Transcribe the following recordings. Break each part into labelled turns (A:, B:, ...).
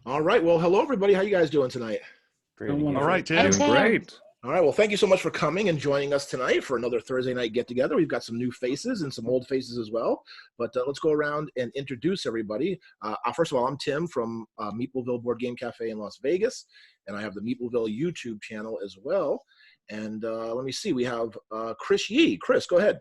A: All right. Well, hello, everybody. How you guys doing tonight?
B: Pretty
C: All right,
B: good.
C: Tim. Great.
A: All right. Well, thank you so much for coming and joining us tonight for another Thursday night get-together. We've got some new faces and some old faces as well. But let's go around and introduce everybody. First of all, I'm Tim from Meepleville Board Game Cafe in Las Vegas, and I have the Meepleville YouTube channel as well. And let me see. We have Chris Yee. Chris, go ahead.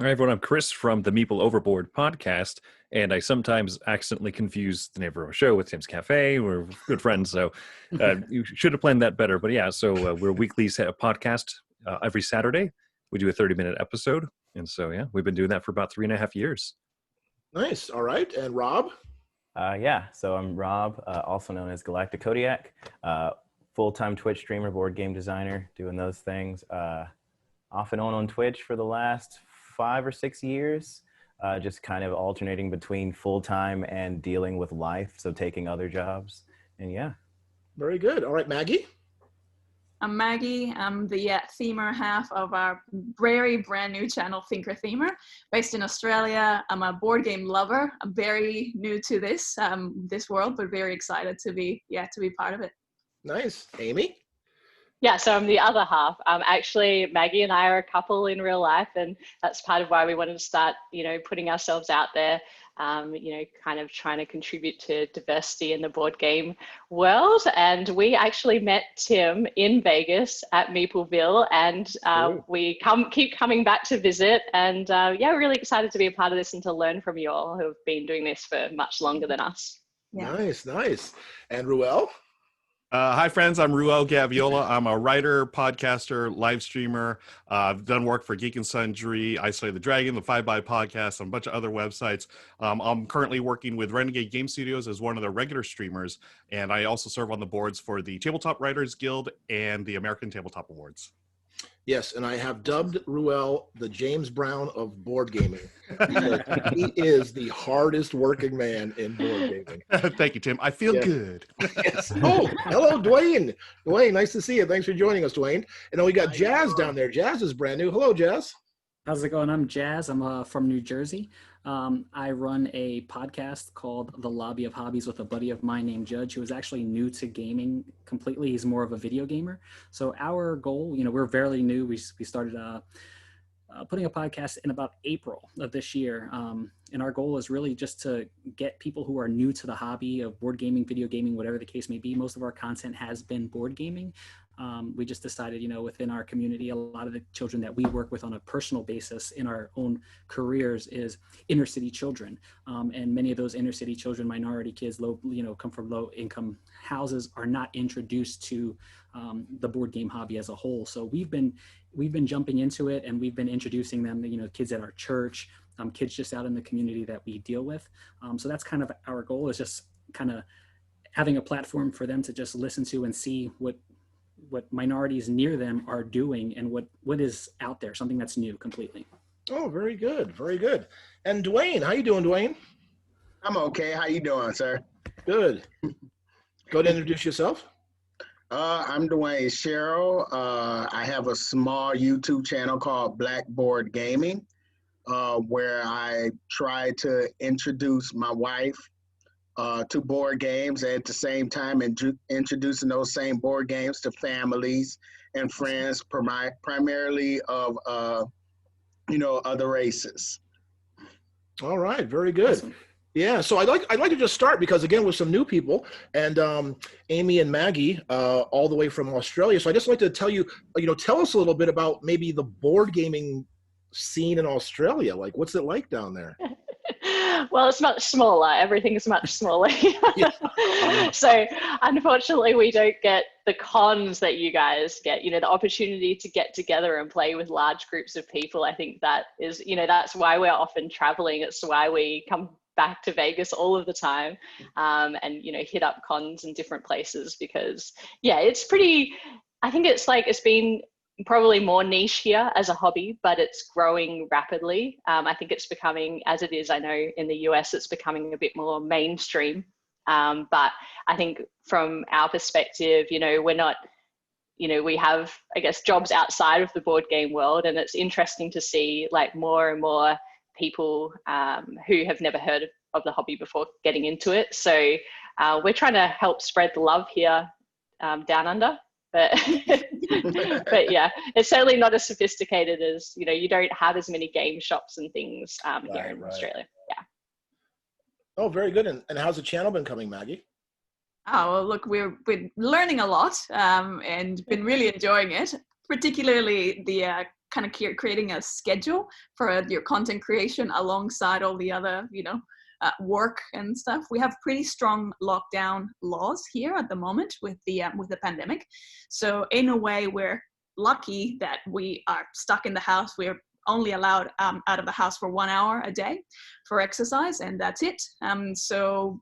C: All right, everyone. I'm Chris from the Meeple Overboard podcast, and I sometimes accidentally confuse the name of our show with Tim's Cafe. We're good friends, so you should have planned that better. But yeah, so we're a weekly podcast every Saturday. We do a 30-minute episode, and so yeah, we've been doing that for about 3.5 years.
A: Nice. All right. And Rob?
B: So I'm Rob, also known as Galactic Kodiak, full-time Twitch streamer, board game designer, doing those things. Off and on Twitch for the last 5 or 6 years, just kind of alternating between full-time and dealing with life, so taking other jobs, and yeah.
A: Very good. All right, Maggie?
D: I'm Maggie. I'm the themer half of our very brand new channel, Thinker Themer, based in Australia. I'm a board game lover. I'm very new to this world, but very excited to be part of it.
A: Nice. Amy?
E: Yeah, so I'm the other half. Actually, Maggie and I are a couple in real life, and that's part of why we wanted to start, putting ourselves out there, kind of trying to contribute to diversity in the board game world. And we actually met Tim in Vegas at Meepleville, and we keep coming back to visit. And we're really excited to be a part of this and to learn from you all who have been doing this for much longer than us.
D: Yeah.
A: Nice. And Ruel?
F: Hi, friends. I'm Ruel Gaviola. I'm a writer, podcaster, live streamer. I've done work for Geek and Sundry, I Slay the Dragon, the 5x podcast, and a bunch of other websites. I'm currently working with Renegade Game Studios as one of the regular streamers, and I also serve on the boards for the Tabletop Writers Guild and the American Tabletop Awards.
A: Yes, and I have dubbed Ruel the James Brown of board gaming. He is the hardest working man in board gaming.
F: Thank you, Tim. I feel good.
A: Yes. Oh, hello, Dwayne. Dwayne, nice to see you. Thanks for joining us, Dwayne. And then we got Jazz down there. Jazz is brand new. Hello, Jazz.
G: How's it going? I'm Jazz. I'm from New Jersey. I run a podcast called The Lobby of Hobbies with a buddy of mine named Judge, who is actually new to gaming completely. He's more of a video gamer. So our goal, we're fairly new. We started putting a podcast in about April of this year. And our goal is really just to get people who are new to the hobby of board gaming, video gaming, whatever the case may be. Most of our content has been board gaming. We just decided, within our community, a lot of the children that we work with on a personal basis in our own careers is inner city children. And many of those inner city children, minority kids, come from low income houses, are not introduced to the board game hobby as a whole. So we've been jumping into it, and we've been introducing them, kids at our church, kids just out in the community that we deal with. So that's kind of our goal, is just kind of having a platform for them to just listen to and see what minorities near them are doing and what is out there, something that's new completely.
A: Oh, very good. Very good. And Dwayne, how you doing, Dwayne?
H: I'm okay. How you doing, sir?
A: Good. Go ahead and introduce yourself.
H: I'm Dwayne Sherrill. I have a small YouTube channel called Blackboard Gaming, where I try to introduce my wife to board games, and at the same time introducing those same board games to families and friends, primarily of other races.
A: All right, very good. Awesome. Yeah, so I'd like to just start, because again, with some new people, and Amy and Maggie, all the way from Australia. So I just like to tell you, tell us a little bit about maybe the board gaming scene in Australia. Like, what's it like down there?
E: Well, it's much smaller. Everything is much smaller. So unfortunately, we don't get the cons that you guys get, the opportunity to get together and play with large groups of people. I think that is, that's why we're often traveling. It's why we come back to Vegas all of the time, and, hit up cons in different places, because it's pretty, I think it's been probably more niche here as a hobby, but it's growing rapidly. I think it's becoming, as it is, I know in the US, it's becoming a bit more mainstream. But I think from our perspective, we're not, we have, I guess, jobs outside of the board game world, and it's interesting to see more and more people who have never heard of the hobby before getting into it. So We're trying to help spread the love here down under. But but yeah, it's certainly not as sophisticated as, you don't have as many game shops and things here in Australia. Yeah.
A: Oh, very good. And how's the channel been coming, Maggie?
D: Oh, well, look, we've been learning a lot and been really enjoying it, particularly the kind of creating a schedule for your content creation alongside all the other, work and stuff. We have pretty strong lockdown laws here at the moment with the pandemic. So in a way, we're lucky that we are stuck in the house. We're only allowed out of the house for 1 hour a day for exercise, and that's it. So,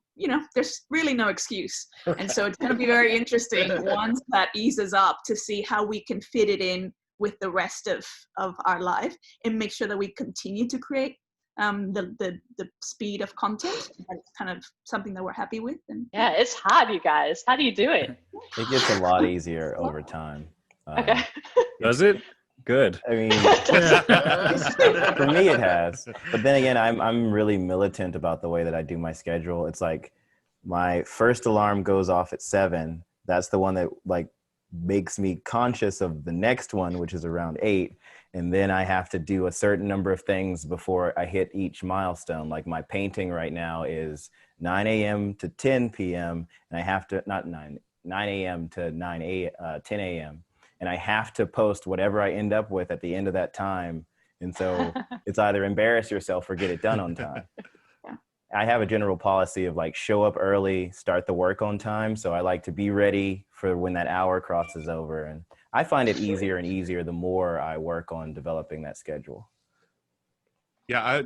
D: there's really no excuse. And so it's going to be very interesting once that eases up to see how we can fit it in with the rest of our life and make sure that we continue to create the speed of content. That's kind of something that we're happy with. And
E: yeah, it's hard, you guys. How do you do it?
B: It gets a lot easier over time.
E: Okay.
C: Does it? Good.
B: I mean, for me it has. But then again, I'm really militant about the way that I do my schedule. It's like my first alarm goes off at 7. That's the one that like makes me conscious of the next one, which is around 8. And then I have to do a certain number of things before I hit each milestone. Like my painting right now is 9 a.m. to 10 p.m. And I have to, not 9 a.m. to 10 a.m. And I have to post whatever I end up with at the end of that time. And so it's either embarrass yourself or get it done on time. I have a general policy of like show up early, start the work on time. So I like to be ready for when that hour crosses over. And I find it easier and easier the more I work on developing that schedule.
F: Yeah,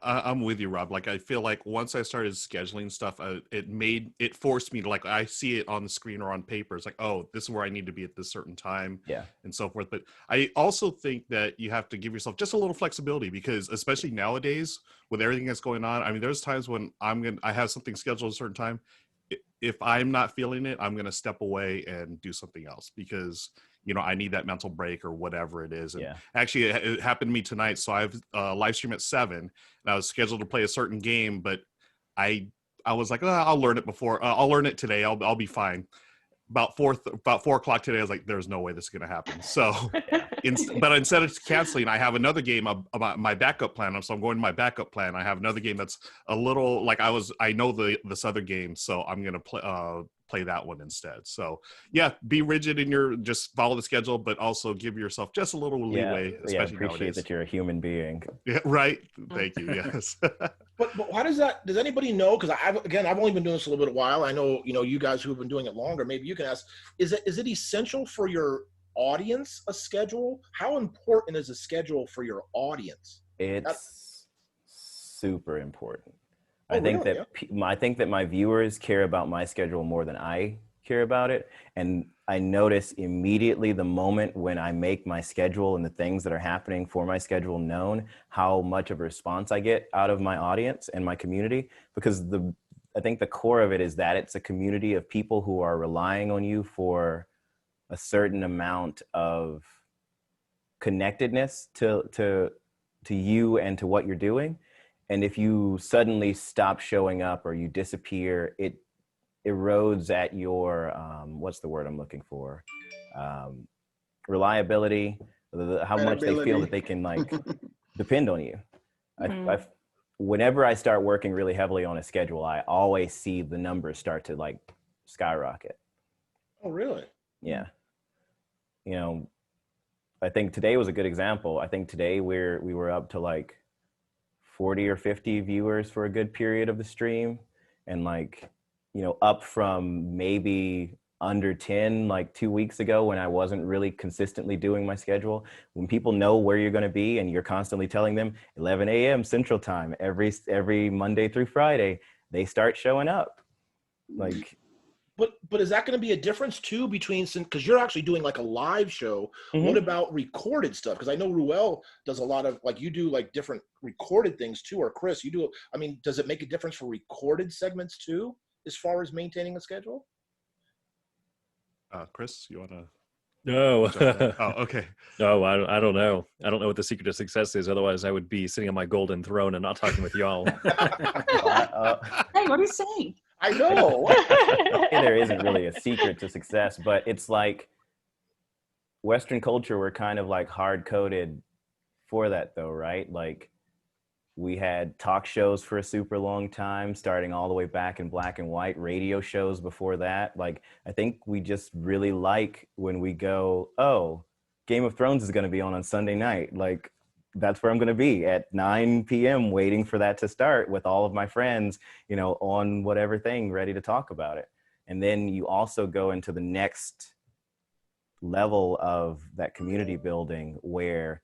F: I'm with you, Rob. Like, I feel like once I started scheduling stuff, it forced me to, like, I see it on the screen or on paper. It's like, oh, this is where I need to be at this certain time, and so forth. But I also think that you have to give yourself just a little flexibility, because especially nowadays with everything that's going on, I mean, there's times when I have something scheduled at a certain time. If I'm not feeling it, I'm going to step away and do something else, because I need that mental break or whatever it is. And actually, it happened to me tonight. So I've live stream at 7, and I was scheduled to play a certain game, but I was like, I'll learn it before. I'll learn it today. I'll be fine. About 4 o'clock today, I was like, there's no way this is going to happen. So, but instead of canceling, I have another game about my backup plan. So I'm going to my backup plan. I have another game that's a little like I know this other game, so I'm going to play that one instead. So yeah, be rigid in just follow the schedule, but also give yourself just a little leeway, especially
B: appreciate
F: nowadays.
B: That you're a human being.
F: Yeah, right. Thank you. Yes.
A: But why does anybody know? Because I've only been doing this a little bit of a while. I know, you guys who have been doing it longer, maybe you can ask, is it essential for your audience, a schedule? How important is a schedule for your audience?
B: It's super important.
A: Oh,
B: I think
A: really?
B: that I think that my viewers care about my schedule more than I care about it. And I notice immediately the moment when I make my schedule and the things that are happening for my schedule known, how much of a response I get out of my audience and my community. Because I think the core of it is that it's a community of people who are relying on you for a certain amount of connectedness to you and to what you're doing. And if you suddenly stop showing up or you disappear, it erodes at your, what's the word I'm looking for? Reliability, how much they feel that they can like depend on you. Whenever I start working really heavily on a schedule, I always see the numbers start to like skyrocket.
A: Oh, really?
B: Yeah. I think today was a good example. I think today we were up to like 40 or 50 viewers for a good period of the stream, and like, up from maybe under 10 like 2 weeks ago when I wasn't really consistently doing my schedule. When people know where you're going to be and you're constantly telling them 11 a.m. Central Time every Monday through Friday, they start showing up. Like,
A: But is that going to be a difference too between, because you're actually doing like a live show? Mm-hmm. What about recorded stuff? Because I know Ruel does a lot of, like, you do like different recorded things too, or Chris, you do. I mean, does it make a difference for recorded segments too, as far as maintaining a schedule?
F: Chris, you want to?
C: No.
F: Oh, okay.
C: No, I don't know. I don't know what the secret to success is. Otherwise, I would be sitting on my golden throne and not talking with y'all.
D: Hey, what are you saying?
A: I know.
B: There isn't really a secret to success, but it's like Western culture, we're kind of like hard coded for that though, right? Like we had talk shows for a super long time, starting all the way back in black and white, radio shows before that. Like, I think we just really like when we go, oh, Game of Thrones is going to be on Sunday night. Like, that's where I'm going to be at 9 p.m. waiting for that to start with all of my friends, you know, on whatever thing, ready to talk about it. And then you also go into the next level of that community building where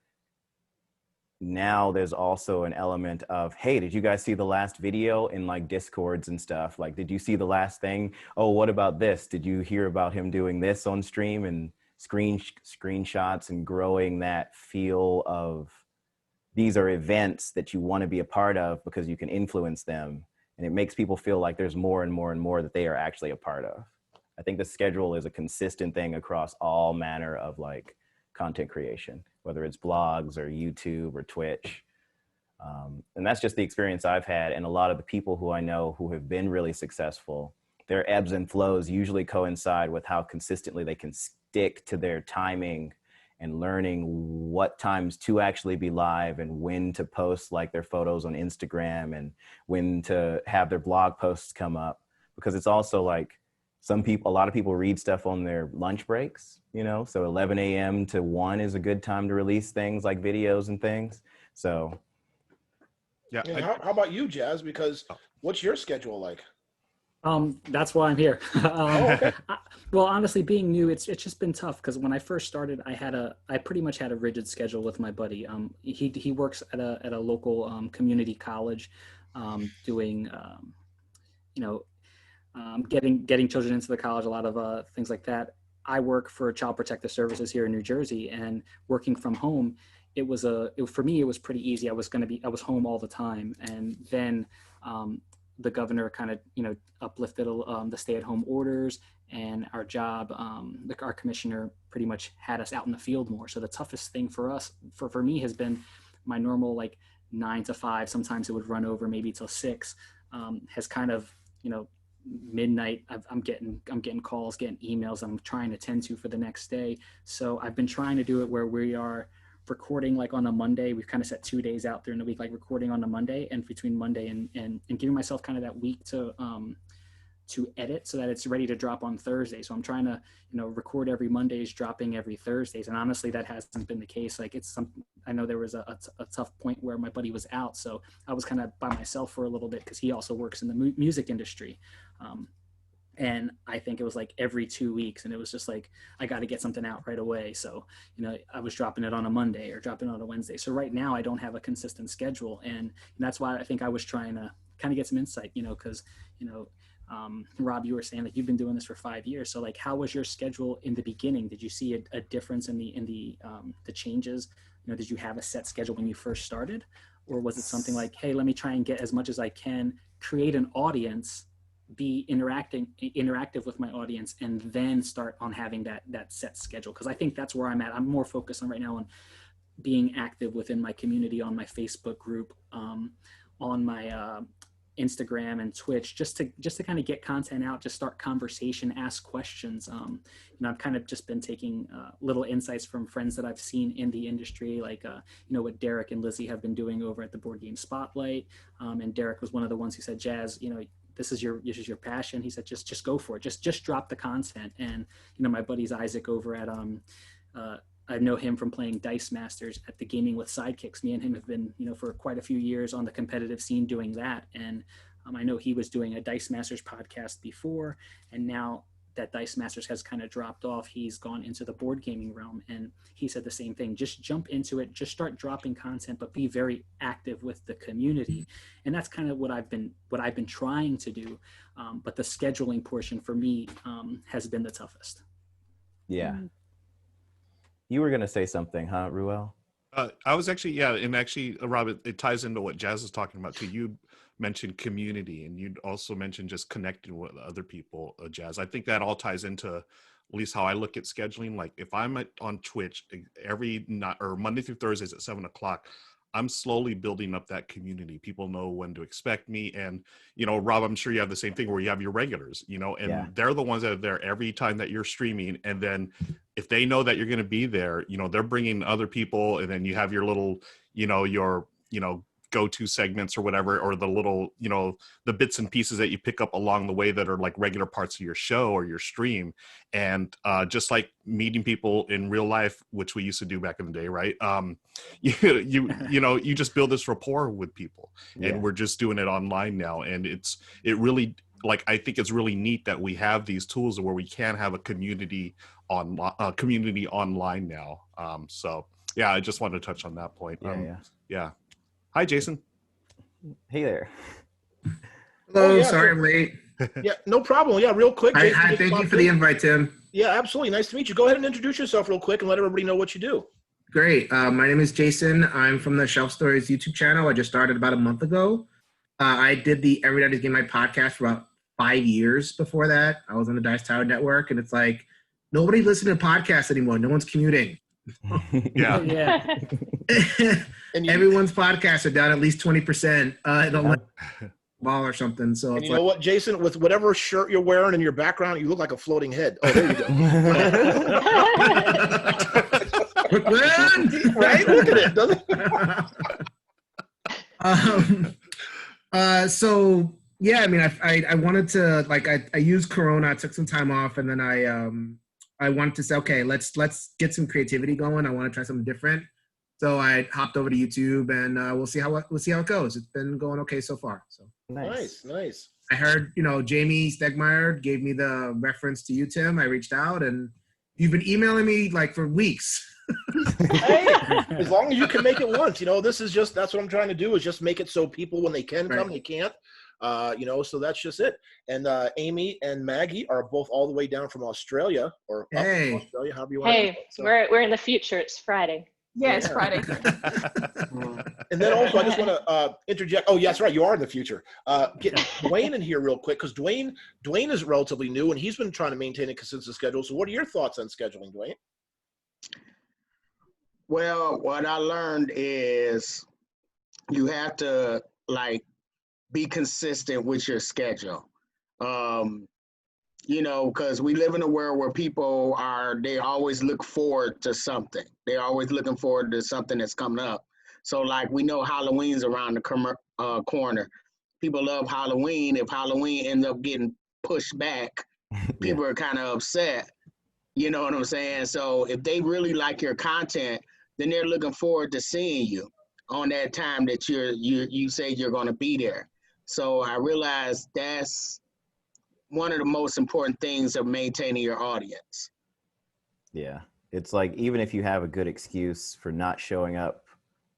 B: now there's also an element of, hey, did you guys see the last video in like Discords and stuff? Like, did you see the last thing? Oh, what about this? Did you hear about him doing this on stream? And screenshots and growing that feel of these are events that you want to be a part of because you can influence them. And it makes people feel like there's more and more and more that they are actually a part of. I think the schedule is a consistent thing across all manner of like content creation, whether it's blogs or YouTube or Twitch. And that's just the experience I've had. And a lot of the people who I know who have been really successful, their ebbs and flows usually coincide with how consistently they can stick to their timing and learning what times to actually be live and when to post like their photos on Instagram and when to have their blog posts come up. Because it's also like a lot of people read stuff on their lunch breaks, you know, so 11 a.m. to 1 is a good time to release things like videos and things. So.
F: Yeah.
A: Yeah, how about you, Jazz? Because what's your schedule like?
G: That's why I'm here.
A: Okay.
G: Well, honestly, being new, it's just been tough because when I first started, I pretty much had a rigid schedule with my buddy. He works at a local community college, doing getting children into the college, a lot of things like that. I work for Child Protective Services here in New Jersey, and working from home, for me, it was pretty easy. I was home all the time, and then the governor kind of, uplifted the stay-at-home orders, and our job, our commissioner pretty much had us out in the field more. So the toughest thing for us, for me, has been my normal like 9 to 5. Sometimes it would run over maybe till 6. Has kind of, midnight. I'm getting calls, getting emails I'm trying to attend to for the next day. So I've been trying to do it where we are recording like on a Monday. We've kind of set 2 days out during the week, like recording on a Monday, and between Monday and giving myself kind of that week to edit so that it's ready to drop on Thursday. So I'm trying to, record every Mondays, dropping every Thursdays. And honestly, that hasn't been the case. Like I know there was a tough point where my buddy was out. So I was kind of by myself for a little bit because he also works in the music industry. And I think it was like every 2 weeks, and it was just like, I got to get something out right away. So, I was dropping it on a Monday or dropping it on a Wednesday. So right now I don't have a consistent schedule. And that's why I think I was trying to kind of get some insight, because, Rob, you were saying that you've been doing this for 5 years. So like, how was your schedule in the beginning? Did you see a difference in the changes? Did you have a set schedule when you first started? Or was it something like, hey, let me try and get as much as I can, create an audience, be interactive with my audience, and then start on having that set schedule? Because I think that's where I'm at. I'm more focused on right now on being active within my community, on my Facebook group, on my Instagram and Twitch, just to kind of get content out, just start conversation, ask questions. I've kind of just been taking little insights from friends that I've seen in the industry, like what Derek and Lizzie have been doing over at the Board Game Spotlight. And Derek was one of the ones who said, Jazz, this is your passion. He said, just go for it. Just drop the content. And, my buddy's Isaac over at, I know him from playing Dice Masters at the Gaming with Sidekicks. Me and him have been, for quite a few years on the competitive scene doing that. And I know he was doing a Dice Masters podcast before, and now that Dice Masters has kind of dropped off, he's gone into the board gaming realm. And he said the same thing, just jump into it, just start dropping content, but be very active with the community. And that's kind of what I've been trying to do. But the scheduling portion for me has been the toughest.
B: Yeah. You were going to say something, huh, Ruel?
F: I was actually, and actually, Rob, it ties into what Jazz is talking about too. You mentioned community, and you'd also mentioned just connecting with other people, Jazz. I think that all ties into at least how I look at scheduling. Like if I'm on Twitch every night or Monday through Thursdays at 7 o'clock, I'm slowly building up that community. People know when to expect me. And, you know, Rob, I'm sure you have the same thing where you have your regulars, you know, and they're the ones that are there every time that you're streaming. And then if they know that you're going to be there, you know, they're bringing other people, and then you have your little, you know, your, you know, go-to segments or whatever, or the little, you know, the bits and pieces that you pick up along the way that are like regular parts of your show or your stream. And just like meeting people in real life, which we used to do back in the day, right? You know, you just build this rapport with people, and we're just doing it online now. And it really, like, I think it's really neat that we have these tools where we can have a community online now. So yeah, I just wanted to touch on that point. Yeah. Hi, Jason.
B: Hey there.
I: Hello, sorry I'm late.
A: Yeah, no problem. Yeah, real quick.
I: Hi, thank you for the invite, Tim.
A: Yeah, absolutely. Nice to meet you. Go ahead and introduce yourself real quick and let everybody know what you do.
I: Great. My name is Jason. I'm from the Shelf Stories YouTube channel. I just started about a month ago. I did the Every Night is Game Night podcast for about 5 years before that. I was on the Dice Tower Network, and it's like, nobody listens to podcasts anymore. No one's commuting.
A: Yeah.
I: And everyone's podcasts are down at least 20%. Ball or something. So
A: and you know what, Jason, with whatever shirt you're wearing in your background, you look like a floating head. Oh, there you go. Right? Look at it, doesn't
I: it? So yeah, I mean, I wanted to, like, I used Corona. I took some time off, and then I wanted to say, okay, let's get some creativity going. I want to try something different. So I hopped over to YouTube, and we'll see how it goes. It's been going okay so far. So
A: nice.
I: I heard, you know, Jamie Stegmeyer gave me the reference to you, Tim. I reached out, and you've been emailing me like for weeks.
A: Hey, as long as you can make it once, you know, that's what I'm trying to do, is just make it so people, when they can come, they can't. You know, so that's just it. And Amy and Maggie are both all the way down from Australia, or up from Australia, however you want to.
E: Hey, we're in the future. It's Friday.
D: Yeah, it's Friday.
A: And then also, I just want to interject. Oh, yes, right. You are in the future. Get Dwayne in here real quick, because Dwayne is relatively new, and he's been trying to maintain a consistent schedule. So what are your thoughts on scheduling, Dwayne?
H: Well, what I learned is you have to, like, be consistent with your schedule. You know, because we live in a world where people they always look forward to something. They're always looking forward to something that's coming up. So, like, we know Halloween's around the corner. People love Halloween. If Halloween ends up getting pushed back, people are kind of upset. You know what I'm saying? So if they really like your content, then they're looking forward to seeing you on that time that you say you're going to be there. So I realized that's one of the most important things of maintaining your audience.
B: Yeah. It's like, even if you have a good excuse for not showing up,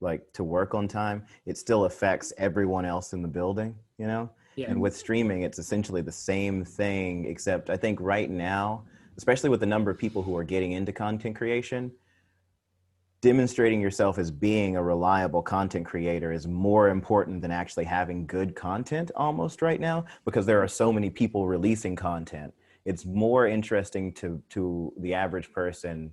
B: like, to work on time, it still affects everyone else in the building, you know? Yeah. And with streaming, it's essentially the same thing, except I think right now, especially with the number of people who are getting into content creation, demonstrating yourself as being a reliable content creator is more important than actually having good content almost right now, because there are so many people releasing content. It's more interesting to the average person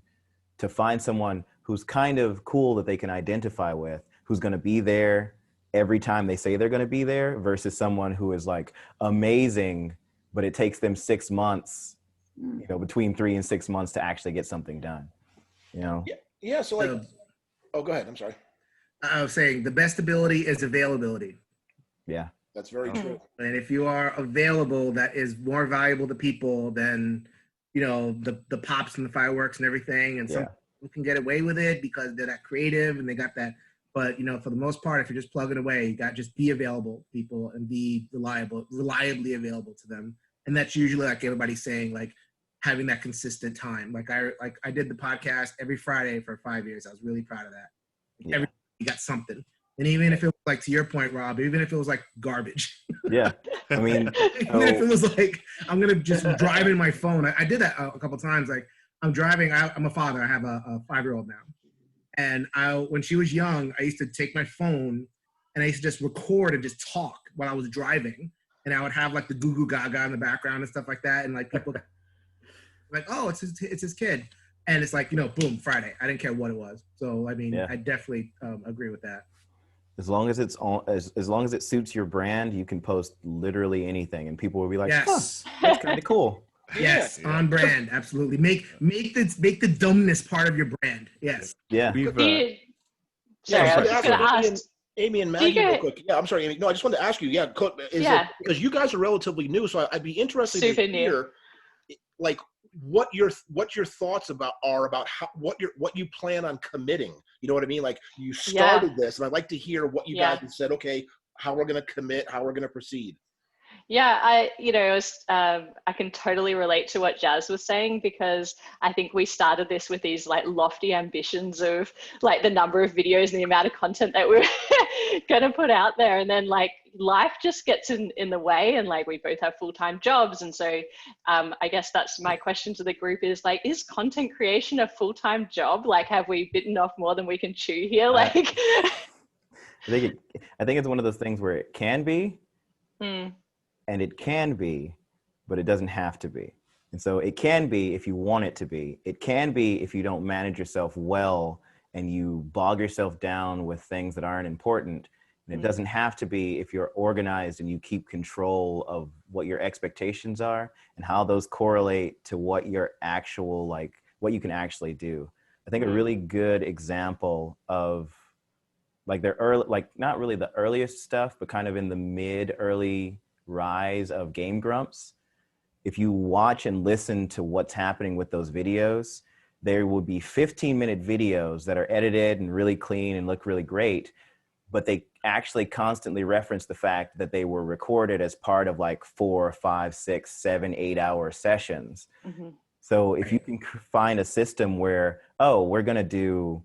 B: to find someone who's kind of cool that they can identify with, who's going to be there every time they say they're going to be there, versus someone who is like amazing, but it takes them 6 months, you know, between 3 and 6 months to actually get something done, you know?
A: Yeah, so like, oh, go ahead. I'm sorry.
I: I was saying the best ability is availability.
B: Yeah.
A: That's very true.
I: And if you are available, that is more valuable to people than, you know, the pops and the fireworks and everything. And some people can get away with it because they're that creative and they got that. But, you know, for the most part, if you're just plugging away, you got to just be available to people and be reliably available to them. And that's usually, like everybody's saying, like, having that consistent time. Like I did the podcast every Friday for 5 years. I was really proud of that. Every you got something. And even if it was, like, to your point, Rob, even if it was like garbage.
B: Yeah. I mean,
I: even if it was like, I'm going to just drive in my phone. I did that a couple of times. Like, I'm driving. I'm a father. I have a 5-year-old now. And when she was young, I used to take my phone and I used to just record and just talk while I was driving. And I would have, like, the goo goo gaga in the background and stuff like that. And, like, people like, oh, it's his kid. And it's like, you know, boom, Friday. I didn't care what it was. So, I mean, I definitely agree with that.
B: As long as it's on, as long as it suits your brand, you can post literally anything, and people will be like,
I: Yes.
B: "Huh, that's kind of cool."
I: Yes, on brand, absolutely. Make the dumbness part of your brand. Yes.
B: Yeah.
C: We've
E: Sorry, I
A: so
E: was just going to ask.
A: Amy and
E: Do you
A: Maggie, real
E: get-
A: quick. Yeah, I'm sorry, Amy. No, I just wanted to ask you. Yeah, because you guys are relatively new, so I'd be interested
E: Super
A: to
E: new.
A: hear, like, what your thoughts about how what you plan on committing. You know what I mean? Like, you started this, and I'd like to hear what you guys have said. Okay, how we're going to commit, how we're going to proceed.
E: Yeah, I can totally relate to what Jazz was saying, because I think we started this with these like lofty ambitions of like the number of videos and the amount of content that we're going to put out there. And then like life just gets in the way, and like we both have full-time jobs. And so I guess that's my question to the group is like, is content creation a full-time job? Like, have we bitten off more than we can chew here? Like,
B: I think it's one of those things where it can be. And it can be, but it doesn't have to be. And so it can be if you want it to be. It can be if you don't manage yourself well and you bog yourself down with things that aren't important. And it doesn't have to be if you're organized and you keep control of what your expectations are and how those correlate to what your actual, like, what you can actually do. I think a really good example of like their early, like not really the earliest stuff, but kind of in the early rise of Game Grumps. If you watch and listen to what's happening with those videos, there will be 15-minute videos that are edited and really clean and look really great, but they actually constantly reference the fact that they were recorded as part of like 4, 5, 6, 7, 8-hour sessions. So if you can find a system where, oh, we're going to do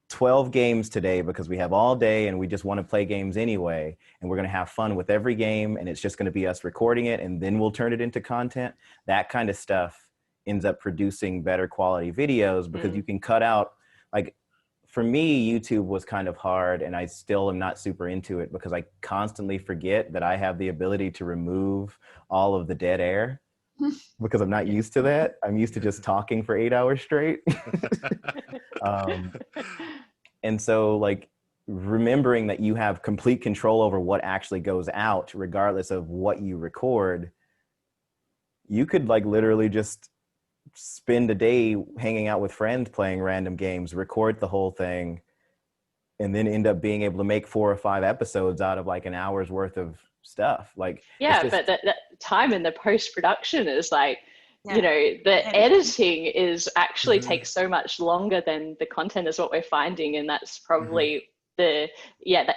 B: 12 games today because we have all day and we just want to play games anyway, and we're going to have fun with every game, and it's just going to be us recording it and then we'll turn it into content. That kind of stuff ends up producing better quality videos because you can cut out, like, for me, YouTube was kind of hard, and I still am not super into it because I constantly forget that I have the ability to remove all of the dead air because I'm not used to that. I'm used to just talking for 8 hours straight. And so like remembering that you have complete control over what actually goes out, regardless of what you record, you could like literally just spend a day hanging out with friends, playing random games, record the whole thing, and then end up being able to make 4 or 5 episodes out of like an hour's worth of stuff. Like,
E: but that time in the post-production is like, you know, the editing is actually takes so much longer than the content is what we're finding. And that's probably the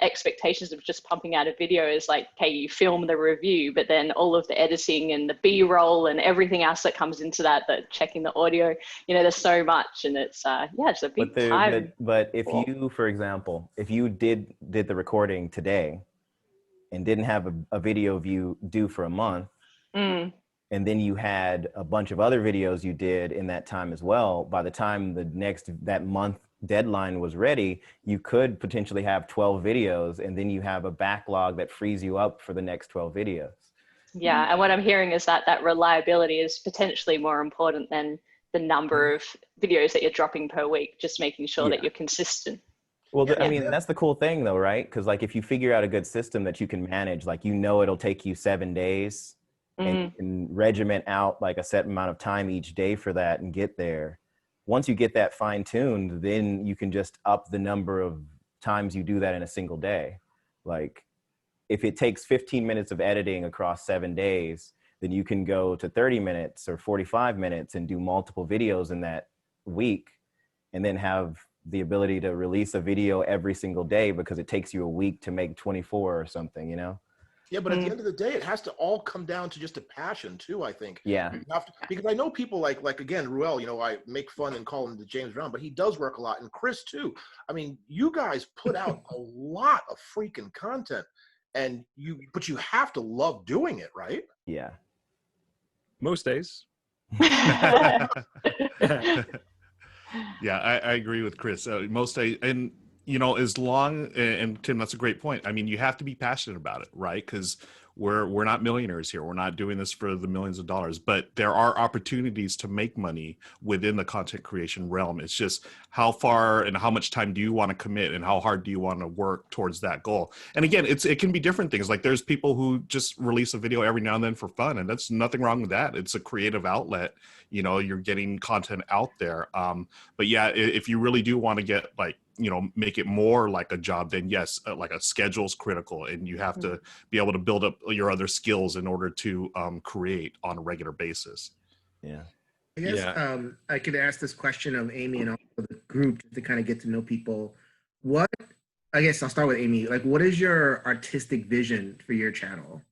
E: expectations of just pumping out a video is like, okay, you film the review, but then all of the editing and the B-roll and everything else that comes into that, checking the audio, you know, there's so much, and it's it's a big time.
B: But if you, for example, if you did the recording today and didn't have a video view due for a month, and then you had a bunch of other videos you did in that time as well, by the time that month deadline was ready, you could potentially have 12 videos, and then you have a backlog that frees you up for the next 12 videos.
E: Yeah, and what I'm hearing is that reliability is potentially more important than the number of videos that you're dropping per week, just making sure that you're consistent.
B: Well, I mean, that's the cool thing though, right? Because like if you figure out a good system that you can manage, like, you know, it'll take you 7 days, and you can regiment out like a set amount of time each day for that and get there. Once you get that fine-tuned, then you can just up the number of times you do that in a single day. Like if it takes 15 minutes of editing across 7 days, then you can go to 30 minutes or 45 minutes and do multiple videos in that week, and then have the ability to release a video every single day because it takes you a week to make 24 or something, you know?
A: Yeah, but at the end of the day, it has to all come down to just a passion too, I think.
B: Yeah.
A: You have to, because I know people like again, Ruel, you know, I make fun and call him the James Brown, but he does work a lot. And Chris too. I mean, you guys put out a lot of freaking content, but you have to love doing it, right?
B: Yeah.
C: Most days.
F: Yeah, I agree with Chris. Most days, and you know, as long, and Tim, that's a great point. I mean, you have to be passionate about it, right? Because we're not millionaires here. We're not doing this for the millions of dollars, but there are opportunities to make money within the content creation realm. It's just how far and how much time do you want to commit, and how hard do you want to work towards that goal? And again, it can be different things. Like there's people who just release a video every now and then for fun, and that's nothing wrong with that. It's a creative outlet. You know, you're getting content out there. But yeah, if you really do want to get like, you know, make it more like a job, then yes, like a schedule is critical, and you have to be able to build up your other skills in order to create on a regular basis.
B: Yeah.
I: I guess I could ask this question of Amy and also the group to kind of get to know people. I guess I'll start with Amy. Like, what is your artistic vision for your channel?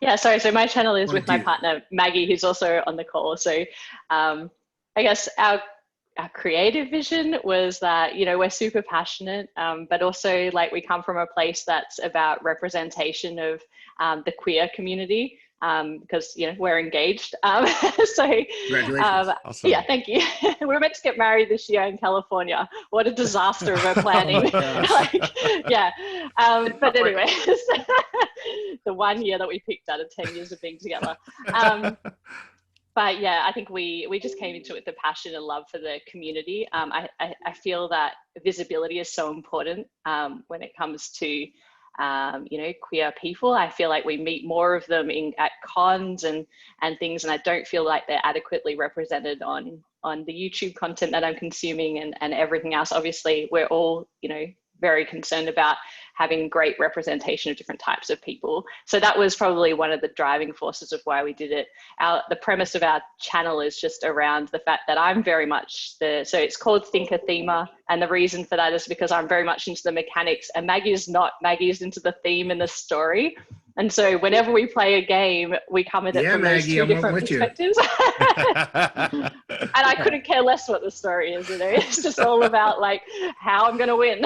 E: Yeah, sorry. So my channel is with my partner, Maggie, who's also on the call. So I guess our creative vision was that, you know, we're super passionate, but also like we come from a place that's about representation of the queer community, because, you know, we're engaged. So
I: Congratulations.
F: Awesome.
E: yeah, thank you. We were meant to get married this year in California. What a disaster of a planning. Like, yeah. But anyways, the 1 year that we picked out of 10 years of being together. But yeah, I think we just came into it with the passion and love for the community. I feel that visibility is so important when it comes to, you know, queer people. I feel like we meet more of them at cons and things, and I don't feel like they're adequately represented on the YouTube content that I'm consuming and everything else. Obviously, we're all, you know, very concerned about having great representation of different types of people. So that was probably one of the driving forces of why we did it. The premise of our channel is just around the fact that I'm very much so it's called Thinker Themer. And the reason for that is because I'm very much into the mechanics, and Maggie is not. Maggie is into the theme and the story. And so whenever we play a game, we come at it from those two different perspectives. And I couldn't care less what the story is, you know, it's just all about like how I'm going to win.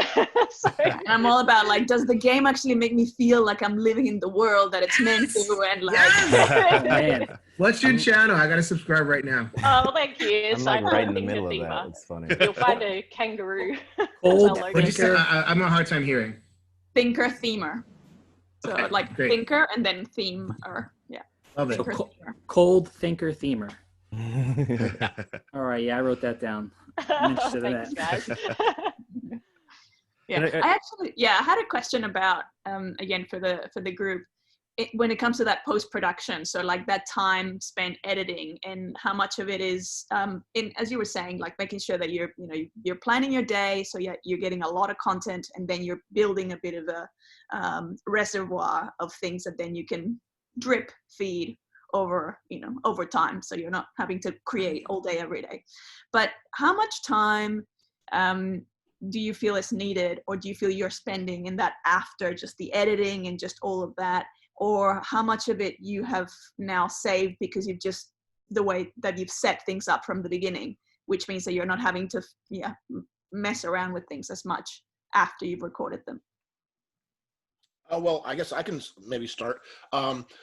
E: So,
D: and I'm all about like, does the game actually make me feel like I'm living in the world that it's meant to? And like,
G: Man,
I: What's your channel? I got to subscribe right now.
E: oh, thank you.
B: I'm like right in the middle of that. It's funny.
E: You'll find a kangaroo.
G: Cold
I: What'd you say? I'm a hard time hearing.
D: Thinker Themer. So like
I: great.
D: thinker and then theme, or yeah.
I: Love it.
D: Thinker
G: So
D: Themer.
G: Cold Thinker Themer. All right, yeah, I wrote that down. I'm interested in
E: Thanks,
G: that.
E: guys.
D: Yeah, I had a question about again for the group, when it comes to that post-production. So like that time spent editing, and how much of it is as you were saying, like making sure that you're planning your day, so you're getting a lot of content, and then you're building a bit of a reservoir of things that then you can drip feed over time, so you're not having to create all day every day. But how much time do you feel is needed, or do you feel you're spending in that after just the editing and just all of that? Or how much of it you have now saved because you've just the way that you've set things up from the beginning, which means that you're not having to mess around with things as much after you've recorded them?
A: Well, I guess I can maybe start.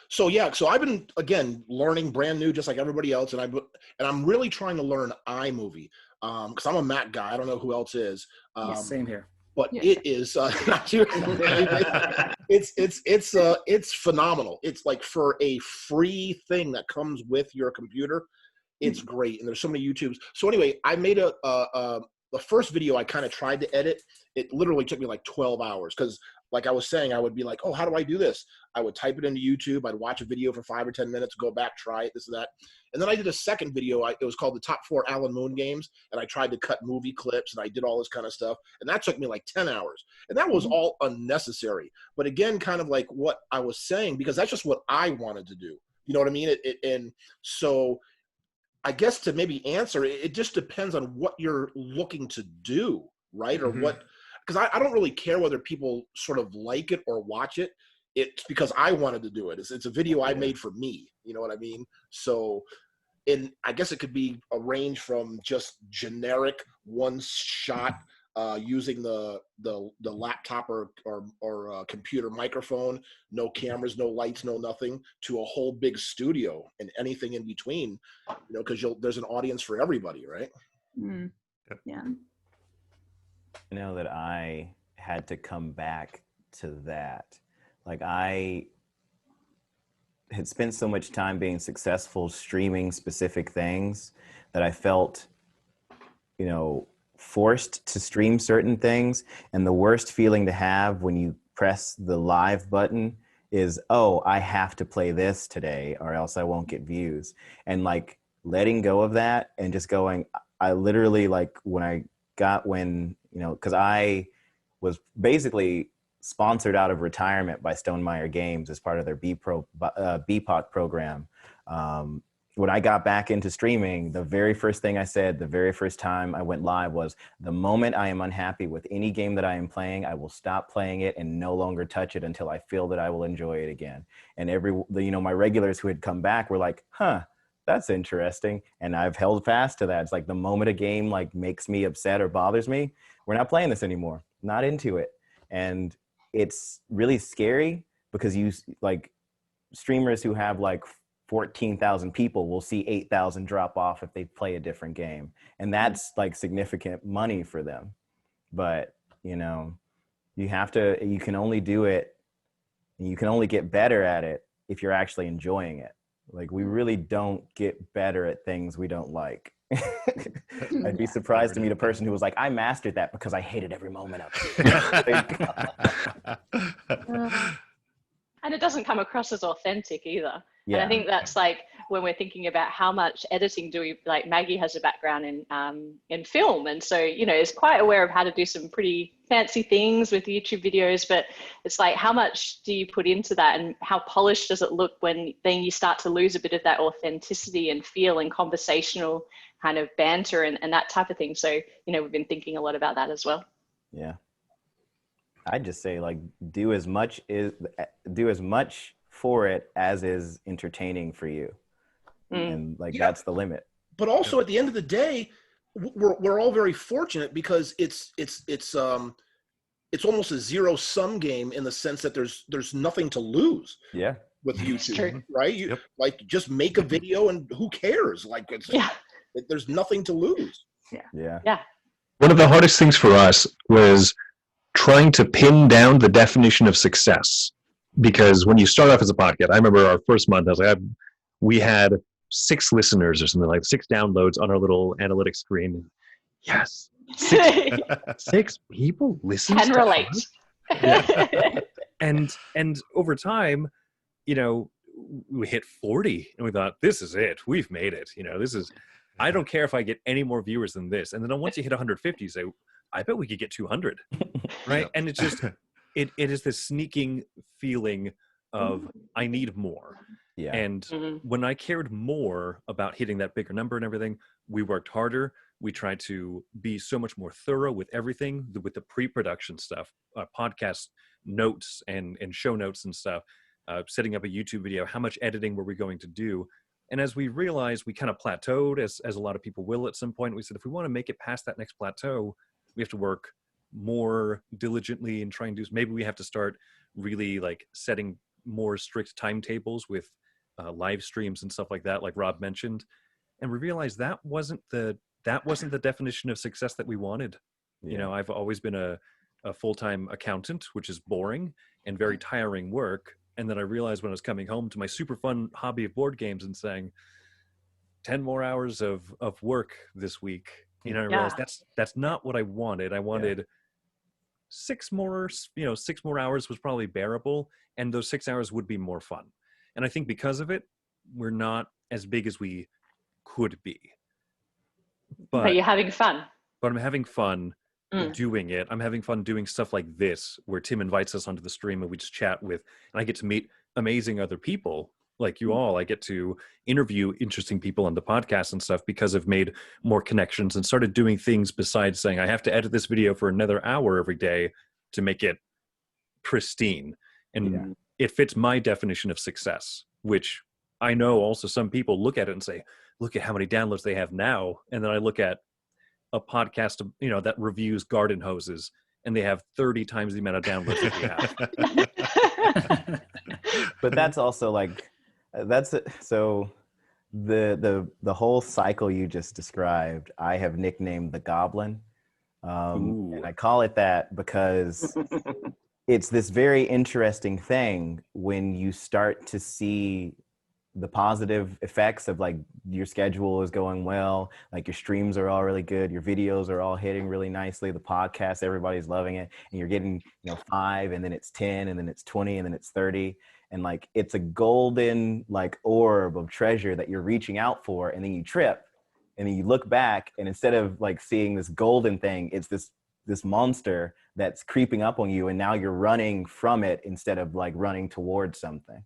A: So I've been, again, learning brand new, just like everybody else, and I'm really trying to learn iMovie because I'm a Mac guy. I don't know who else is.
G: Same here.
A: But it is it's phenomenal. It's like, for a free thing that comes with your computer, it's great. And there's so many YouTubes. So anyway, I made the first video I kind of tried to edit. It literally took me like 12 hours because, like I was saying, I would be like, oh, how do I do this? I would type it into YouTube. I'd watch a video for 5 or 10 minutes, go back, try it, this and that. And then I did a second video. It was called the Top 4 Alan Moon Games. And I tried to cut movie clips, and I did all this kind of stuff. And that took me like 10 hours. And that was all unnecessary. But again, kind of like what I was saying, because that's just what I wanted to do. You know what I mean? And so I guess to maybe answer, it just depends on what you're looking to do, right? Or what, because I don't really care whether people sort of like it or watch it. It's because I wanted to do it. It's a video I made for me. You know what I mean? So, and I guess it could be a range from just generic one shot using the laptop or computer microphone, no cameras, no lights, no nothing, to a whole big studio and anything in between. You know, because there's an audience for everybody, right?
D: Yeah.
B: I know that I had to come back to that. Like I had spent so much time being successful streaming specific things that I felt, you know, forced to stream certain things. And the worst feeling to have when you press the live button is, oh, I have to play this today or else I won't get views. And like letting go of that and just going, I literally like when, you know, because I was basically sponsored out of retirement by Stonemaier Games as part of their BPOC program. When I got back into streaming, the very first thing I said, the very first time I went live was, the moment I am unhappy with any game that I am playing, I will stop playing it and no longer touch it until I feel that I will enjoy it again. And my regulars who had come back were like, huh, that's interesting. And I've held fast to that. It's like the moment a game like makes me upset or bothers me, we're not playing this anymore, not into it. And it's really scary because you like streamers who have like 14,000 people will see 8,000 drop off if they play a different game. And that's like significant money for them. But, you know, you can only do it, and you can only get better at it if you're actually enjoying it. Like, we really don't get better at things we don't like. I'd be surprised to meet a person who was like, I mastered that because I hated every moment of it.
E: And it doesn't come across as authentic either.
B: Yeah.
E: And I think that's like when we're thinking about how much editing do we, like Maggie has a background in film. And so, you know, is quite aware of how to do some pretty fancy things with YouTube videos, but it's like, how much do you put into that and how polished does it look when then you start to lose a bit of that authenticity and feel and conversational kind of banter and that type of thing. So, you know, we've been thinking a lot about that as well.
B: Yeah. I'd just say like, do as much for it as is entertaining for you. And like, that's the limit.
A: But also at the end of the day, we're all very fortunate because it's almost a zero sum game in the sense that there's nothing to lose.
B: Yeah.
A: With YouTube, right? Like, just make a video and who cares? Like, there's nothing to lose.
B: Yeah.
C: One of the hardest things for us was trying to pin down the definition of success. Because when you start off as a podcast, I remember our first month, I was like, we had 6 listeners or something, like 6 downloads on our little analytics screen. Yes. 6 people listen.
E: Can relate.
C: Yeah. And over time, you know, we hit 40 and we thought, this is it. We've made it. You know, I don't care if I get any more viewers than this. And then once you hit 150, you say, I bet we could get 200. Right. And it's just, it is this sneaking feeling of I need more.
B: Yeah.
C: And when I cared more about hitting that bigger number and everything, we worked harder. We tried to be so much more thorough with everything, with the pre-production stuff, podcast notes and show notes and stuff, setting up a YouTube video, how much editing were we going to do? And as we realized, we kind of plateaued, as a lot of people will at some point. We said, if we want to make it past that next plateau, we have to work more diligently and try and do, maybe we have to start really like setting more strict timetables with live streams and stuff like that, like Rob mentioned. And we realized that wasn't the definition of success that we wanted. You know, I've always been a full-time accountant, which is boring and very tiring work. And then I realized when I was coming home to my super fun hobby of board games and saying 10 more hours of work this week, you know, I realized that's not what I wanted. I wanted 6 more, 6 more hours was probably bearable. And those 6 hours would be more fun. And I think because of it, we're not as big as we could be.
E: But you're having fun.
C: But I'm having fun doing it. I'm having fun doing stuff like this, where Timm invites us onto the stream and we just chat with, and I get to meet amazing other people like you all. I get to interview interesting people on the podcast and stuff because I've made more connections and started doing things besides saying I have to edit this video for another hour every day to make it pristine. And it fits my definition of success, which I know also some people look at it and say, look at how many downloads they have now. And then I look at a podcast, that reviews garden hoses, and they have 30 times the amount of downloads that we have.
B: But that's also like, so the whole cycle you just described, I have nicknamed the Goblin. And I call it that because it's this very interesting thing when you start to see the positive effects of like your schedule is going well, like your streams are all really good, your videos are all hitting really nicely, the podcast, everybody's loving it, and you're getting, 5, and then it's 10, and then it's 20, and then it's 30, and like it's a golden like orb of treasure that you're reaching out for, and then you trip, and then you look back, and instead of like seeing this golden thing, it's this monster that's creeping up on you, and now you're running from it instead of like running towards something.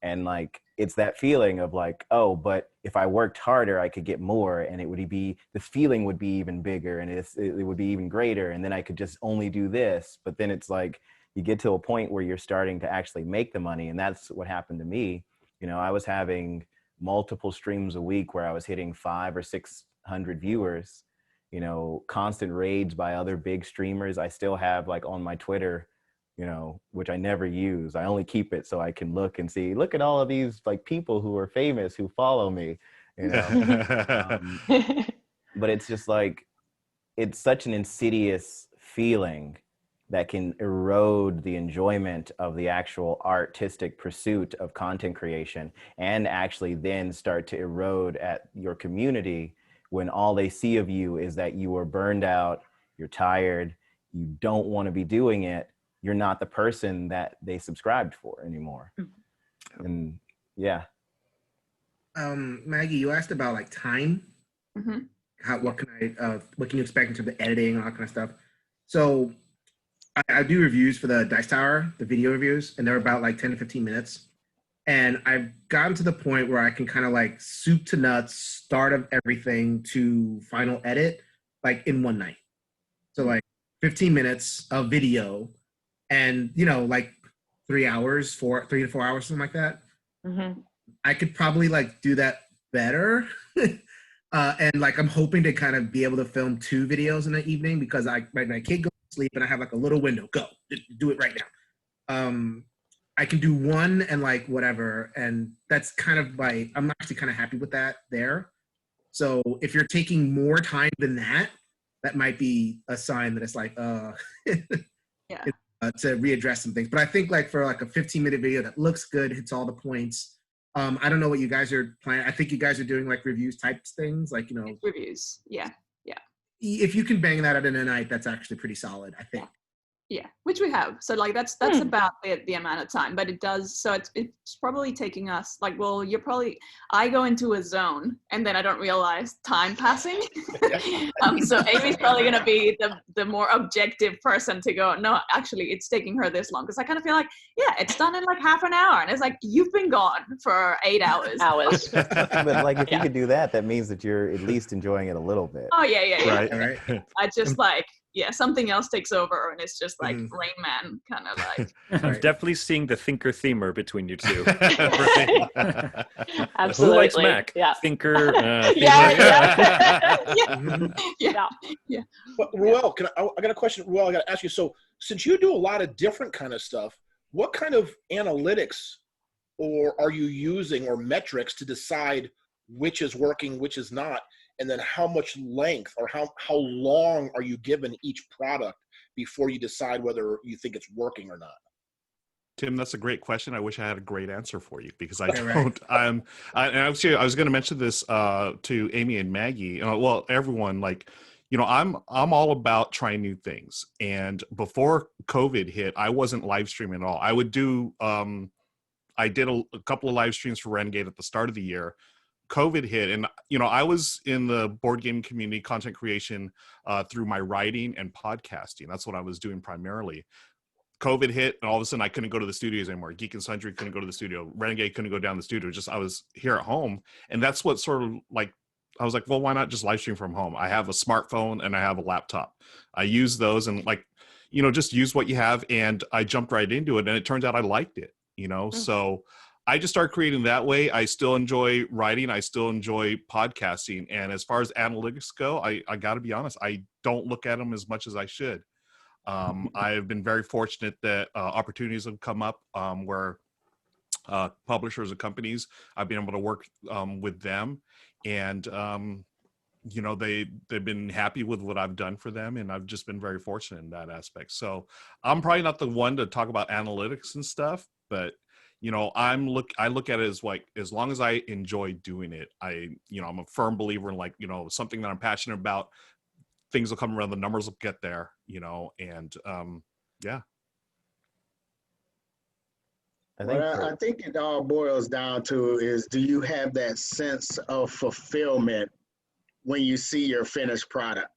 B: And like it's that feeling of like, oh, but if I worked harder I could get more, and it would be, the feeling would be even bigger, and it would be even greater, and then I could just only do this. But then it's like you get to a point where you're starting to actually make the money, and that's what happened to me. I was having multiple streams a week where I was hitting 500 or 600 viewers, constant raids by other big streamers. I still have like on my Twitter, which I never use. I only keep it so I can look and see, look at all of these like people who are famous who follow me, but it's just like, it's such an insidious feeling that can erode the enjoyment of the actual artistic pursuit of content creation, and actually then start to erode at your community when all they see of you is that you are burned out, you're tired, you don't want to be doing it, you're not the person that they subscribed for anymore. And yeah.
I: Maggie, you asked about like time.
D: Mm-hmm.
I: What can you expect in terms of editing and all that kind of stuff? So I do reviews for the Dice Tower, the video reviews, and they're about like 10 to 15 minutes. And I've gotten to the point where I can kind of like soup to nuts, start of everything to final edit, like in one night. So like 15 minutes of video, and like 3 to 4 hours, something like that.
E: Mm-hmm.
I: I could probably like do that better. And like I'm hoping to kind of be able to film 2 videos in the evening, because my kid goes to sleep and I have like a little window. Go do it right now. I can do 1 and like whatever, and that's kind of I'm actually kind of happy with that there. So if you're taking more time than that, that might be a sign that it's like
D: Yeah.
I: To readdress some things. But I think like for like a 15-minute video that looks good, hits all the points. I don't know what you guys are planning. I think you guys are doing like reviews types things, like
D: Reviews. Yeah.
I: If you can bang that out in a night, that's actually pretty solid, I think.
D: Yeah, which we have. So like that's about the amount of time, but it does. So it's probably taking us like, well, I go into a zone and then I don't realize time passing. So Amy's probably gonna be the more objective person to go, no, actually it's taking her this long, because I kind of feel like, yeah, it's done in like half an hour, and it's like, you've been gone for 8 hours.
B: But like if you could do that, that means that you're at least enjoying it a little bit.
D: Oh yeah.
I: Right.
D: I just like, yeah, something else takes over, and it's just like Rain Man, kind of like.
C: I'm definitely seeing the thinker-themer between you two.
E: Absolutely.
C: Who likes Mac?
E: Yeah.
C: Thinker.
D: Yeah.
A: But Ruel, I got a question. Ruel, I got to ask you. So since you do a lot of different kind of stuff, what kind of analytics are you using, or metrics, to decide which is working, which is not? And then how much length or how long are you given each product before you decide whether you think it's working or not?
F: Tim, that's a great question. I wish I had a great answer for you, because I
I: Okay,
F: don't. And actually, I was going to mention this to Amy and Maggie. Well, everyone, like, I'm all about trying new things. And before COVID hit, I wasn't live streaming at all. I would do. I did a couple of live streams for Renegade at the start of the year. COVID hit, and I was in the board game community, content creation through my writing and podcasting. That's what I was doing primarily. COVID hit, and all of a sudden I couldn't go to the studios anymore. Geek and Sundry couldn't go to the studio. Renegade couldn't go down the studio. Just I was here at home, and that's what sort of like I was like, well, why not just live stream from home? I have a smartphone and I have a laptop. I use those and just use what you have, and I jumped right into it, and it turns out I liked it. So I just started creating that way. I still enjoy writing. I still enjoy podcasting. And as far as analytics go, I got to be honest, I don't look at them as much as I should. I've been very fortunate that opportunities have come up where publishers and companies, I've been able to work with them. And, they've been happy with what I've done for them. And I've just been very fortunate in that aspect. So I'm probably not the one to talk about analytics and stuff, but I look at it as like, as long as I enjoy doing it, I'm a firm believer in like, something that I'm passionate about, things will come around, the numbers will get there, and yeah.
H: I think it all boils down to is, do you have that sense of fulfillment when you see your finished product?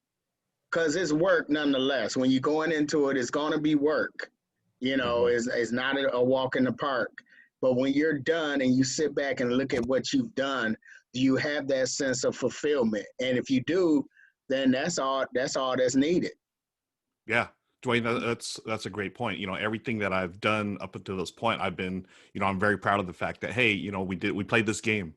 H: Because it's work nonetheless. When you're going into it, it's going to be work. It's not a walk in the park. But when you're done and you sit back and look at what you've done, do you have that sense of fulfillment? And if you do, then that's all that's needed.
F: Yeah. Dwayne, that's a great point. Everything that I've done up until this point, I've been, I'm very proud of the fact that, hey, we played this game.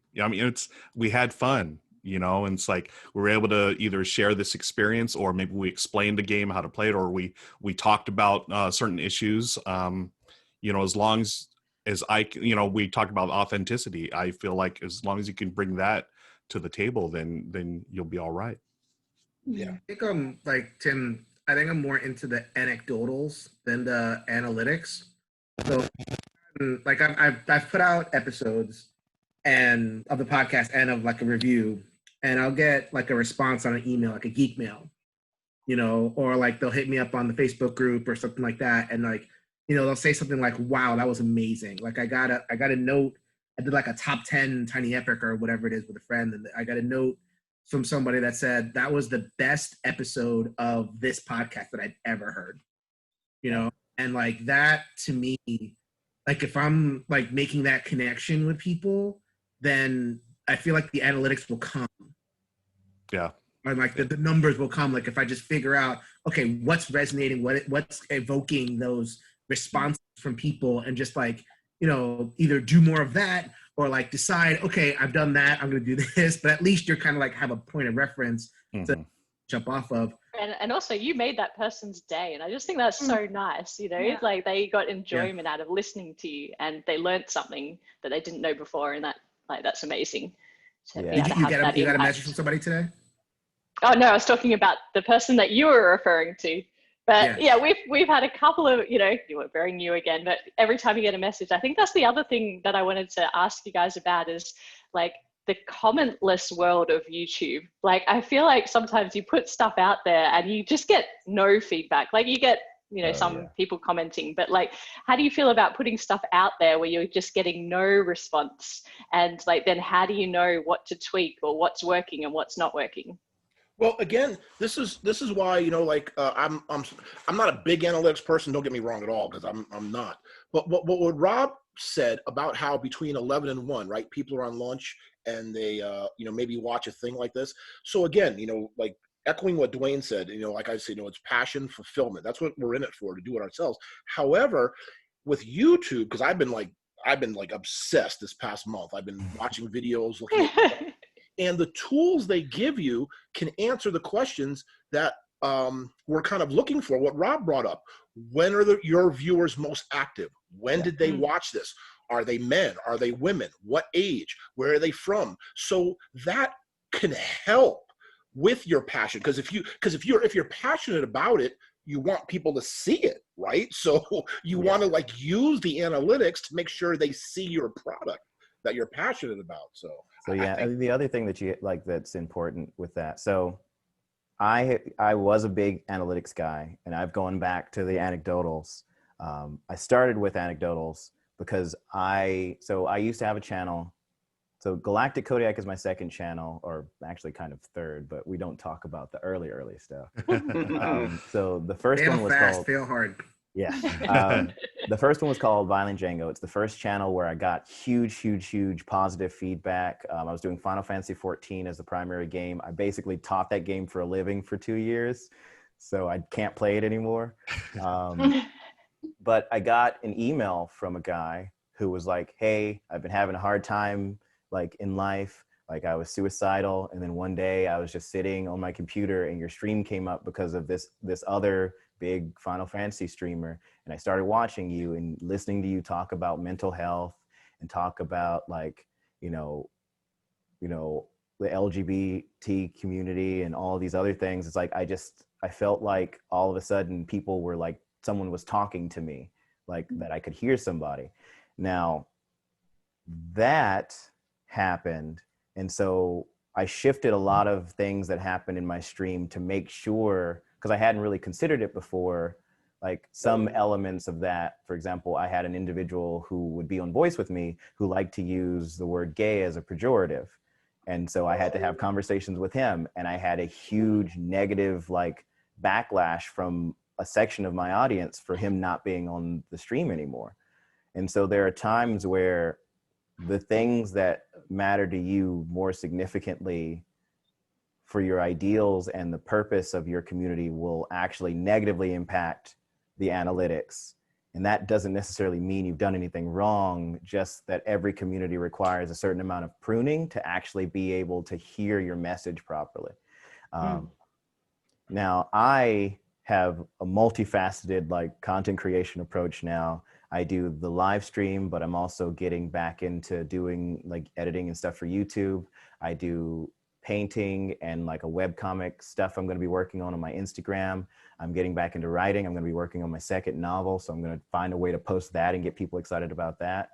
F: We had fun, and it's like we were able to either share this experience, or maybe we explained the game, how to play it, or we talked about certain issues. As long as we talked about authenticity. I feel like as long as you can bring that to the table, then you'll be all right.
A: Yeah.
I: I think I'm like Tim. I think I'm more into the anecdotals than the analytics. So, like, I've put out episodes and of the podcast and of like a review, and I'll get like a response on an email, like a geek mail, or like they'll hit me up on the Facebook group or something like that, and like, they'll say something like, "Wow, that was amazing!" Like I got a note. I did like a top 10 Tiny Epic or whatever it is with a friend, and I got a note from somebody that said that was the best episode of this podcast that I'd ever heard, and like that to me, like if I'm like making that connection with people, then I feel like the analytics will come.
F: Yeah.
I: And like the numbers will come. Like if I just figure out, okay, what's resonating, what's evoking those responses from people, and just like, either do more of that, or like decide, okay, I've done that, I'm going to do this, but at least you're kind of like have a point of reference to jump off of.
E: And also you made that person's day. And I just think that's so nice, like they got enjoyment out of listening to you, and they learned something that they didn't know before. And that's amazing.
I: Did you got a message from somebody today?
E: Oh no, I was talking about the person that you were referring to. But we've had a couple of, you were very new again, but every time you get a message, I think that's the other thing that I wanted to ask you guys about is like the commentless world of YouTube. Like, I feel like sometimes you put stuff out there and you just get no feedback. Like you get, some people commenting, but like, how do you feel about putting stuff out there where you're just getting no response? And like, then how do you know what to tweak or what's working and what's not working?
A: Well, again, this is why I'm not a big analytics person. Don't get me wrong at all, because I'm not. But what Rob said about how between 11 and 1, right? People are on lunch and they maybe watch a thing like this. So again, like echoing what Dwayne said, like I say, it's passion, fulfillment. That's what we're in it for, to do it ourselves. However, with YouTube, because I've been like obsessed this past month. I've been watching videos, looking at and the tools they give you can answer the questions that we're kind of looking for. What Rob brought up: when are your viewers most active? When did they watch this? Are they men? Are they women? What age? Where are they from? So that can help with your passion, because if you're passionate about it, you want people to see it, right? So you want to like use the analytics to make sure they see your product that you're passionate about. So
B: yeah, the other thing that you like that's important with that. So I was a big analytics guy, and I've gone back to the anecdotals. I started with anecdotals because I used to have a channel. So Galactic Kodiak is my second channel, or actually kind of third, but we don't talk about the early stuff. So the first one was called
I: Fail Hard.
B: Yeah. The first one was called Violent Django. It's the first channel where I got huge positive feedback. I was doing Final Fantasy 14 as the primary game. I basically taught that game for a living for 2 years, so I can't play it anymore. But I got an email from a guy who was like, hey, I've been having a hard time like in life. Like I was suicidal, and then one day I was just sitting on my computer and your stream came up because of this other big Final Fantasy streamer, and I started watching you and listening to you talk about mental health and talk about like the LGBT community and all these other things. It's like I felt like all of a sudden people were like, someone was talking to me, like that I could hear somebody. Now that happened. And so I shifted a lot of things that happened in my stream to make sure, because I hadn't really considered it before, like some elements of that. For example, I had an individual who would be on voice with me who liked to use the word gay as a pejorative. And so I had to have conversations with him, and I had a huge negative like backlash from a section of my audience for him not being on the stream anymore. And so there are times where the things that matter to you more significantly for your ideals and the purpose of your community will actually negatively impact the analytics. And that doesn't necessarily mean you've done anything wrong, just that every community requires a certain amount of pruning to actually be able to hear your message properly. Now, I have a multifaceted like content creation approach now. I do the live stream, but I'm also getting back into doing like editing and stuff for YouTube. I do painting and like a webcomic stuff I'm going to be working on my Instagram. I'm getting back into writing. I'm going to be working on my second novel. So I'm going to find a way to post that and get people excited about that.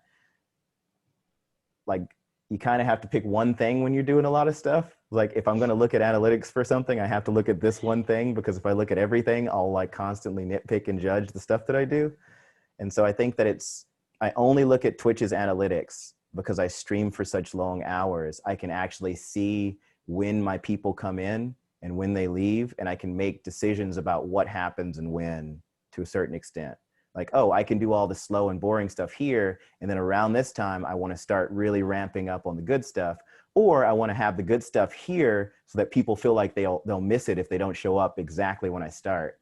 B: Like, you kind of have to pick one thing when you're doing a lot of stuff. Like if I'm going to look at analytics for something, I have to look at this one thing, because if I look at everything, I'll like constantly nitpick and judge the stuff that I do. And so I think that I only look at Twitch's analytics because I stream for such long hours. I can actually see when my people come in and when they leave, and I can make decisions about what happens and when to a certain extent. Like, oh, I can do all the slow and boring stuff here, and then around this time, I want to start really ramping up on the good stuff, or I want to have the good stuff here so that people feel like they'll miss it if they don't show up exactly when I start.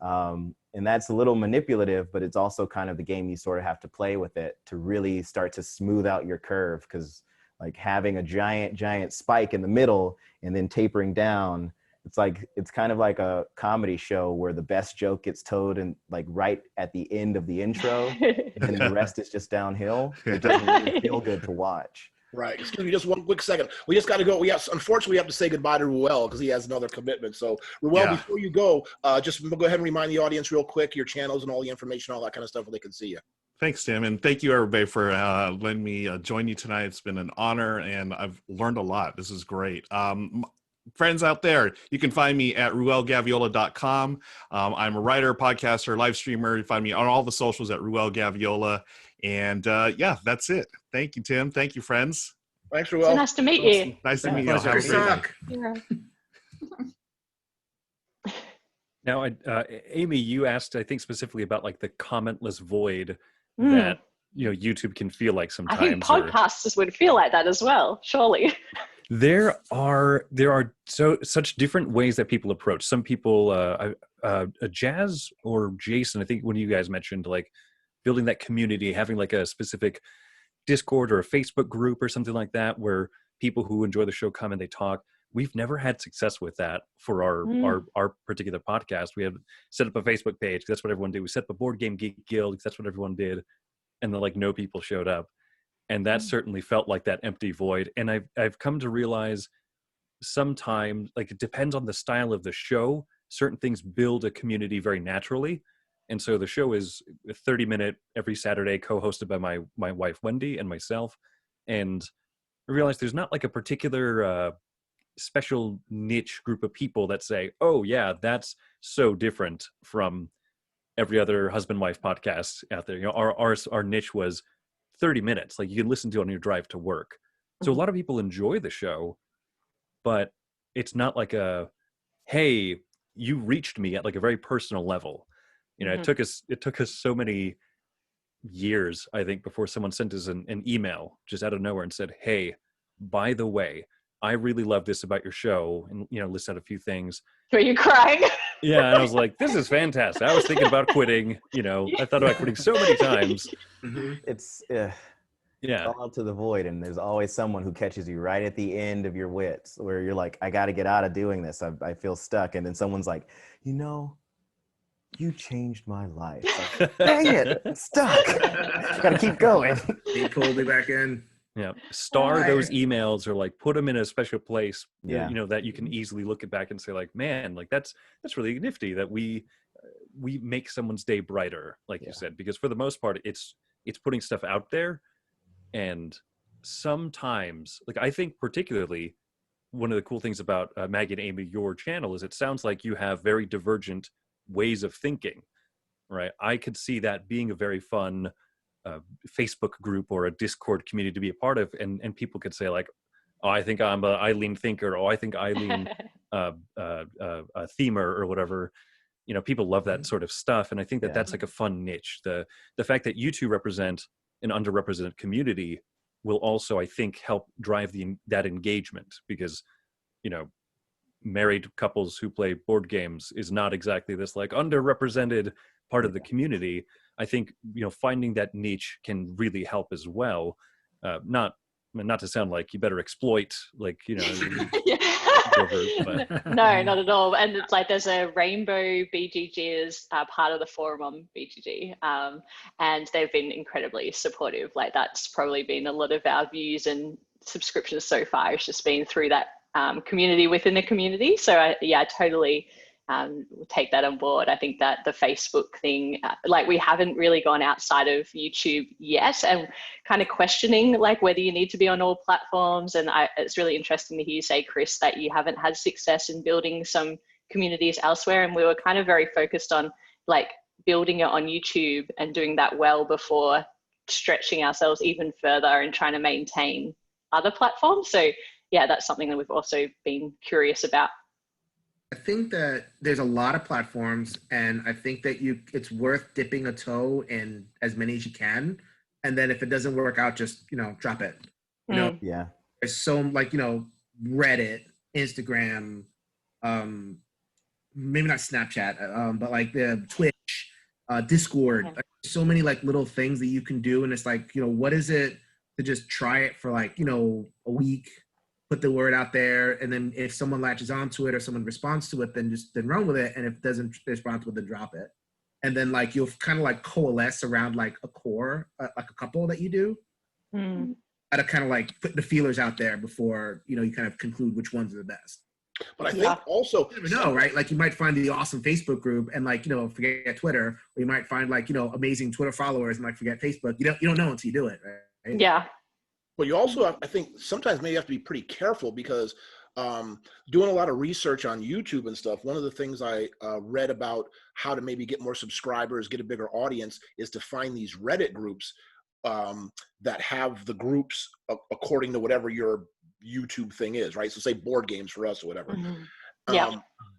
B: And that's a little manipulative, but it's also kind of the game you sort of have to play with it to really start to smooth out your curve, because like having a giant spike in the middle and then tapering down, it's kind of like a comedy show where the best joke gets told and like right at the end of the intro, and the rest is just downhill. It doesn't really feel good to watch.
A: Right. Excuse me, just one quick second. We just got to go. Unfortunately, we have to say goodbye to Ruel because he has another commitment. So, Ruel, before you go, just go ahead and remind the audience real quick your channels and all the information, all that kind of stuff, where they can see you.
F: Thanks, Tim, and thank you everybody for letting me join you tonight. It's been an honor, and I've learned a lot. This is great. Friends out there, you can find me at ruelgaviola.com. I'm a writer, podcaster, live streamer. You find me on all the socials at Ruel Gaviola. And yeah, that's it. Thank you, Tim. Thank you, friends.
A: Thanks, Ruel.
E: So nice to meet you.
F: Nice to meet you. Have a great night.
C: Now, Amy, you asked, I think, specifically about like the commentless void that YouTube can feel like sometimes.
E: I think podcasters would feel like that as well, surely.
C: There are such different ways that people approach. Some people, Jazz or Jason, I think one of you guys mentioned like building that community, having like a specific Discord or a Facebook group or something like that, where people who enjoy the show come and they talk. We've never had success with that for our particular podcast. We had set up a Facebook page. That's what everyone did. We set up a BoardGameGeek guild. That's what everyone did. And then like no people showed up. And that certainly felt like that empty void. And I've come to realize sometimes, like, it depends on the style of the show. Certain things build a community very naturally. And so the show is a 30-minute every Saturday, co-hosted by my wife, Wendy, and myself. And I realized there's not like a particular special niche group of people that say, oh, yeah, that's so different from every other husband-wife podcast out there. You know, our niche was 30 minutes, like you can listen to on your drive to work. So a lot of people enjoy the show, but it's not like a, hey, you reached me at like a very personal level. You know, it took us so many years, I think, before someone sent us an email just out of nowhere and said, hey, by the way, I really love this about your show, and, you know, list out a few things.
E: Were you crying?
C: Yeah, and I was like, this is fantastic. I was thinking about quitting, you know, I thought about quitting so many times.
B: It's all out to the void, and there's always someone who catches you right at the end of your wits, where you're like, I got to get out of doing this. I feel stuck. And then someone's like, you know, you changed my life. Like, dang it, I'm stuck. Got to keep going.
I: He pulled me back in.
C: Yeah, star those emails, or like put them in a special place,
B: you
C: know, that you can easily look it back and say like, man, like that's really nifty that we make someone's day brighter, like you said, because for the most part, it's putting stuff out there, And sometimes, like, I think particularly one of the cool things about Maggie and Amy, your channel, is it sounds like you have very divergent ways of thinking, right? I could see that being a very fun Facebook group or a Discord community to be a part of, and people could say like, oh, I think I'm a Eileen thinker, or I think Eileen a themer or whatever. You know, people love that sort of stuff, and I think that that's like a fun niche. The fact that you two represent an underrepresented community will also, I think, help drive that engagement, because, you know, married couples who play board games is not exactly this like underrepresented part of the community. I think, you know, finding that niche can really help as well. Not to sound like you better exploit, like, you know.
E: No, not at all. And it's like there's a Rainbow BGG as part of the forum on BGG, and they've been incredibly supportive. Like that's probably been a lot of our views and subscriptions so far. It's just been through that community within the community. So I totally take that on board. I think that the Facebook thing, like we haven't really gone outside of YouTube yet, and kind of questioning like whether you need to be on all platforms. And it's really interesting to hear you say, Chris, that you haven't had success in building some communities elsewhere. And we were kind of very focused on like building it on YouTube and doing that well before stretching ourselves even further and trying to maintain other platforms. So yeah, that's something that we've also been curious about.
I: I think that there's a lot of platforms, and I think that it's worth dipping a toe in as many as you can. And then if it doesn't work out, just, you know, drop it. You know, there's so like, you know, Reddit, Instagram, maybe not Snapchat, but like the Twitch, Discord, like, so many like little things that you can do. And it's like, you know, what is it to just try it for like, you know, a week, put the word out there, and then if someone latches onto it or someone responds to it, then run with it. And if it doesn't respond to it, then drop it. And then like you'll kind of like coalesce around like a core, like a couple that you do. To kind of like put the feelers out there before, you know, you kind of conclude which ones are the best.
A: But I think also,
I: you never know, right? Like you might find the awesome Facebook group and like, you know, forget Twitter, or you might find like, you know, amazing Twitter followers and like forget Facebook. You don't know until you do it, right?
E: Yeah.
A: But you also have, I think sometimes maybe you have to be pretty careful, because doing a lot of research on YouTube and stuff, one of the things I read about how to maybe get more subscribers, get a bigger audience, is to find these Reddit groups that have the groups according to whatever your YouTube thing is, right? So say board games for us or whatever.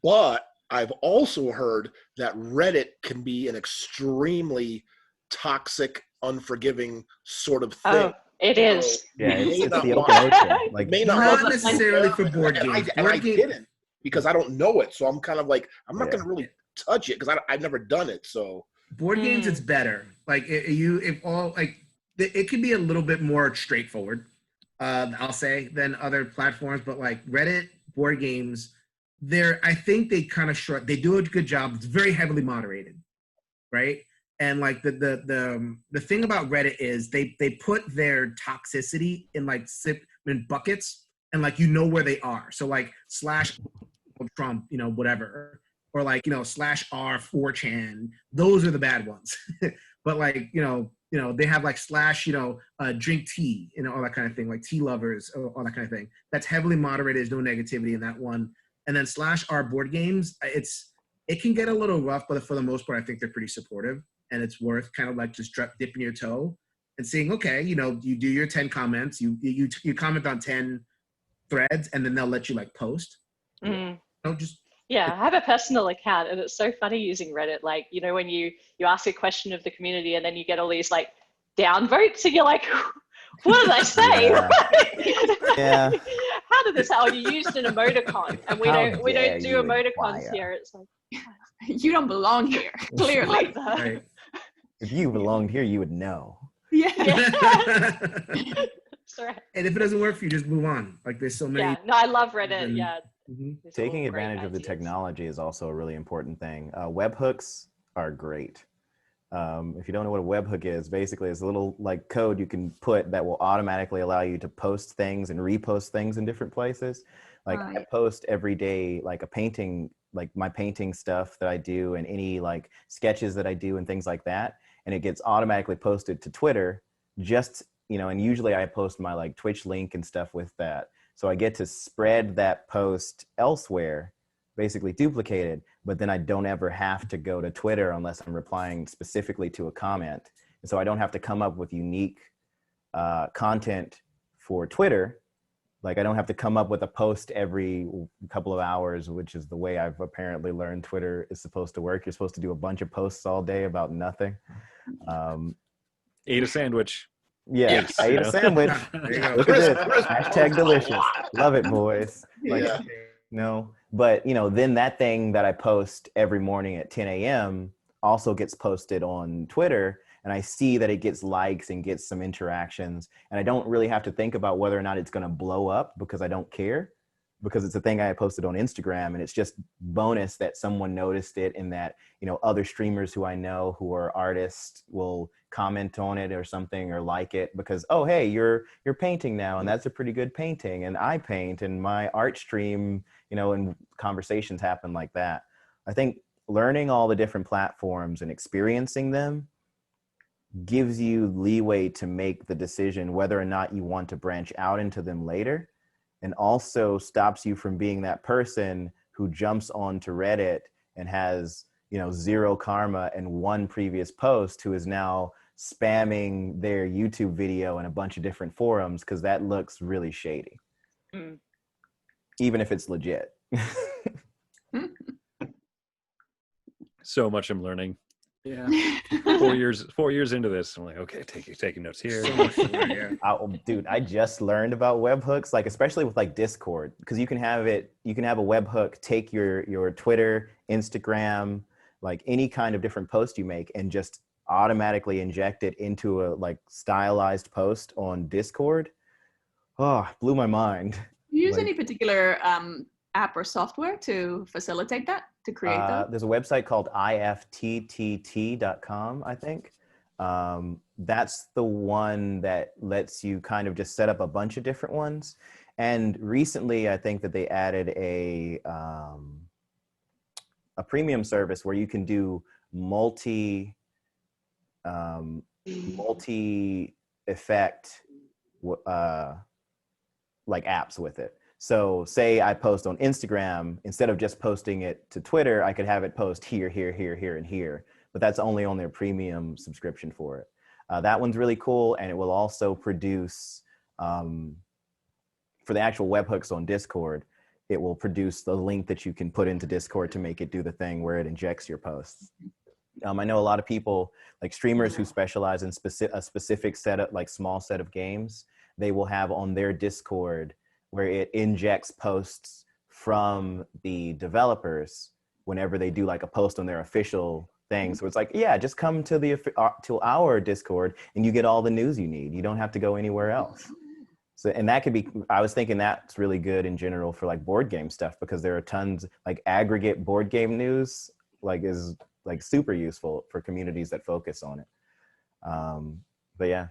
A: But I've also heard that Reddit can be an extremely toxic, unforgiving sort of thing.
E: It is.
B: Yeah, it's the open ocean. Like,
I: not necessarily for board games.
A: I didn't, because I don't know it. So I'm kind of like, I'm not going to really touch it because I've never done it. So
I: board games, it's better. Like it can be a little bit more straightforward, I'll say, than other platforms. But like Reddit, board games, I think they kind of they do a good job. It's very heavily moderated, right? And like the thing about Reddit is they put their toxicity in like in buckets, and like you know where they are. So like / Trump, you know, whatever, or like, you know, / r 4chan. Those are the bad ones. But like, you know they have like / you know drink tea, you know, all that kind of thing, like tea lovers, all that kind of thing. That's heavily moderated. There's no negativity in that one. And then / r board games, it can get a little rough, but for the most part, I think they're pretty supportive. And it's worth kind of like just dipping your toe and seeing, okay, you know, you do your 10 comments, you comment on 10 threads, and then they'll let you like post.
E: I
I: I
E: have a personal account, and it's so funny using Reddit. Like, you know, when you ask a question of the community and then you get all these like downvotes, and you're like, what did I say? How did this happen? You used an emoticon, and we don't do emoticons here. It's like,
D: you don't belong here, clearly.
I: Right.
B: If you belonged here, you would know.
D: Yeah.
E: Right.
I: And if it doesn't work for you, just move on. Like there's so many.
E: Yeah, no, I love Reddit.
B: Taking advantage of the technology is also a really important thing. Webhooks are great. If you don't know what a webhook is, basically it's a little like code you can put that will automatically allow you to post things and repost things in different places. Like I post every day, like a painting, like my painting stuff that I do, and any like sketches that I do and things like that. And it gets automatically posted to Twitter just you know, and usually I post my like Twitch link and stuff with that. So I get to spread that post elsewhere, basically duplicated, but then I don't ever have to go to Twitter unless I'm replying specifically to a comment. And so I don't have to come up with unique content for Twitter. Like I don't have to come up with a post every couple of hours, which is the way I've apparently learned Twitter is supposed to work. You're supposed to do a bunch of posts all day about nothing.
C: Ate a sandwich.
B: Yeah,
C: Yes,
B: I ate a sandwich.
I: There you go.
B: Look at this. Hashtag delicious. Love it, boys. Like,
A: Yeah.
B: no, but you know, then that thing that I post every morning at 10 a.m. also gets posted on Twitter, and I see that it gets likes and gets some interactions, and I don't really have to think about whether or not it's going to blow up because I don't care, because it's a thing I posted on Instagram, and it's just bonus that someone noticed it, and that, you know, other streamers who I know who are artists will comment on it or something, or like it because, oh, hey, you're painting now, and that's a pretty good painting, and I paint, and my art stream, you know, and conversations happen like that. I think learning all the different platforms and experiencing them gives you leeway to make the decision whether or not you want to branch out into them later, and also stops you from being that person who jumps onto Reddit and has, you know, 0 karma and 1 previous post, who is now spamming their YouTube video in a bunch of different forums because that looks really shady, even if it's legit.
C: So much I'm learning.
G: Yeah.
C: 4 years into this, I'm like, okay, taking notes here.
I: So much to learn, yeah.
B: Dude, I just learned about webhooks, like especially with like Discord, because you can have a webhook take your Twitter, Instagram, like any kind of different post you make, and just automatically inject it into a like stylized post on Discord. Oh, blew my mind.
D: Do you use
B: Like-
D: any particular app or software to facilitate that, to create that?
B: There's a website called ifttt.com, I think. That's the one that lets you kind of just set up a bunch of different ones. And recently, I think that they added a premium service where you can do multi effect like apps with it. So say I post on Instagram, instead of just posting it to Twitter, I could have it post here, here, here, here, and here, but that's only on their premium subscription for it. That one's really cool. And it will also produce, for the actual webhooks on Discord, it will produce the link that you can put into Discord to make it do the thing where it injects your posts. I know a lot of people, like streamers who specialize in a specific set of, like small set of games, they will have on their Discord where it injects posts from the developers whenever they do like a post on their official thing. So it's like, yeah, just come to to our Discord and you get all the news you need. You don't have to go anywhere else. So, and that could be, I was thinking that's really good in general for like board game stuff, because there are tons like aggregate board game news, like is like super useful for communities that focus on it. But yeah,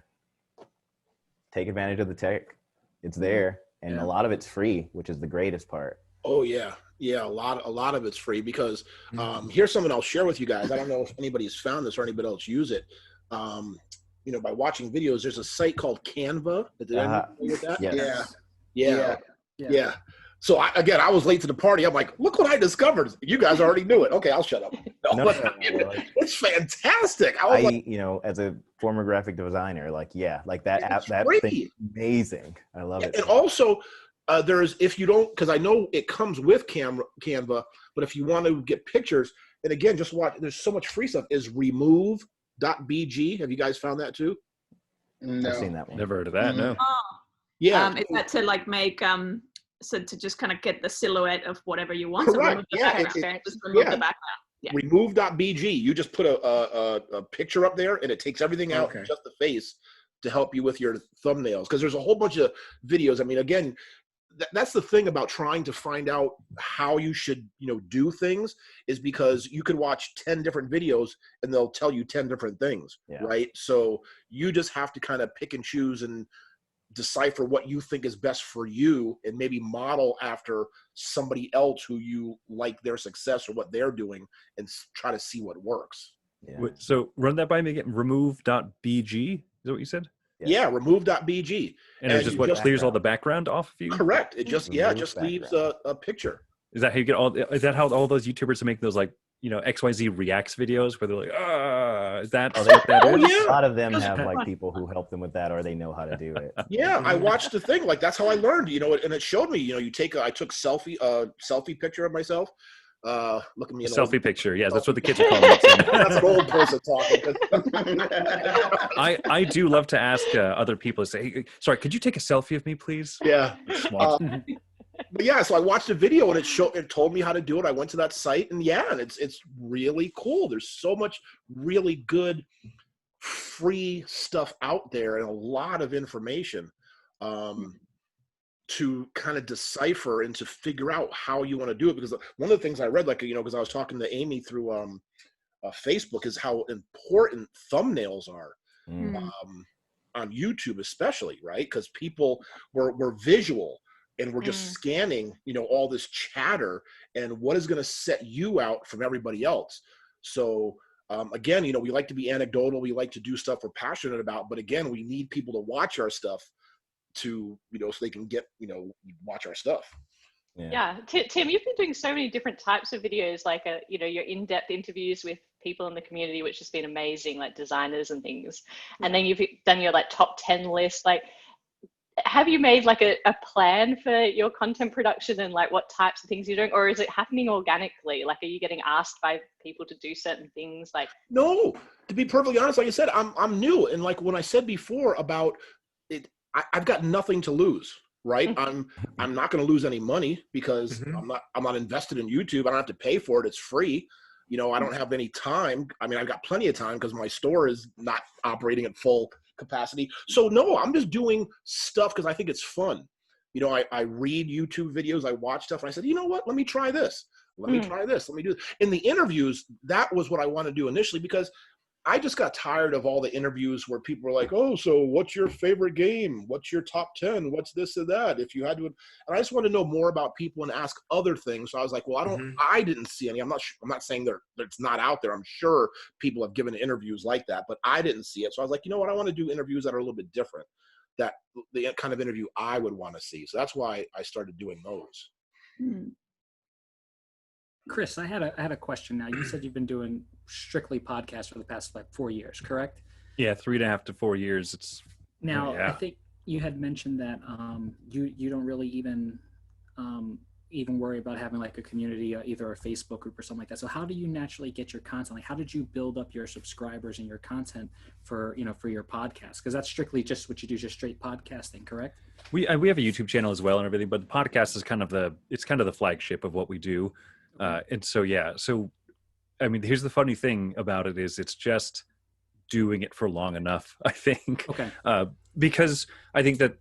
B: take advantage of the tech. It's there. And a lot of it's free, which is the greatest part.
A: Oh yeah. Yeah. A lot of it's free because here's something I'll share with you guys. I don't know if anybody's found this or anybody else use it. You know, by watching videos, there's a site called Canva. Did anyone familiar with that?
B: Yes.
A: Yeah. So I was late to the party. I'm like, look what I discovered. You guys already knew it. Okay, I'll shut up. No, it's fantastic. I was like,
B: you know, as a former graphic designer, like, yeah, like that app, that thing is amazing. I love it.
A: And also, there's, if you don't, because I know it comes with Canva, but if you want to get pictures, and again, just watch, there's so much free stuff, is remove.bg. Have you guys found that too?
H: No.
B: I've seen that one.
C: Never heard of that. No.
A: Yeah.
D: Is that to like make so to just kind of get the silhouette of whatever you want?
A: Correct.
D: So just remove the background. Yeah.
A: Remove.bg. You just put a picture up there and it takes everything out, just the face, to help you with your thumbnails. Because there's a whole bunch of videos. I mean, again, that's the thing about trying to find out how you should, you know, do things, is because you could watch 10 different videos and they'll tell you 10 different things, right? So you just have to kind of pick and choose and decipher what you think is best for you, and maybe model after somebody else who you like their success or what they're doing, and try to see what works.
B: Yeah.
C: So run that by me again. Remove.bg is that what you said?
A: Yeah, remove.bg.
C: And it's just what
A: just
C: clears all the background off of you?
A: Correct. It just leaves a picture.
C: Is that how you get is that how all those YouTubers make those like, you know, XYZ reacts videos where they're like, is that what that is?
A: Yeah.
B: A lot of them have like people who help them with that, or they know how to do it.
A: Yeah, I watched the thing. Like, that's how I learned, you know, and it showed me, you know, I took selfie picture of myself. Look at me.
C: Selfie picture. Yeah, that's what the kids are calling it.
A: That's an old person talking.
C: I do love to ask other people to say, hey, sorry, could you take a selfie of me, please?
A: Yeah. But yeah, so I watched a video and it told me how to do it. I went to that site and it's really cool. There's so much really good free stuff out there and a lot of information to kind of decipher and to figure out how you want to do it. Because one of the things I read, like, you know, because I was talking to Amy through Facebook, is how important thumbnails are on YouTube, especially, right? Because people were visual. And we're just scanning, you know, all this chatter and what is going to set you out from everybody else. So again, you know, we like to be anecdotal. We like to do stuff we're passionate about. But again, we need people to watch our stuff to, you know, so they can get, you know, watch our stuff.
E: Yeah. Tim, you've been doing so many different types of videos, like, you know, your in-depth interviews with people in the community, which has been amazing, like designers and things. And then you've done your like top 10 list, like, have you made like a plan for your content production and like what types of things you're doing, or is it happening organically? Like, are you getting asked by people to do certain things? Like,
A: no, to be perfectly honest, like I said, I'm new. And like when I said before about it, I've got nothing to lose, right? I'm not going to lose any money because I'm not invested in YouTube. I don't have to pay for it. It's free. You know, I don't have any time. I mean, I've got plenty of time because my store is not operating at full capacity. So no, I'm just doing stuff because I think it's fun. You know, I read YouTube videos, I watch stuff, and I said, you know what? Let me try this. Let me try this. Let me do this. In the interviews, that was what I wanted to do initially, because I just got tired of all the interviews where people were like, oh, so what's your favorite game? What's your top 10? What's this or that? If you had to, and I just want to know more about people and ask other things. So I was like, well, I didn't see any. I'm not saying that it's not out there. I'm sure people have given interviews like that, but I didn't see it. So I was like, you know what? I want to do interviews that are a little bit different, that the kind of interview I would want to see. So that's why I started doing those.
G: Chris, I had a question now. You said you've been doing strictly podcasts for the past like 4 years, correct?
C: Yeah, 3.5 to 4 years. It's
G: now. Yeah. I think you had mentioned that you don't really even worry about having like a community, either a Facebook group or something like that. So how do you naturally get your content? Like, how did you build up your subscribers and your content for your podcast? Because that's strictly just what you do, just straight podcasting, correct?
C: We have a YouTube channel as well and everything, but the podcast is kind of the flagship of what we do. And so, yeah, so, I mean, here's the funny thing about it is it's just doing it for long enough, I think.
G: Okay.
C: Because I think that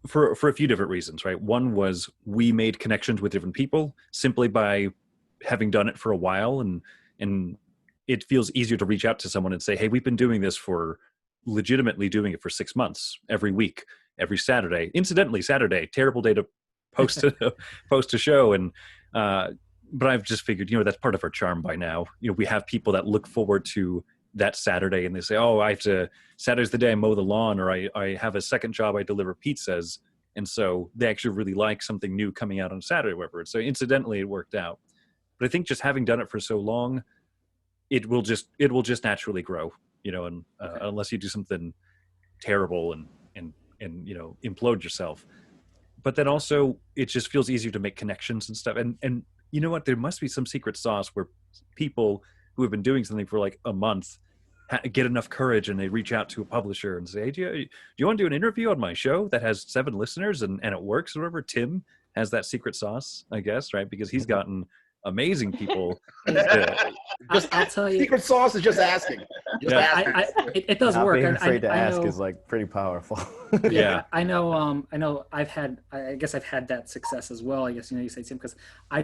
C: for a few different reasons, right? One was we made connections with different people simply by having done it for a while. And it feels easier to reach out to someone and say, hey, we've been legitimately doing it for 6 months, every week, every Saturday. Incidentally, Saturday, terrible day to post a show. And, but I've just figured, that's part of our charm by now. We have people that look forward to that Saturday and they say, oh, Saturday's the day I mow the lawn, or I have a second job, I deliver pizzas. And so they actually really like something new coming out on Saturday, whatever. So incidentally, it worked out. But I think just having done it for so long, it will just naturally grow, and unless you do something terrible and implode yourself. But then also it just feels easier to make connections and stuff. And you know what? There must be some secret sauce where people who have been doing something for like a month get enough courage and they reach out to a publisher and say, hey, do you want to do an interview on my show that has 7 listeners and it works or whatever? Timm has that secret sauce, I guess, right? Because he's gotten amazing people.
G: I'll tell you,
A: secret sauce is just asking.
G: It does work.
B: Being afraid to ask is like pretty powerful.
G: Yeah, I know. I guess I've had that success as well. I guess you say, Tim, because I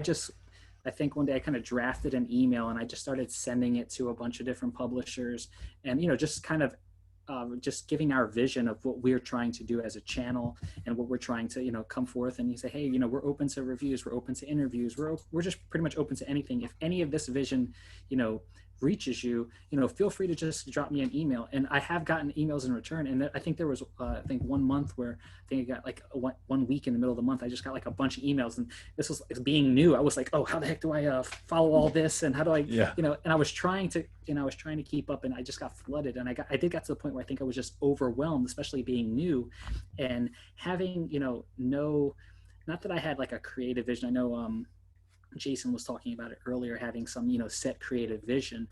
G: think one day I kind of drafted an email and I just started sending it to a bunch of different publishers, and just kind of just giving our vision of what we're trying to do as a channel and what we're trying to come forth. And you say, hey, we're open to reviews, we're open to interviews, we're just pretty much open to anything. If any of this vision reaches you, feel free to just drop me an email. And I have gotten emails in return. And I think there was, 1 month where I think I got like 1 week in the middle of the month, I just got like a bunch of emails. And this was being new. I was like, oh, how the heck do I follow all this? And how do I, and I was trying to keep up, and I just got flooded. And I did get to the point where I think I was just overwhelmed, especially being new and having, not that I had like a creative vision. I know, Jason was talking about it earlier, having some, set creative vision.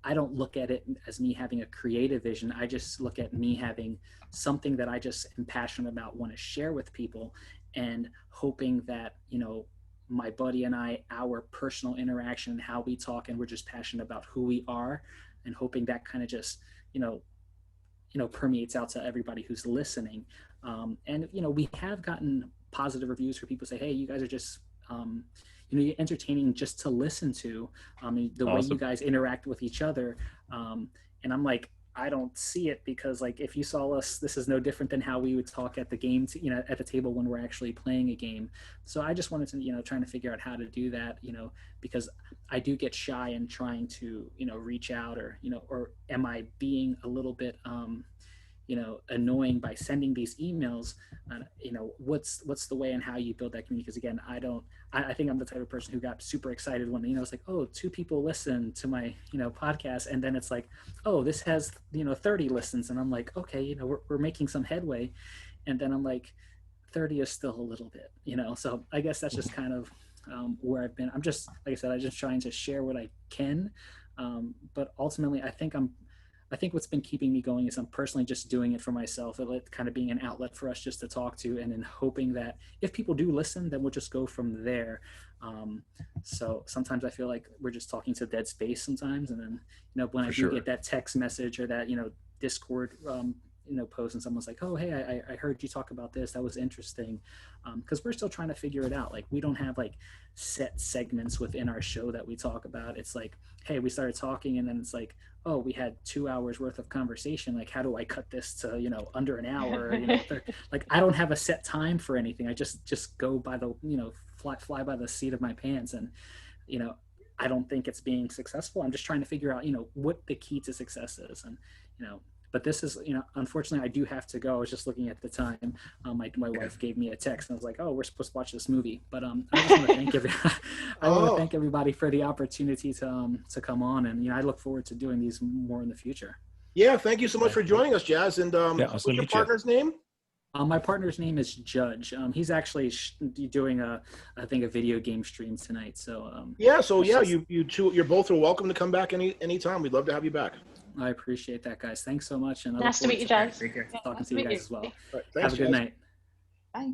G: I don't look at it as me having a creative vision. I just look at me having something that I just am passionate about, want to share with people, and hoping that, my buddy and I, our personal interaction, how we talk, and we're just passionate about who we are, and hoping that kind of just, permeates out to everybody who's listening. And, we have gotten positive reviews for people say, hey, you guys are just, you're entertaining just to listen to, the way you guys interact with each other. And I'm like, I don't see it, because like, if you saw us, this is no different than how we would talk at the game, at the table when we're actually playing a game. So I just wanted to, trying to figure out how to do that, because I do get shy in trying to, reach out, or, or am I being a little bit, annoying by sending these emails? What's the way and how you build that community? Because again, I think I'm the type of person who got super excited when, it's like, oh, 2 people listen to my, podcast. And then it's like, oh, this has, 30 listens. And I'm like, okay, we're making some headway. And then I'm like, 30 is still a little bit, so I guess that's just kind of where I've been. I'm just, like I said, I'm just trying to share what I can. But ultimately, I think what's been keeping me going is I'm personally just doing it for myself, it kind of being an outlet for us just to talk to, and then hoping that if people do listen, then we'll just go from there. So sometimes I feel like we're just talking to dead space sometimes. And then, when I do get that text message or that, Discord, post, and someone's like, oh, hey, I heard you talk about this. That was interesting. Because we're still trying to figure it out. Like, we don't have like set segments within our show that we talk about. It's like, hey, we started talking, and then it's like, oh, we had 2 hours worth of conversation. Like, how do I cut this to, under an hour? Like, I don't have a set time for anything. I just go by the, fly by the seat of my pants. And, I don't think it's being successful. I'm just trying to figure out, what the key to success is. And, but this is, unfortunately, I do have to go. I was just looking at the time. My wife gave me a text, and I was like, oh, we're supposed to watch this movie. But I just want to thank thank everybody for the opportunity to come on. And, I look forward to doing these more in the future.
A: Yeah, thank you so much for joining us, Jazz. And what's your partner's name?
G: My partner's name is Judge. He's actually doing I think a video game stream tonight. So you two, you're both are welcome to come back anytime. We'd love to have you back. I appreciate that, guys. Thanks so much. And
E: nice to meet you, Judge.
G: Talking to you guys as well.
A: Right, thanks,
G: have a good night.
D: Bye.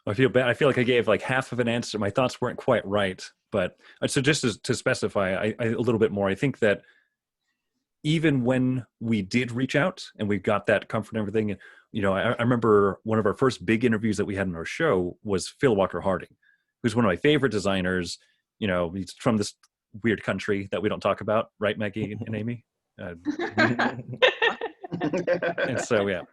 C: I feel bad. I feel like I gave like half of an answer. My thoughts weren't quite right, but so just to specify a little bit more, I think that even when we did reach out and we got that comfort and everything, I remember one of our first big interviews that we had in our show was Phil Walker Harding, who's one of my favorite designers. He's from this weird country that we don't talk about, right, Maggie and Amy? And so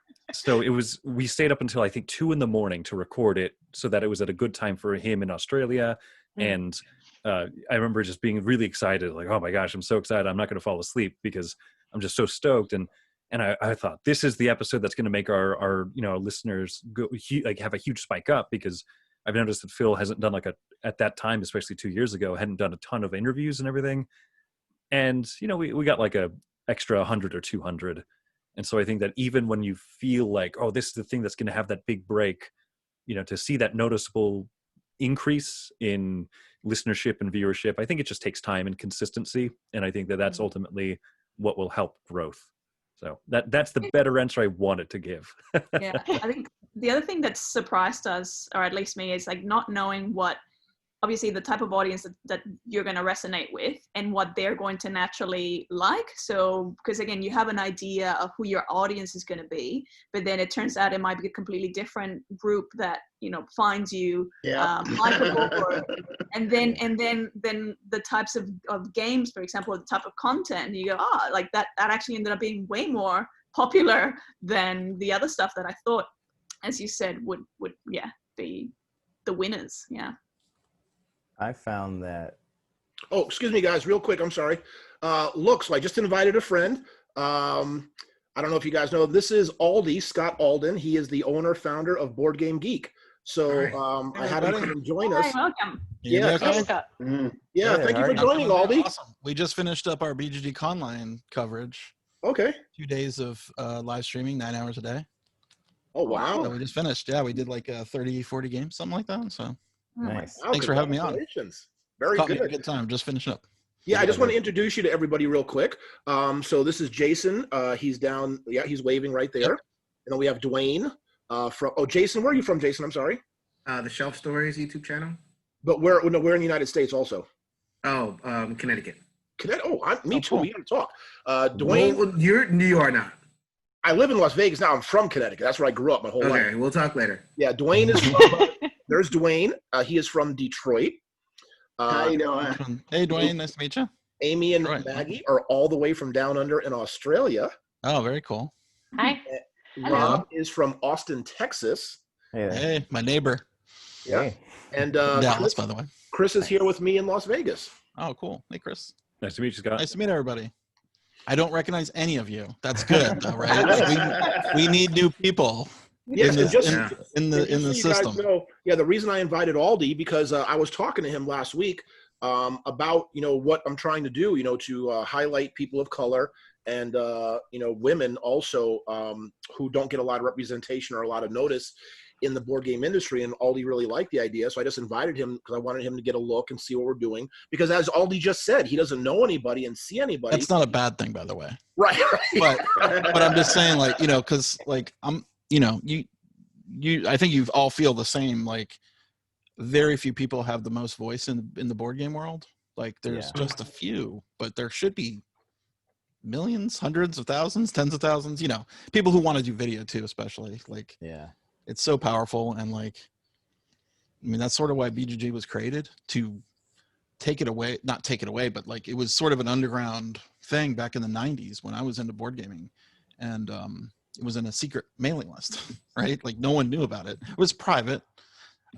C: we stayed up until I think 2 a.m. to record it, so that it was at a good time for him in Australia. And I remember just being really excited, like, oh my gosh, I'm so excited, I'm not going to fall asleep because I'm just so stoked. And I thought, this is the episode that's going to make our listeners go have a huge spike up, because I've noticed that Phil hasn't done at that time, especially 2 years ago, hadn't done a ton of interviews and everything. And, we got like a extra 100 or 200. And so I think that even when you feel like, oh, this is the thing that's going to have that big break, to see that noticeable increase in listenership and viewership, I think it just takes time and consistency. And I think that that's ultimately what will help growth. So that's the better answer I wanted to give.
D: Yeah, I think the other thing that surprised us, or at least me, is like not knowing what, obviously, the type of audience that you're going to resonate with and what they're going to naturally like. So, because again, you have an idea of who your audience is going to be, but then it turns out it might be a completely different group that, finds you likable. And then the types of games, for example, the type of content, you go, like that actually ended up being way more popular than the other stuff that I thought, as you said, would be the winners. Yeah.
B: I found that
A: Oh, excuse me, guys, real quick. I'm sorry. Look, so I just invited a friend. I don't know if you guys know, this is Aldie, Scott Alden. He is the owner, founder of BoardGameGeek. So I had him come and join us.
D: Hi, welcome.
A: Yeah,
J: okay.
E: Scott.
A: Yeah, thank you for joining, Aldie.
J: Awesome. We just finished up our BGG Conline coverage.
A: Okay.
J: 2 days of live streaming, 9 hours a day.
A: Oh, wow.
J: So we just finished. Yeah, we did like 30, 40 games, something like that. So
B: Nice.
A: Wow,
J: thanks for having me on.
A: congratulations. Very
J: caught me
A: good.
J: at a good time. Just finishing up.
A: Yeah, I just want to introduce you to everybody real quick. So this is Jason. He's down. Yeah, he's waving right there.
J: Yep.
A: And then we have Dwayne from. Oh, Jason, where are you from, Jason? I'm sorry.
I: The Shelf Stories YouTube channel.
A: But we're in the United States also.
I: Oh, Connecticut.
A: Connecticut. Oh, me too.
J: Cool.
A: We got to talk. Dwayne.
I: Well, you are not.
A: I live in Las Vegas now. I'm from Connecticut. That's where I grew up my whole life.
I: Okay, we'll talk later.
A: Yeah, Dwayne is from. There's Dwayne. He is from Detroit.
H: How you doing?
J: Hey, Dwayne, nice to meet you.
A: Amy and
J: Detroit.
A: Maggie are all the way from down under in Australia.
J: Oh, very cool.
E: Hi.
A: Rob is from Austin, Texas.
B: Hey, there.
J: Hey, my neighbor.
A: Yeah.
B: Hey.
A: And
J: Dallas,
A: Chris,
J: by the way.
A: Chris is here with me in Las Vegas.
J: Oh, cool. Hey, Chris.
C: Nice to meet you, Scott.
J: Nice to meet everybody. I don't recognize any of you. That's good, though, right? we need new people
A: Yes,
J: in,
A: and
J: this,
A: just,
J: in the
A: and just so you guys
J: system.
A: know, yeah, the reason I invited Aldie because I was talking to him last week about what I'm trying to do, to highlight people of color and women also who don't get a lot of representation or a lot of notice in the board game industry. And Aldie really liked the idea, so I just invited him because I wanted him to get a look and see what we're doing. Because as Aldie just said, he doesn't know anybody and see anybody.
J: That's not a bad thing, by the way.
A: Right.
J: But I'm just saying, like, because like I think you all feel the same. Like, very few people have the most voice in the board game world. Like, there's just a few, but there should be millions, hundreds of thousands, tens of thousands. People who want to do video too, especially. Like,
B: Yeah.
J: it's so powerful, and like, I mean, that's sort of why BGG was created, to take it away, not take it away, but like, it was sort of an underground thing back in the 90s when I was into board gaming, and it was in a secret mailing list, right? Like, no one knew about it. It was private.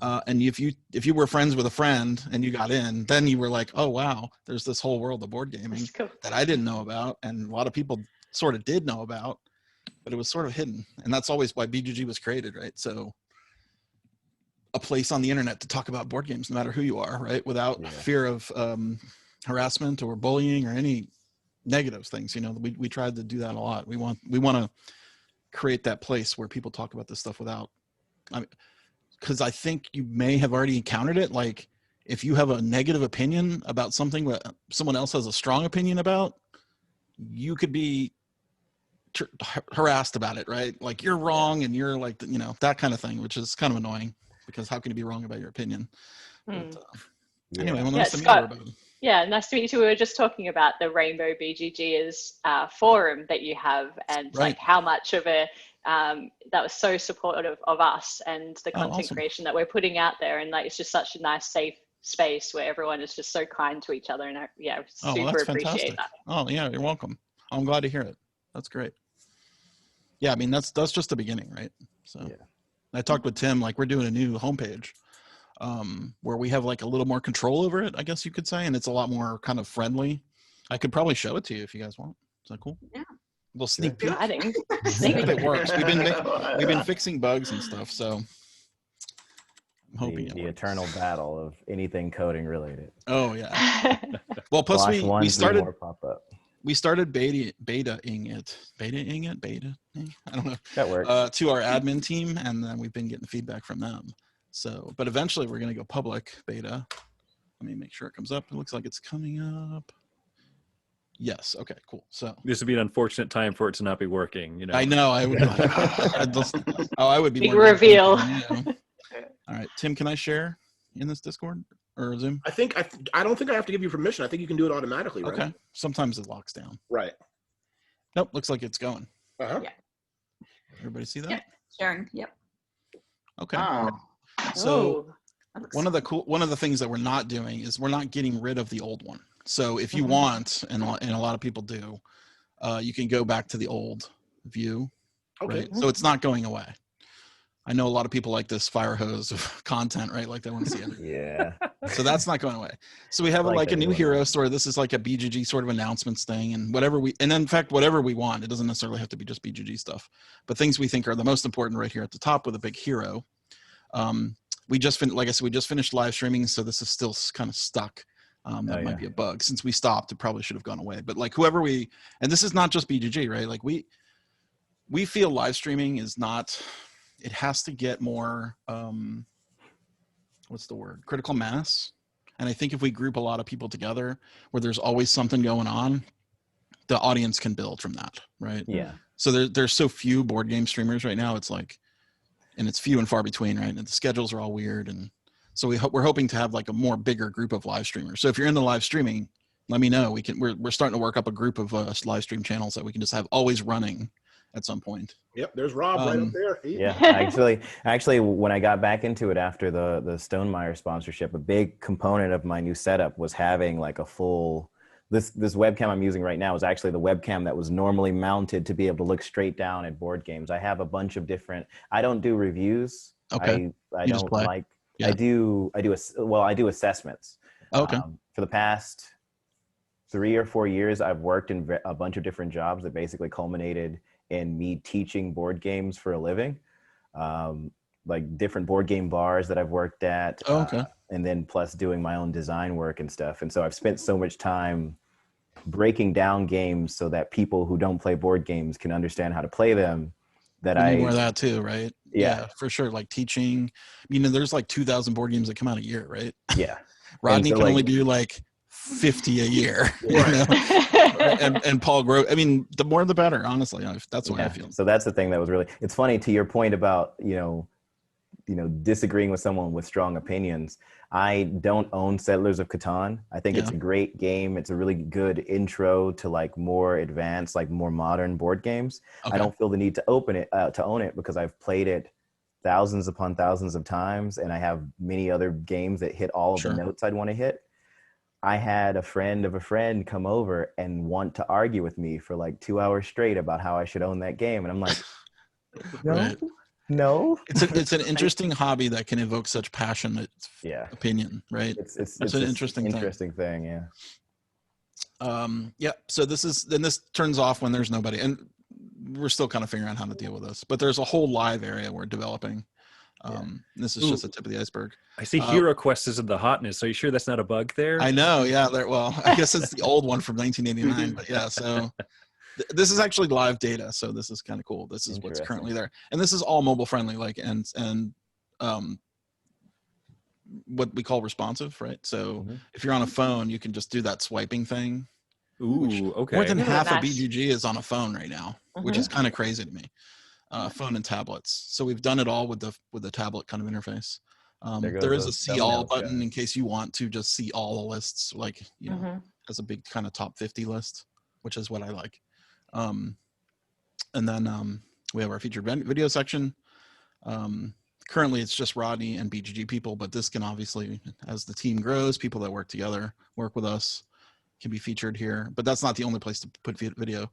J: And if you were friends with a friend and you got in, then you were like, oh wow, there's this whole world of board gaming
E: Cool.
J: that I didn't know about, and a lot of people sort of did know about, but it was sort of hidden. And that's always why BGG was created, right? So a place on the internet to talk about board games, no matter who you are, right? Without fear of harassment or bullying or any negative things. We tried to do that a lot. We want to create that place where people talk about this stuff without, because I think you may have already encountered it. Like, if you have a negative opinion about something that someone else has a strong opinion about, you could be harassed about it, right? Like, you're wrong, and you're like, that kind of thing, which is kind of annoying, because how can you be wrong about your opinion? But, anyway, well, nice to meet everybody.
E: Yeah, nice to meet you. We were just talking about the Rainbow BGGers forum that you have, and like how much of a that was so supportive of us and the content creation that we're putting out there, and like, it's just such a nice, safe space where everyone is just so kind to each other, and super appreciate that.
J: Oh yeah, you're welcome. I'm glad to hear it. That's great. Yeah, I mean, that's just the beginning, right? So I talked with Timm, like, we're doing a new homepage where we have like a little more control over it, I guess you could say, and it's a lot more kind of friendly. I could probably show it to you if you guys want. Is that cool?
D: Yeah.
J: A little sneak peek.
E: Sneak peek.
J: It works. We've been fixing bugs and stuff, so I'm hoping
B: the eternal battle of anything coding related.
J: Oh yeah. Well, plus we started
B: pop up.
J: We started beta-ing it. I don't know.
B: That works.
J: To our admin team, and then we've been getting feedback from them. So, but eventually we're going to go public beta. Let me make sure it comes up. It looks like it's coming up. Yes. Okay, cool. So
C: this would be an unfortunate time for it to not be working.
J: I know. I would. I would be.
E: Big reveal.
J: All right, Timm, can I share in this Discord or Zoom?
A: I don't think I have to give you permission. I think you can do it automatically, right?
J: Okay. Sometimes it locks down.
A: Right.
J: Nope. Looks like it's going.
A: Uh-huh.
D: Yeah.
J: Everybody see that?
D: Yep. Sharing. Yep.
J: Okay.
H: Oh.
J: So one of the things that we're not doing is we're not getting rid of the old one. So if you want, and a lot of people do, you can go back to the old view.
A: Okay.
J: Right? So it's not going away. I know a lot of people like this fire hose of content, right? Like they want to see everything.
B: Yeah.
J: So that's not going away. So we have like a new hero story. This is like a BGG sort of announcements thing, and in fact, whatever we want. It doesn't necessarily have to be just BGG stuff, but things we think are the most important right here at the top with a big hero. We just like I said, we just finished live streaming, so this is still kind of stuck. That might be a bug. Since we stopped, it probably should have gone away. But like and this is not just BGG, right? Like we feel live streaming is not. It has to get more, what's the word? Critical mass. And I think if we group a lot of people together where there's always something going on, the audience can build from that, right?
B: Yeah.
J: So there's so few board game streamers right now. It's like, and it's few and far between, right? And the schedules are all weird. And so we're hoping to have like a more bigger group of live streamers. So if you're into live streaming, let me know. We're starting to work up a group of live stream channels that we can just have always running at some point.
A: Yep, there's Rob right up there.
B: Yeah, actually, when I got back into it after the Stonemeyer sponsorship, a big component of my new setup was having like a full. This webcam I'm using right now is actually the webcam that was normally mounted to be able to look straight down at board games. I have a bunch of different. I don't do reviews.
J: Okay.
B: I don't like. Yeah. I do assessments.
J: Okay.
B: For the past 3 or 4 years, I've worked in a bunch of different jobs that basically culminated in me teaching board games for a living, like different board game bars that I've worked at, and then plus doing my own design work and stuff. And so I've spent so much time breaking down games so that people who don't play board games can understand how to play them. That
J: I need more of that too, right?
B: Yeah,
J: for sure. Like teaching, there's like 2,000 board games that come out a year, right?
B: Yeah.
J: Rodney can only do like 50 a year. And Paul Grove, the more the better, honestly. That's what I feel.
B: So that's the thing that was really, it's funny to your point about, disagreeing with someone with strong opinions. I don't own Settlers of Catan. I think it's a great game. It's a really good intro to like more advanced, like more modern board games. Okay. I don't feel the need to own it because I've played it thousands upon thousands of times, and I have many other games that hit all of the notes I'd want to hit. I had a friend of a friend come over and want to argue with me for like 2 hours straight about how I should own that game. And I'm like, no.
J: It's an interesting hobby that can evoke such passionate opinion, right?
B: It's
J: an interesting
B: thing.
J: Yeah. So this turns off when there's nobody, and we're still kind of figuring out how to deal with this, but there's a whole live area we're developing. This is just the tip of the iceberg.
C: I see Hero Quest is in the hotness. Are you sure that's not a bug there?
J: I know. Yeah. Well, I guess it's the old one from 1989, but yeah. So this is actually live data. So this is kind of cool. This is what's currently there. And this is all mobile friendly, and what we call responsive, right? So if you're on a phone, you can just do that swiping thing.
C: Ooh, okay.
J: More than half of BGG is on a phone right now, which is kind of crazy to me. Phone and tablets. So we've done it all with the tablet kind of interface. There is a see all button in case you want to just see all the lists, like as a big kind of top 50 list, which is what I like. And then we have our featured video section. Currently it's just Rodney and BGG people, but this can obviously, as the team grows, people that work together, work with us, can be featured here, but that's not the only place to put video.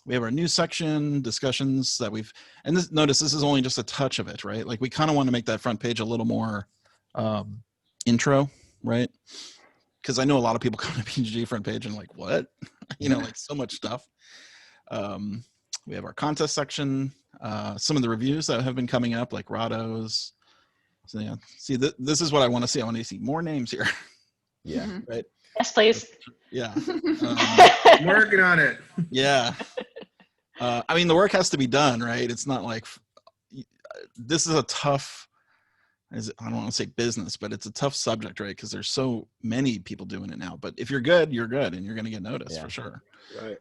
J: We have our news section, discussions that notice this is only just a touch of it, right? Like we kind of want to make that front page a little more intro, right? Because I know a lot of people come to BGG front page and like, what? Like so much stuff. We have our contest section, some of the reviews that have been coming up, like Rado's. So yeah, see, this is what I want to see. I want to see more names here.
B: Yeah.
J: Right.
E: Yes, please.
J: Yeah.
I: I'm working on it.
J: Yeah. The work has to be done, right? It's not like this is a tough, I don't want to say business, but it's a tough subject, right? Because there's so many people doing it now. But if you're good, you're good, and you're going to get noticed for sure.
A: Right.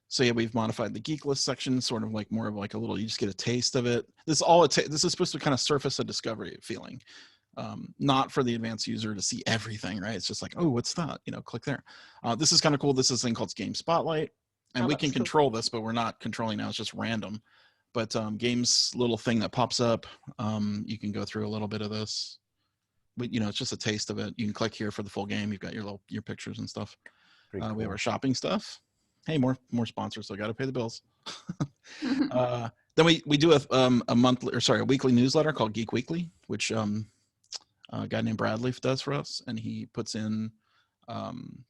J: So yeah, we've modified the geek list section, sort of like more of like a little, you just get a taste of it. This is supposed to kind of surface a discovery feeling. Not for the advanced user to see everything, right? It's just like, oh, what's that? Click there. This is kind of cool. This is a thing called Game Spotlight, and we can control this, but we're not controlling now. It's just random. But Game's little thing that pops up, you can go through a little bit of this. But it's just a taste of it. You can click here for the full game. You've got your pictures and stuff. Cool. We have our shopping stuff. Hey, more sponsors. So I got to pay the bills. Then we do a weekly newsletter called Geek Weekly, which a guy named Bradley does for us, and he puts in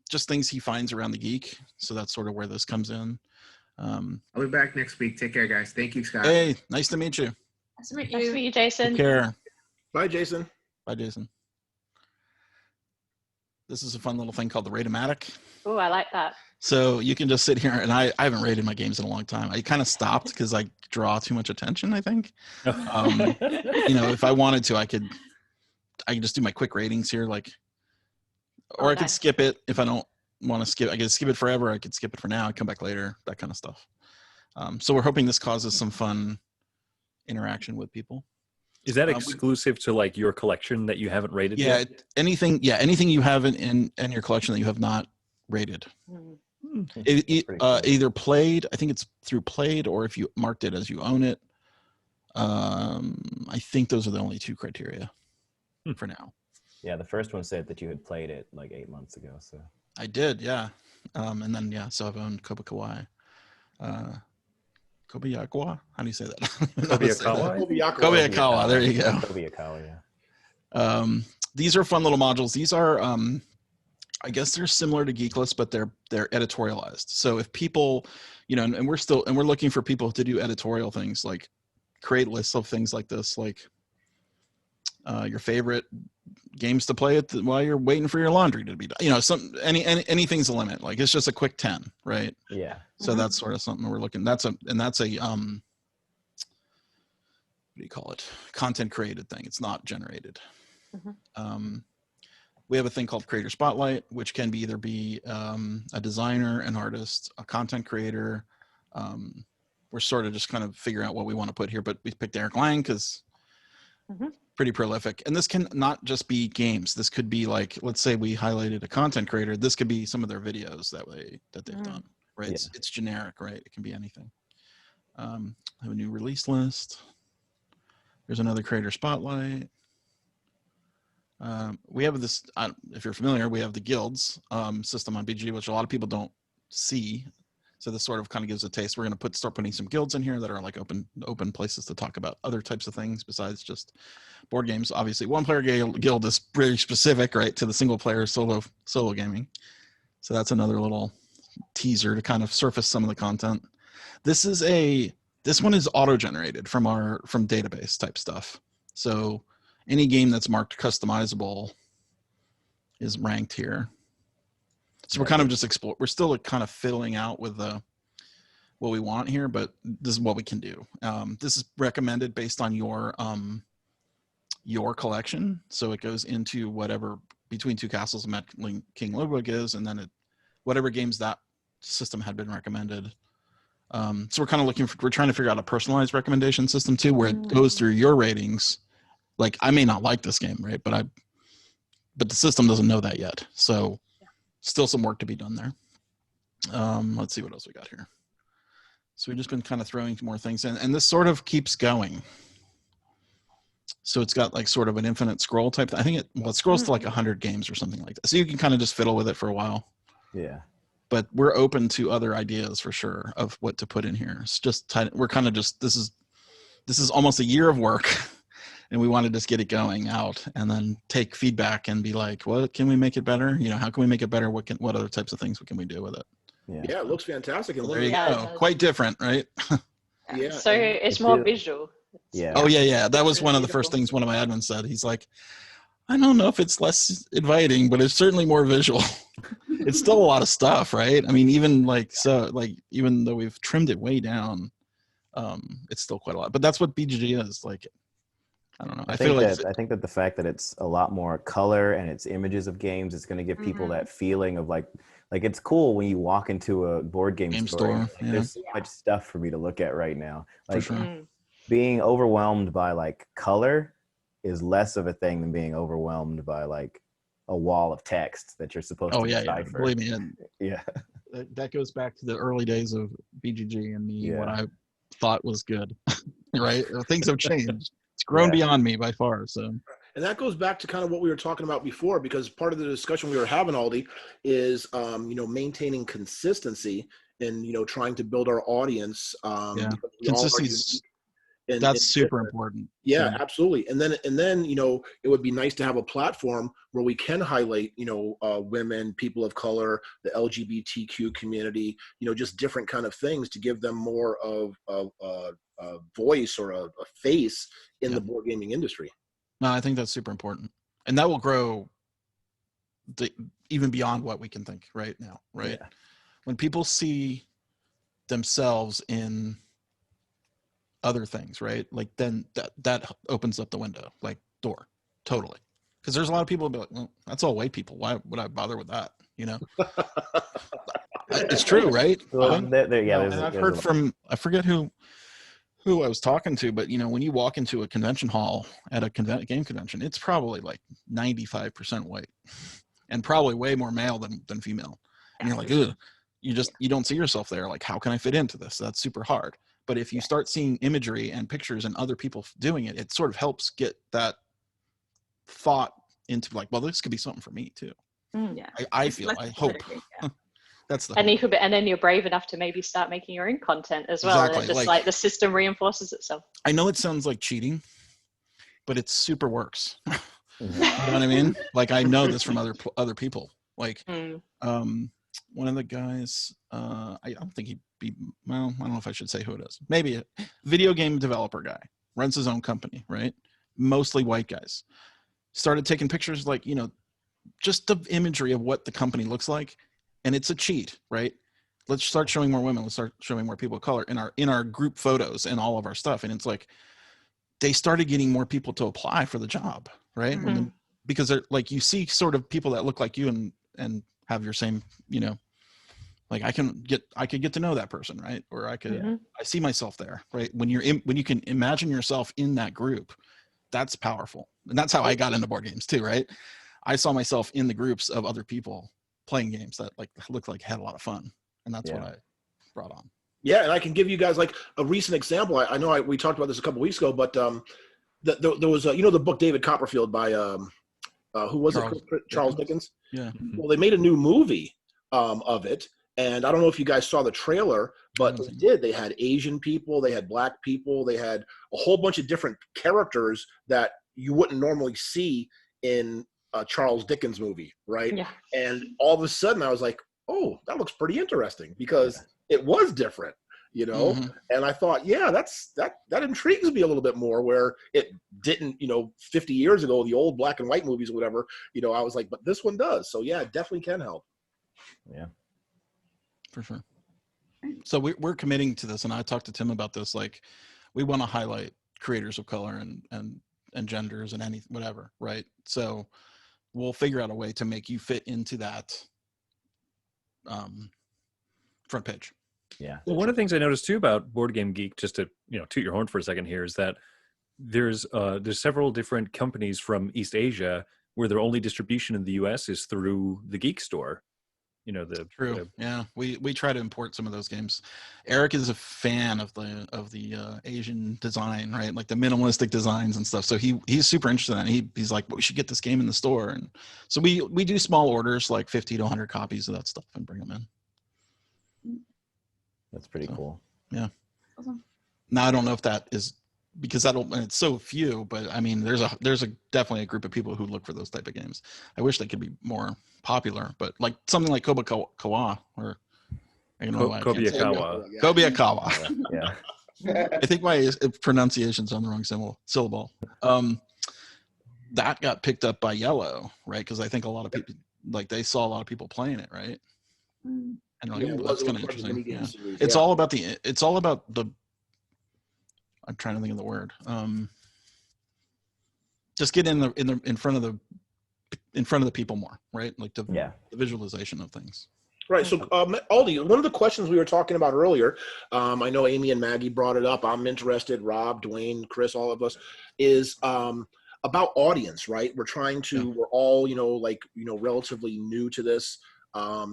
J: just things he finds around the geek. So that's sort of where this comes in.
I: I'll be back next week. Take care, guys. Thank you, Scott.
J: Hey, nice to meet you.
D: Nice to meet
E: Nice to
D: you.
E: meet you, Jason.
J: Take care.
A: Bye, Jason.
J: Bye, Jason. This is a fun little thing called the Rate-O-Matic.
E: Oh, I like that.
J: So you can just sit here, and I haven't rated my games in a long time. I kind of stopped because I draw too much attention, I think. If I wanted to, I could just do my quick ratings here, or I could skip it if I don't want to skip. I could skip it forever. I could skip it for now. I'd come back later, that kind of stuff. So we're hoping this causes some fun interaction with people.
C: Is that exclusive to like your collection that you haven't rated yet?
J: Anything you have in your collection that you have not rated. Either played, I think it's through played, or if you marked it as you own it. I think those are the only two criteria for now.
B: Yeah, the first one said that you had played it like 8 months ago. So
J: I did, yeah. And then so I've owned Kobayakawa. Kobayakawa? How do you say that? Kobayakawa. There you go.
B: Kobayakawa, yeah.
J: These are fun little modules. These are I guess they're similar to Geeklist, but they're editorialized. So if people, and we're looking for people to do editorial things, like create lists of things like this, like your favorite games to play while you're waiting for your laundry to be done. Anything's a limit. Like it's just a quick 10, right?
B: Yeah.
J: So that's sort of something we're looking. That's a what do you call it? Content created thing. It's not generated. We have a thing called Creator Spotlight, which can either be a designer, an artist, a content creator. We're sort of just kind of figuring out what we want to put here, but we picked Eric Lang because pretty prolific. And this can not just be games. This could be like, let's say we highlighted a content creator. This could be some of their videos that they've done, right? Yeah. It's generic, right? It can be anything. I have a new release list. There's another Creator Spotlight. We have this, if you're familiar, we have the guilds system on BG, which a lot of people don't see. So this sort of kind of gives a taste. We're going to start putting some guilds in here that are like open places to talk about other types of things besides just board games. Obviously, one player guild is very specific, right, to the single player solo gaming. So that's another little teaser to kind of surface some of the content. This one is auto-generated from database type stuff. So any game that's marked customizable is ranked here. So we're kind of just we're still kind of fiddling out with what we want here, but this is what we can do. This is recommended based on your collection. So it goes into whatever Between Two Castles and King Ludwig is, and then whatever games that system had been recommended. So we're kind of we're trying to figure out a personalized recommendation system too, where it goes through your ratings. Like I may not like this game, right? But the system doesn't know that yet. So still some work to be done there. Let's see what else we got here. So we've just been kind of throwing more things in, and this sort of keeps going. So it's got like sort of an infinite scroll type. I think it scrolls to like 100 games or something like that. So you can kind of just fiddle with it for a while.
B: Yeah.
J: But we're open to other ideas for sure of what to put in here. It's just we're kind of just this is almost a year of work. And we want to just get it going out and then take feedback and be like, what can we make it better? How can we make it better? What other types of things can we do with it?
A: Yeah, it looks fantastic. And
J: there you go. Quite different, right?
E: Yeah. So it's more visual.
B: Yeah.
J: Oh, yeah. That was one of the first things one of my admins said. He's like, I don't know if it's less inviting, but it's certainly more visual. It's still a lot of stuff, right? I mean, even even though we've trimmed it way down, it's still quite a lot. But that's what BGG is like. I don't know.
B: I think that the fact that it's a lot more color and it's images of games, it's going to give people that feeling of like it's cool when you walk into a board game store. Like, there's so much stuff for me to look at right now. Like being overwhelmed by like color is less of a thing than being overwhelmed by like a wall of text that you're supposed to decipher.
J: Believe me. That goes back to the early days of BGG and me, what I thought was good, right? Things have changed. It's grown beyond me by far. So,
A: and that goes back to kind of what we were talking about before, because part of the discussion we were having, Aldie, is maintaining consistency and trying to build our audience.
J: Consistency is That's super important.
A: Yeah, absolutely. And then, you know, it would be nice to have a platform where we can highlight, you know, women, people of color, the LGBTQ community, you know, just different kind of things to give them more of a voice or a face in the board gaming industry.
J: No, I think that's super important. And that will grow even beyond what we can think right now, right? Yeah. When people see themselves in other things, right? Like then that opens up the window, like door, totally. Because there's a lot of people who be like, well, that's all white people. Why would I bother with that? You know, it's true, right?
B: Well,
J: and I've heard from, I forget who I was talking to, but you know, when you walk into a convention hall at a game convention, it's probably like 95% white, and probably way more male than female. And you're like, ugh, you don't see yourself there. Like, how can I fit into this? That's super hard. But if you start seeing imagery and pictures and other people doing it, it sort of helps get that thought into like, well, this could be something for me too.
D: Yeah.
J: I feel, I hope. That's the
E: hope. And then you're brave enough to maybe start making your own content as well.
J: Exactly.
E: And it just like the system reinforces itself.
J: I know it sounds like cheating, but it super works. You know what I mean? Like, I know this from other people. Like, one of the guys, I don't think he'd be, well, I don't know if I should say who it is. Maybe a video game developer guy, runs his own company, right? Mostly white guys. Started taking pictures, like, you know, just the imagery of what the company looks like. And it's a cheat, right? Let's start showing more women. Let's start showing more people of color in our group photos and all of our stuff. And it's like, they started getting more people to apply for the job, right? Because they're like, you see sort of people that look like you and have your same, you know, like I could get to know that person, right? Or I see myself there, right? When you can imagine yourself in that group, that's powerful. And that's how I got into board games too, right? I saw myself in the groups of other people playing games that like looked like had a lot of fun. And that's what I brought on.
A: Yeah. And I can give you guys like a recent example. I know we talked about this a couple weeks ago, but there was you know, the book David Copperfield by who was Charles Dickens?
J: Yeah.
A: Well, they made a new movie of it. And I don't know if you guys saw the trailer, but they did. They had Asian people, they had black people, they had a whole bunch of different characters that you wouldn't normally see in a Charles Dickens movie, right? Yeah. And all of a sudden I was like, oh, that looks pretty interesting because it was different, you know? And I thought, yeah, that intrigues me a little bit more, where it didn't, you know, 50 years ago, the old black and white movies or whatever, you know, I was like, but this one does. So yeah, it definitely can help.
B: Yeah.
J: For sure. So we're committing to this, and I talked to Timm about this. Like, we want to highlight creators of color and genders and whatever, right? So we'll figure out a way to make you fit into that front page.
B: Yeah.
C: Well, one of the things I noticed too about BoardGameGeek, just to, you know, toot your horn for a second here, is that there's several different companies from East Asia where their only distribution in the US is through the Geek Store. You know,
J: True. Yeah, we try to import some of those games. Eric is a fan of the Asian design, right? Like the minimalistic designs and stuff. So he's super interested in that. He's like, well, we should get this game in the store. And so we do small orders, like 50 to 100 copies of that stuff, and bring them in.
B: That's pretty cool.
J: Yeah. Awesome. Now I don't know if that is because it's so few, but I mean, there's definitely a group of people who look for those type of games. I wish they could be more popular, but like something like Kobayakawa or
C: Kobayakawa.
J: Kobayakawa.
B: Yeah.
J: I think my pronunciation's on the wrong syllable. That got picked up by Yellow, right? Because I think a lot of people, like, they saw a lot of people playing it, right? And like, that's kind of interesting. Yeah. It's all about the. I'm trying to think of the word. Just get in front of the people more, right? Like the visualization of things.
A: Right. So, Aldie, one of the questions we were talking about earlier, I know Amy and Maggie brought it up. I'm interested. Rob, Dwayne, Chris, all of us, is about audience. Right. We're we're all, relatively new to this.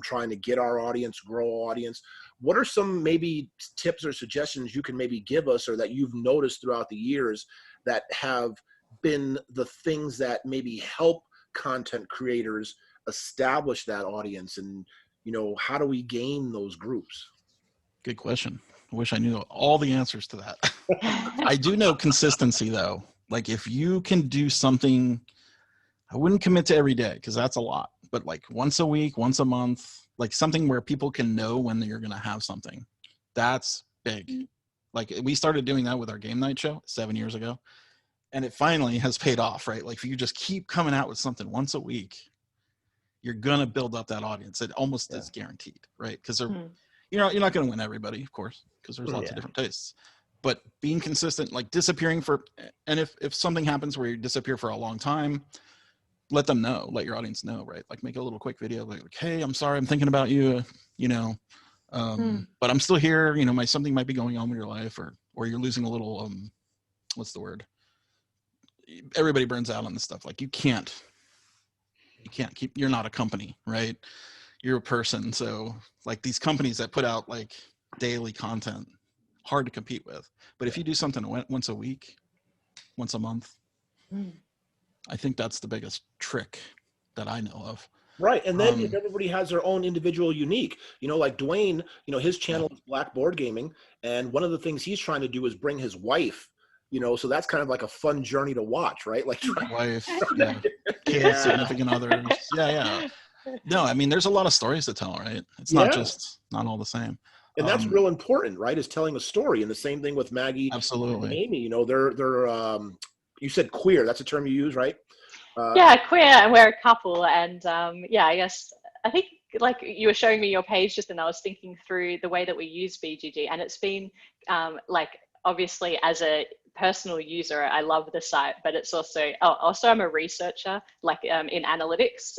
A: Trying to get our audience, grow audience. What are some maybe tips or suggestions you can maybe give us, or that you've noticed throughout the years that have been the things that maybe help content creators establish that audience? And, how do we gain those groups?
J: Good question. I wish I knew all the answers to that. I do know consistency though. Like if you can do something, I wouldn't commit to every day because that's a lot, but like once a week, once a month, like something where people can know when you're going to have something. That's big. Like we started doing that with our game night show 7 years ago, and it finally has paid off, right? Like if you just keep coming out with something once a week, you're going to build up that audience. It almost is guaranteed, right? Because you're not going to win everybody, of course, because there's lots of different tastes. But being consistent, like disappearing and if something happens where you disappear for a long time, let them know, let your audience know, right? Like make a little quick video, like, hey, I'm sorry, I'm thinking about you, but I'm still here. Something might be going on with your life, or you're losing a little, what's the word? Everybody burns out on this stuff. Like you can't keep, you're not a company, right? You're a person. So like these companies that put out like daily content, hard to compete with. But if you do something once a week, once a month, I think that's the biggest trick that I know of.
A: Right. And then if everybody has their own individual unique, like Dwayne, his channel is Black Board Gaming. And one of the things he's trying to do is bring his wife, so that's kind of like a fun journey to watch, right? Like
J: wife, kids, significant others. Yeah. No, I mean, there's a lot of stories to tell, right? It's not all the same.
A: And that's real important, right? Is telling a story. And the same thing with Maggie
J: absolutely.
A: and Amy, they're you said queer, that's a term you use, right?
E: Queer, and we're a couple. And I think like you were showing me your page just, and I was thinking through the way that we use BGG, and it's been like obviously as a personal user, I love the site, but it's also I'm a researcher, like in analytics,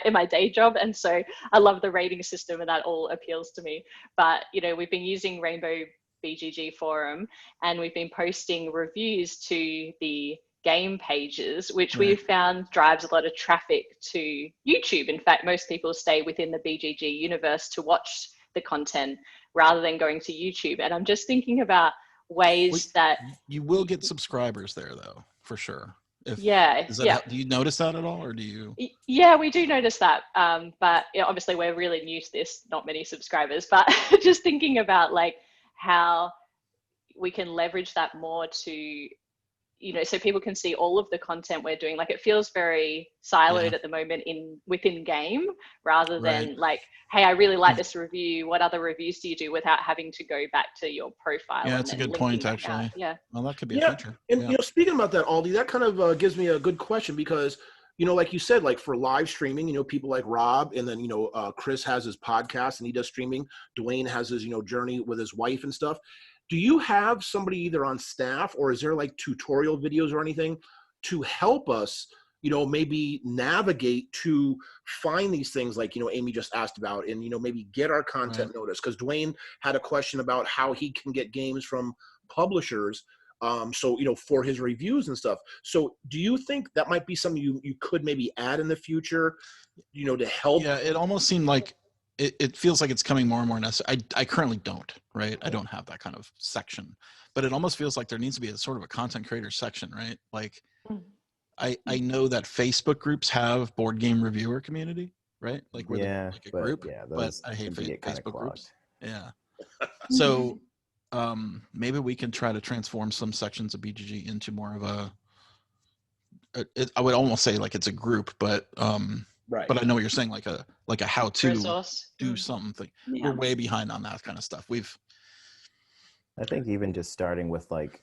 E: in my day job, and so I love the rating system, and that all appeals to me. But we've been using Rainbow BGG Forum, and we've been posting reviews to the game pages, which we've found drives a lot of traffic to YouTube. In fact, most people stay within the BGG universe to watch the content rather than going to YouTube. And I'm just thinking about ways that
J: you will get subscribers there, though, for sure. Do you notice that at all, or do you?
E: Yeah, we do notice that. But obviously, we're really new to this, not many subscribers. But just thinking about like how we can leverage that more to, so people can see all of the content we're doing. Like it feels very siloed at the moment within game, rather than like, hey, I really like this review. What other reviews do you do, without having to go back to your profile?
J: Yeah, that's a good point, actually.
E: Yeah.
J: Well, that could be a feature.
A: And speaking about that, Aldie, that kind of gives me a good question, because like you said, like for live streaming, people like Rob, and then Chris has his podcast and he does streaming. Dwayne has his journey with his wife and stuff. Do you have somebody either on staff, or is there like tutorial videos or anything to help us, maybe navigate to find these things like, Amy just asked about, and, maybe get our content noticed? Because Dwayne had a question about how he can get games from publishers. For his reviews and stuff. So do you think that might be something you could maybe add in the future, to help?
J: Yeah, it almost seemed like it feels like it's coming more and more necessary. I currently don't, right? I don't have that kind of section, but it almost feels like there needs to be a sort of a content creator section, right? Like I know that Facebook groups have board game reviewer community, right? Like where like a group, but I hate Facebook groups. Yeah. So maybe we can try to transform some sections of BGG into more of I would almost say like it's a group, but but I know what you're saying, like a how-to
E: resource.
J: Do something. We're way behind on that kind of stuff.
B: I think even just starting with like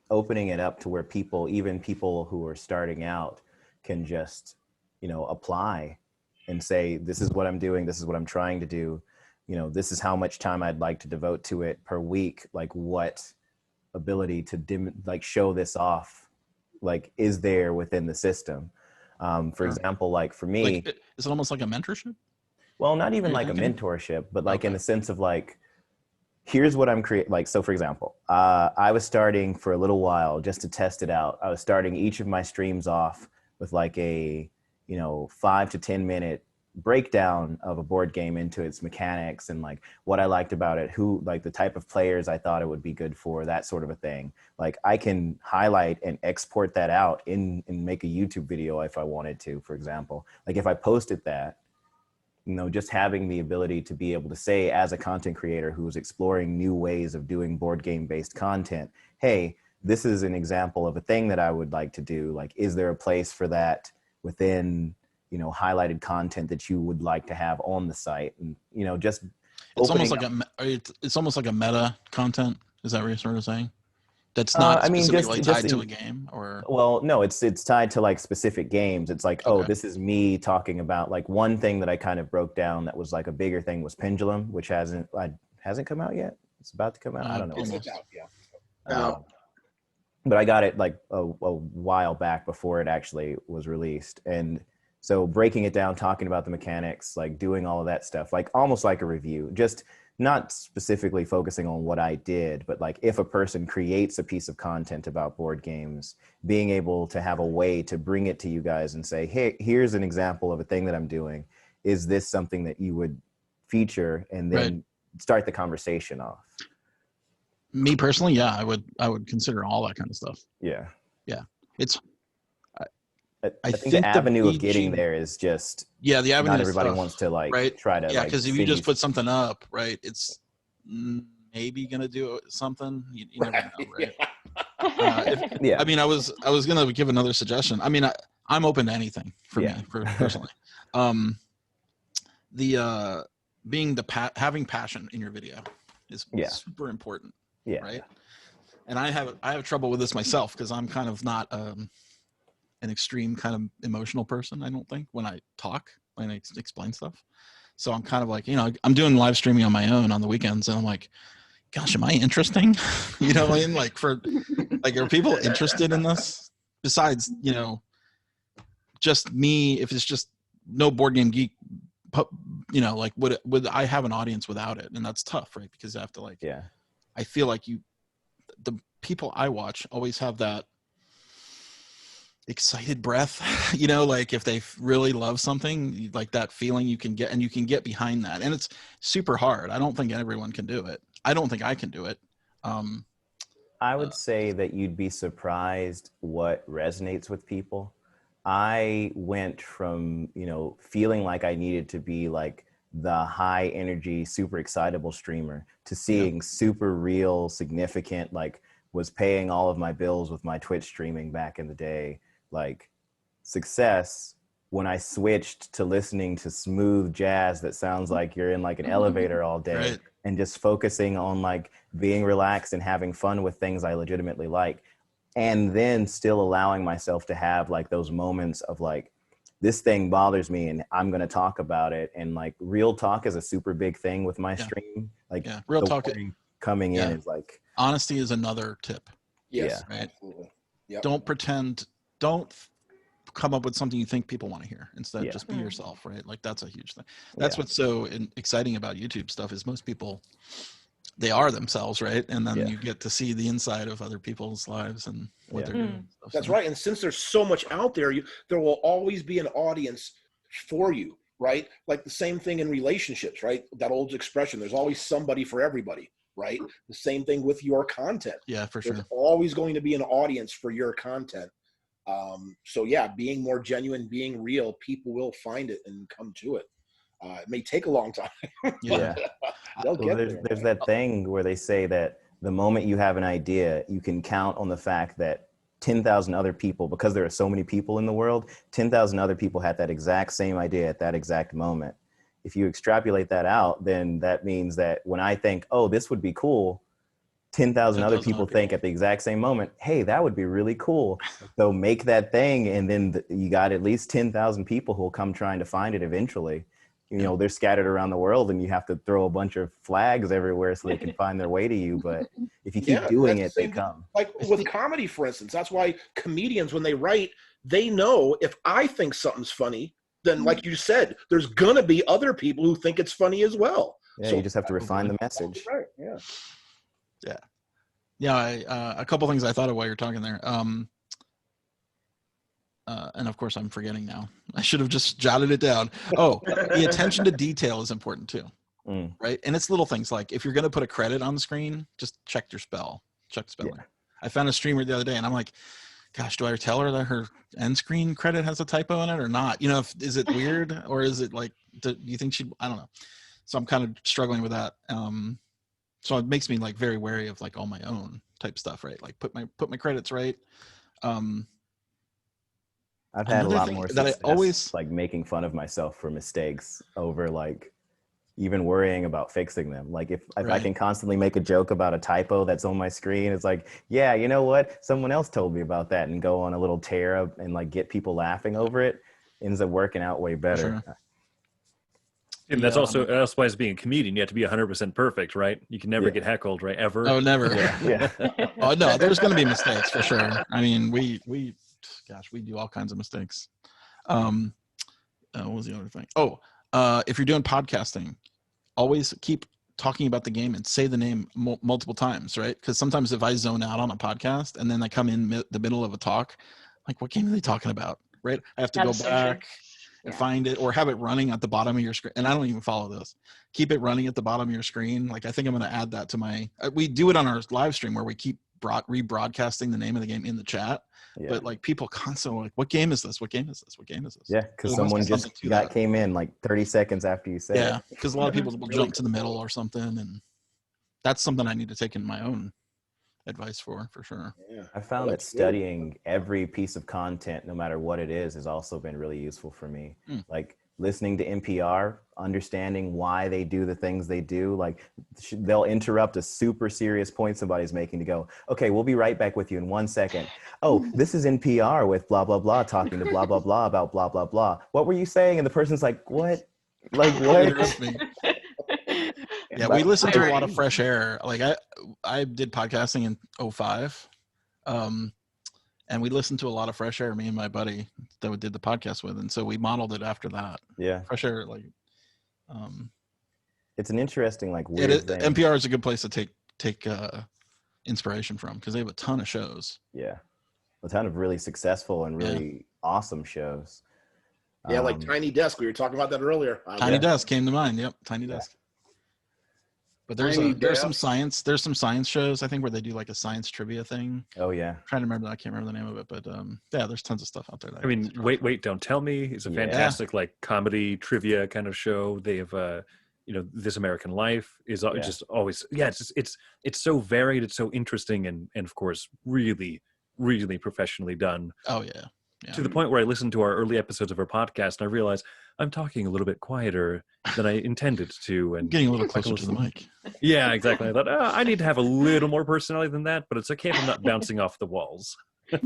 B: opening it up to where even people who are starting out can just, apply and say, this is what I'm doing. This is what I'm trying to do. This is how much time I'd like to devote to it per week. Like what ability to show this off, like is there within the system? For example, like for me,
J: like, is it almost like a mentorship?
B: Well, not even like a mentorship, but like in the sense of like, here's what I'm creating. Like, so for example, I was starting for a little while just to test it out. I was starting each of my streams off with like a, 5 to 10 minute breakdown of a board game into its mechanics and like what I liked about it, who like the type of players I thought it would be good for, that sort of a thing. Like I can highlight and export that out and make a YouTube video if I wanted to, for example. Like if I posted that, just having the ability to be able to say, as a content creator who's exploring new ways of doing board game based content, hey, this is an example of a thing that I would like to do. Like, is there a place for that within, highlighted content that you would like to have on the site? And, just
J: it's almost like a meta content. Is that what you're sort of saying? That's not specifically tied to a game, or?
B: Well, no, it's tied to like specific games. It's like, oh, this is me talking about like one thing that I kind of broke down that was like a bigger thing was Pendulum, which hasn't come out yet. It's about to come out. I don't know.
A: It's out, yeah.
B: But I got it like a while back before it actually was released. And so breaking it down, talking about the mechanics, like doing all of that stuff, like almost like a review, just not specifically focusing on what I did, but like if a person creates a piece of content about board games, being able to have a way to bring it to you guys and say, hey, here's an example of a thing that I'm doing. Is this something that you would feature? And then start the conversation off.
J: Me personally, yeah, I would consider all that kind of stuff.
B: Yeah.
J: It's
B: I think the avenue of getting there is just
J: the avenue.
B: Not everybody wants to try to
J: because if you just put something up, right, it's maybe gonna do something. You never know, right? I mean, I was gonna give another suggestion. I mean, I'm open to anything for me, personally. Having passion in your video is super important. Yeah. Right. And I have trouble with this myself because I'm kind of not an extreme kind of emotional person, I don't think, when I talk, when I explain stuff. So I'm kind of like, I'm doing live streaming on my own on the weekends, and I'm like, gosh, am I interesting? You know what I mean? Like, are people interested in this? Besides, just me, if it's just no Board Game Geek, like would I have an audience without it? And that's tough, right? Because you have to I feel like the people I watch always have that excited breath, like if they really love something, like that feeling you can get, and you can get behind that. And it's super hard. I don't think everyone can do it. I don't think I can do it.
B: I would say that you'd be surprised what resonates with people. I went from, feeling like I needed to be like the high energy, super excitable streamer to seeing super real, significant, like was paying all of my bills with my Twitch streaming back in the day. Like success when I switched to listening to smooth jazz that sounds like you're in like an elevator all day, and just focusing on like being relaxed and having fun with things I legitimately like. And then still allowing myself to have like those moments of like, this thing bothers me and I'm going to talk about it. And like real talk is a super big thing with my stream. Like
J: real talk
B: coming in is like,
J: honesty is another tip.
A: Yes.
J: Right.
A: Absolutely. Yep.
J: Don't pretend, don't come up with something you think people want to hear. Instead, just be yourself, right? Like that's a huge thing. That's what's so exciting about YouTube stuff is most people, they are themselves, right? And then you get to see the inside of other people's lives and what they're doing.
A: That's right. And since there's so much out there, there will always be an audience for you, right? Like the same thing in relationships, right? That old expression, there's always somebody for everybody, right? The same thing with your content.
J: Yeah, for sure.
A: There's always going to be an audience for your content. So yeah, being more genuine, being real, people will find it and come to it. It may take a long time. They'll get there.
B: There's that thing where they say that the moment you have an idea, you can count on the fact that 10,000 other people, because there are so many people in the world, 10,000 other people had that exact same idea at that exact moment. If you extrapolate that out, then that means that when I think, oh, this would be cool, 10,000 other people think at the exact same moment, hey, that would be really cool. So make that thing, and then you got at least 10,000 people who will come trying to find it eventually. They're scattered around the world, and you have to throw a bunch of flags everywhere so they can find their way to you. But if you keep doing it, they come.
A: Like with comedy, for instance, that's why comedians, when they write, they know if I think something's funny, then like you said, there's going to be other people who think it's funny as well.
B: Yeah, so you just have to refine the message.
A: Right,
J: a couple things I thought of while you're talking there. And of course I'm forgetting now. I should have just jotted it down. Oh, the attention to detail is important too. Right. And it's little things like if you're going to put a credit on the screen, just check the spelling. Yeah. I found a streamer the other day and I'm like, gosh, do I tell her that her end screen credit has a typo in it or not? Is it weird or is it like, Do you think she'd? I don't know. So I'm kind of struggling with that. So it makes me like very wary of like all my own type stuff, right? Like put my credits right.
B: I've had a
J: Another
B: lot
J: thing
B: more
J: that I
B: success
J: always-
B: like making fun of myself for mistakes over like even worrying about fixing them. Like if I
J: Right.
B: can constantly make a joke about a typo that's on my screen, it's like, yeah, you know what? Someone else told me about that, and go on a little tear and like get people laughing over it, ends up working out way better.
J: Sure.
C: And that's that's why as being a comedian, you have to be 100% perfect, right? You can never get heckled, right? Ever.
J: Oh, never.
B: Yeah.
J: Oh no, there's going to be mistakes for sure. I mean, we do all kinds of mistakes. What was the other thing? If you're doing podcasting, always keep talking about the game and say the name multiple times, right? Because sometimes if I zone out on a podcast and then I come in the middle of a talk, like, what game are they talking about, right? I have to go back and find it, or have it running at the bottom of your screen. And I don't even follow this. Keep it running at the bottom of your screen. Like, I think I'm going to add that to my. We do it on our live stream where we keep rebroadcasting the name of the game in the chat.
B: Yeah.
J: But like, people constantly like, what game is this? What game is this? What game is this?
B: Yeah, because
J: So
B: someone
J: something
B: just
J: to that.
B: came in like 30 seconds after you said
J: Yeah,
B: it.
J: because a lot of people will jump to the middle or something, and that's something I need to take in my own advice for sure.
A: Yeah.
B: I found that studying every piece of content, no matter what it is, has also been really useful for me. Like listening to NPR, understanding why they do the things they do. Like they'll interrupt a super serious point somebody's making to go, okay, we'll be right back with you in 1 second. Oh, this is NPR with blah, blah, blah, talking to blah, blah, blah about blah, blah, blah. What were you saying? And the person's like, what? Like, what?
J: Yeah, we listen to a lot of Fresh Air. Like I did podcasting in 2005. And we listened to a lot of Fresh Air, me and my buddy that we did the podcast with. And so we modeled it after that.
B: Yeah.
J: Fresh Air, like
B: it's an interesting, like, weird thing.
J: NPR is a good place to take inspiration from, because they have a ton of shows.
B: Yeah. A ton of really successful and really awesome shows.
A: Yeah, like Tiny Desk. We were talking about that earlier.
J: Tiny Desk came to mind. Yep, Tiny Desk. But there's some science shows, I think, where they do like a science trivia thing.
B: Oh yeah.
J: I'm trying to remember that. I can't remember the name of it, but yeah, there's tons of stuff out there.
C: I mean, Wait, Don't Tell Me is a fantastic like comedy trivia kind of show. They have This American Life is just always it's so varied, it's so interesting, and of course really, really professionally done.
J: Oh yeah.
C: To the point where I listened to our early episodes of our podcast and I realized I'm talking a little bit quieter than I intended to, and
J: getting a little closer to the mic.
C: Yeah, exactly. I thought I need to have a little more personality than that, but it's okay if I'm not bouncing off the walls.
J: You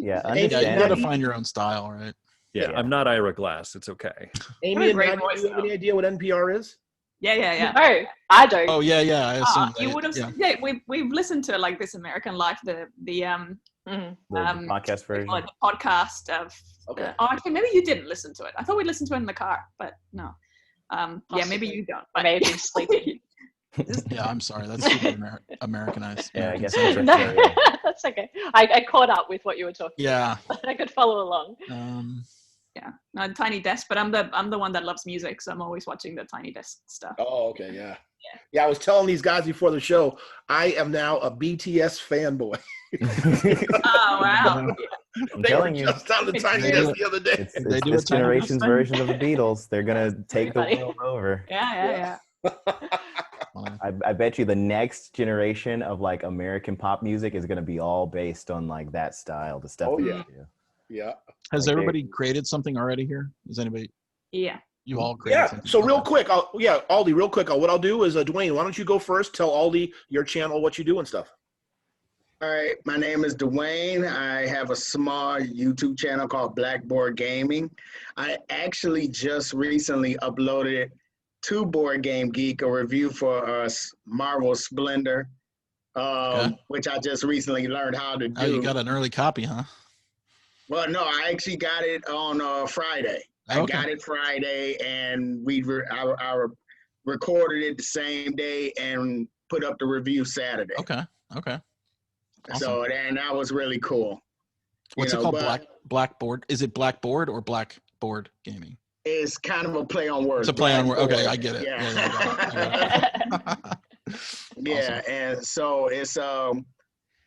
J: gotta find your own style, right?
C: Yeah, I'm not Ira Glass. It's okay.
A: Amy, do you have any idea what NPR is?
D: Yeah.
E: No, I don't.
J: Oh yeah. I assume
D: you would have. Yeah, we've listened to like This American Life, the
B: podcast version,
D: like the podcast of.
A: Okay.
D: Actually, maybe you didn't listen to it. I thought we listened to it in the car, but no. Yeah, maybe you don't. But
E: maybe sleeping.
J: Yeah, I'm sorry. That's super Americanized.
B: Yeah, I guess.
E: No, that's okay. I caught up with what you were talking.
J: Yeah.
E: About. I could follow along.
D: Yeah, no, Tiny Desk, but I'm the one that loves music, so I'm always watching the Tiny Desk stuff.
A: Oh, okay, yeah. I was telling these guys before the show, I am now a BTS fanboy.
D: Oh wow!
B: I'm telling you,
A: just on the Tiny Desk the other day.
B: It's this generation's version of the Beatles. They're gonna take the world over.
D: Yeah.
B: I bet you the next generation of like American pop music is gonna be all based on like that style, the stuff.
A: Oh
B: that
A: yeah,
B: they do.
A: yeah.
J: Has everybody created something already here? Is anybody?
D: Yeah.
J: You all created something?
A: So real quick, Aldie, real quick. What I'll do is, Dwayne, why don't you go first? Tell Aldie your channel, what you do and stuff.
H: All right, my name is Dwayne. I have a small YouTube channel called Blackboard Gaming. I actually just recently uploaded to BoardGameGeek a review for Marvel Splendor, which I just recently learned how to do.
J: Oh, you got an early copy, huh?
H: Well, no, I actually got it on Friday. I got it Friday, and I recorded it the same day and put up the review Saturday.
J: Okay. Awesome.
H: So and that was really cool.
J: What's it called? Blackboard? Is it Blackboard or Blackboard Gaming?
H: It's kind of a play on words.
J: It's a play on words. Okay, I get it.
H: Yeah, and so it's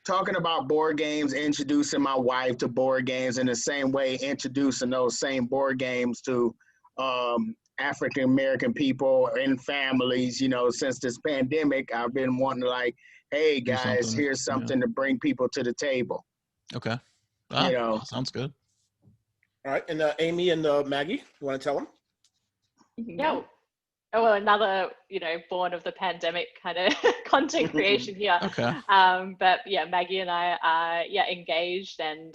H: talking about board games, introducing my wife to board games in the same way, introducing those same board games to African American people and families, you know, since this pandemic, I've been wanting to like, hey
J: Do
H: guys,
J: something,
H: here's something to bring people to the table.
J: Okay.
H: You know.
J: Sounds good.
A: All right, and Amy and Maggie, you want to tell them?
E: Yeah. Oh, well, another, you know, born of the pandemic kind of content creation here.
J: Okay.
E: But yeah, Maggie and I are engaged, and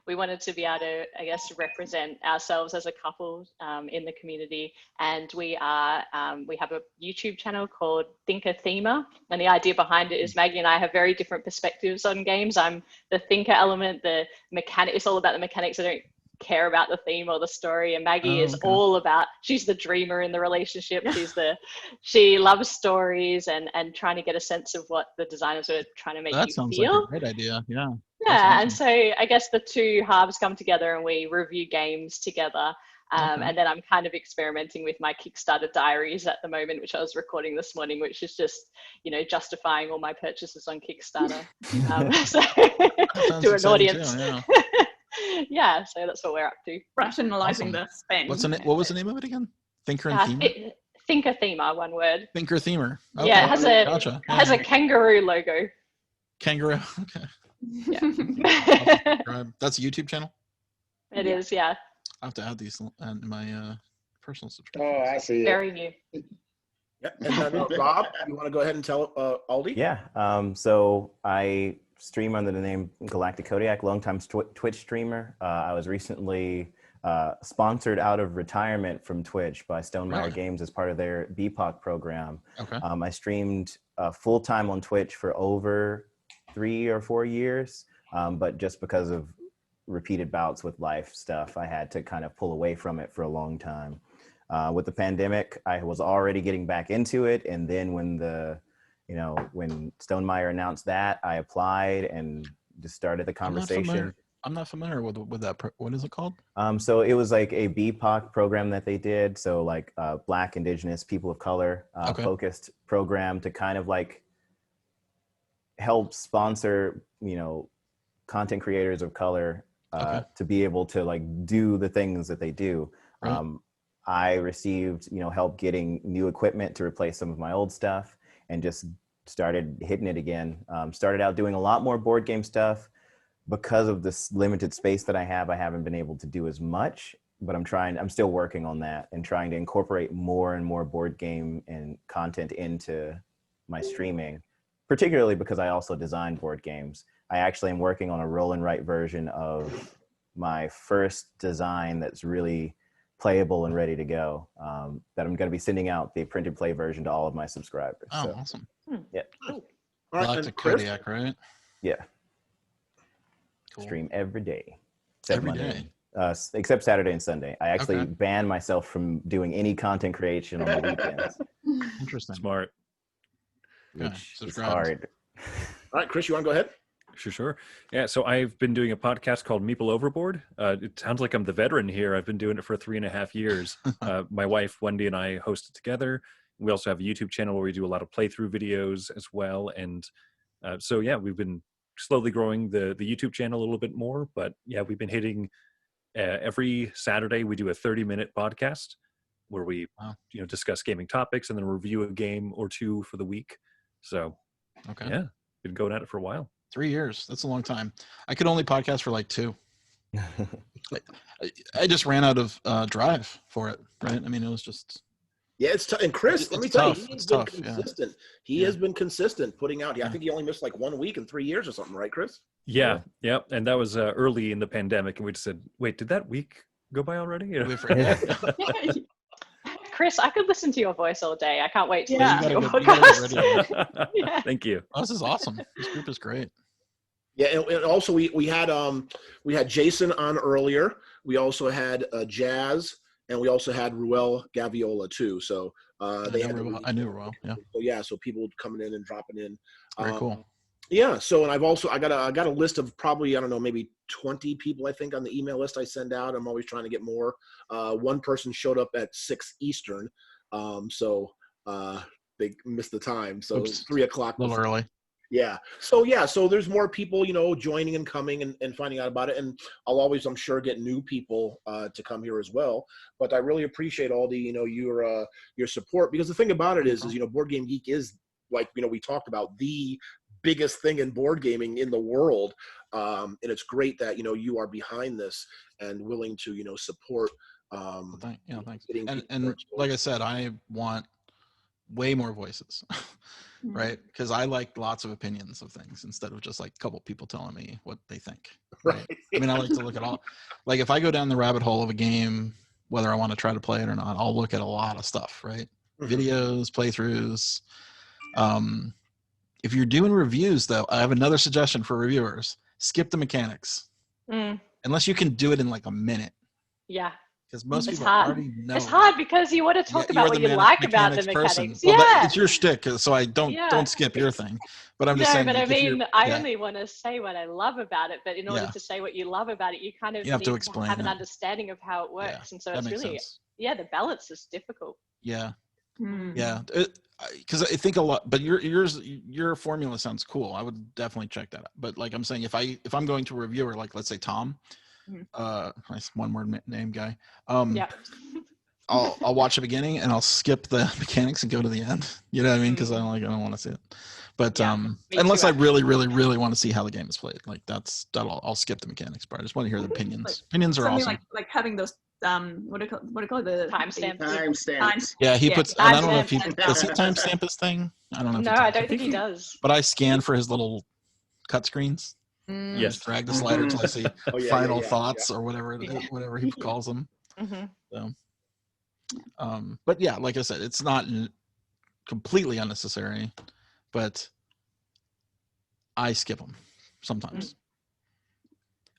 E: we wanted to be able to, I guess, represent ourselves as a couple in the community. And we have a YouTube channel called Thinker Themer, and the idea behind it is Maggie and I have very different perspectives on games. I'm the thinker element, the mechanic. It's all about the mechanics. I don't care about the theme or the story, and Maggie is all about, she's the dreamer in the relationship. She loves stories and trying to get a sense of what the designers are trying to make you feel.
J: That sounds like a great idea. Yeah.
E: Awesome. And so I guess the two halves come together and we review games together. And then I'm kind of experimenting with my Kickstarter diaries at the moment, which I was recording this morning, which is just, you know, justifying all my purchases on Kickstarter to an audience.
J: Too, yeah.
E: Yeah, so that's what we're up to.
D: Rationalizing the spend.
J: What was the name of it again? Thinker and Themer?
E: Thinker Themer, one word.
J: Thinker Themer. Okay.
E: Yeah, it has a kangaroo logo.
J: Kangaroo. Okay.
E: Yeah.
J: That's a YouTube channel?
E: It is, yeah.
J: I have to add these in my personal subscription.
H: Oh, I see.
E: Very new.
A: Yeah. And then Rob, you want to go ahead and tell Aldie?
B: Yeah. So I stream under the name Galactic Kodiak, longtime Twitch streamer. I was recently sponsored out of retirement from Twitch by Stonemaier Games as part of their BPOC program.
J: Okay.
B: I streamed full-time on Twitch for over 3 or 4 years, but just because of repeated bouts with life stuff, I had to kind of pull away from it for a long time. With the pandemic, I was already getting back into it, and then when when Stonemaier announced that, I applied and just started the conversation.
J: I'm not familiar with that. What is it called?
B: So it was like a BPOC program that they did. So like Black, Indigenous, people of color focused program to kind of like help sponsor, content creators of color to be able to like do the things that they do.
J: Right.
B: I received, help getting new equipment to replace some of my old stuff, and just started hitting it again. Started out doing a lot more board game stuff. Because of this limited space that I haven't been able to do as much, but I'm still working on that and trying to incorporate more and more board game and content into my streaming, particularly because I also design board games. I actually am working on a roll and write version of my first design that's really playable and ready to go, that I'm going to be sending out the print and play version to all of my subscribers.
J: Oh, awesome.
B: Yeah.
A: All right,
J: Galactic Kodiak, right?
B: Yeah.
J: Cool.
B: Stream every day.
J: Every day.
B: Except Saturday and Sunday. I actually banned myself from doing any content creation on the weekends.
J: Interesting.
C: Smart.
B: Which is hard.
A: All right, Chris, you want to go ahead?
C: Sure. Yeah, so I've been doing a podcast called Meeple Overboard. It sounds like I'm the veteran here. I've been doing it for 3.5 years. My wife, Wendy, and I host it together. We also have a YouTube channel where we do a lot of playthrough videos as well. And so, yeah, we've been slowly growing the YouTube channel a little bit more. But, yeah, we've been hitting every Saturday. We do a 30-minute podcast where we discuss gaming topics and then review a game or two for the week. So, yeah, been going at it for a while.
J: 3 years. That's a long time. I could only podcast for like 2. I just ran out of drive for it, right? I mean, it was just...
A: Yeah, it's tough. And Chris, let me tell you, he's been
J: tough,
A: consistent. He has been consistent putting out. I think he only missed like 1 week in 3 years or something, right, Chris?
C: Yeah. And that was early in the pandemic, and we just said, wait, did that week go by already?
E: Chris, I could listen to your voice all day. I can't wait to
J: listen
E: to your
J: podcast.
C: Thank you.
J: Oh, this is awesome. This group is great.
A: Yeah, and also we had Jason on earlier. We also had Jazz, and we also had Ruel Gaviola too. So I knew Ruel. Yeah. So people coming in and dropping in.
J: Very cool.
A: Yeah. So, and I got a list of probably, I don't know, maybe 20 people, I think, on the email list I send out. I'm always trying to get more. One person showed up at 6 Eastern. So they missed the time. So it was 3 o'clock.
J: A little early.
A: Yeah. So there's more people, joining and coming and finding out about it. And I'll always, I'm sure, get new people to come here as well. But I really appreciate all the, your support, because the thing about it is, Board Game Geek is, like, we talked about, the biggest thing in board gaming in the world. And it's great that, you are behind this and willing to, support.
J: Thanks. And like I said, I want way more voices. Right, because I like lots of opinions of things instead of just like a couple people telling me what they think. Right. I mean, I like to look at all, like if I go down the rabbit hole of a game, whether I want to try to play it or not, I'll look at a lot of stuff, right? Videos, playthroughs. If you're doing reviews, though, I have another suggestion for reviewers: skip the mechanics, unless you can do it in like a minute.
E: Yeah.
J: Because most people
E: hard.
J: already know.
E: It's hard because you want to talk about what you like about the mechanics. Well,
J: it's your shtick, so I don't skip your thing. But I'm just saying.
E: But I mean, I only want to say what I love about it. But in order to say what you love about it, you kind of
J: have
E: need
J: to explain
E: have an understanding of how it works. And so it's really, the balance is difficult.
J: Yeah. Yeah. Because I think a lot, but your formula sounds cool. I would definitely check that out. But like I'm saying, if I'm going to a reviewer, like let's say Tom, nice one word name guy. I'll watch the beginning and I'll skip the mechanics and go to the end. You know what I mean? Because I don't want to see it. But unless I really, really, really want to see how the game is played, like I'll skip the mechanics part. I just want to hear the opinions. Opinions are awesome.
D: Like having those what do you call it? The
H: timestamps.
J: Yeah, he puts. And I don't know if does he timestamp his thing. I don't know.
E: No, I don't think he does.
J: But I scan for his little cut screens.
C: Yes.
J: Drag the slider till I see final thoughts or whatever he calls them. So, but yeah, like I said, it's not completely unnecessary, but I skip them sometimes.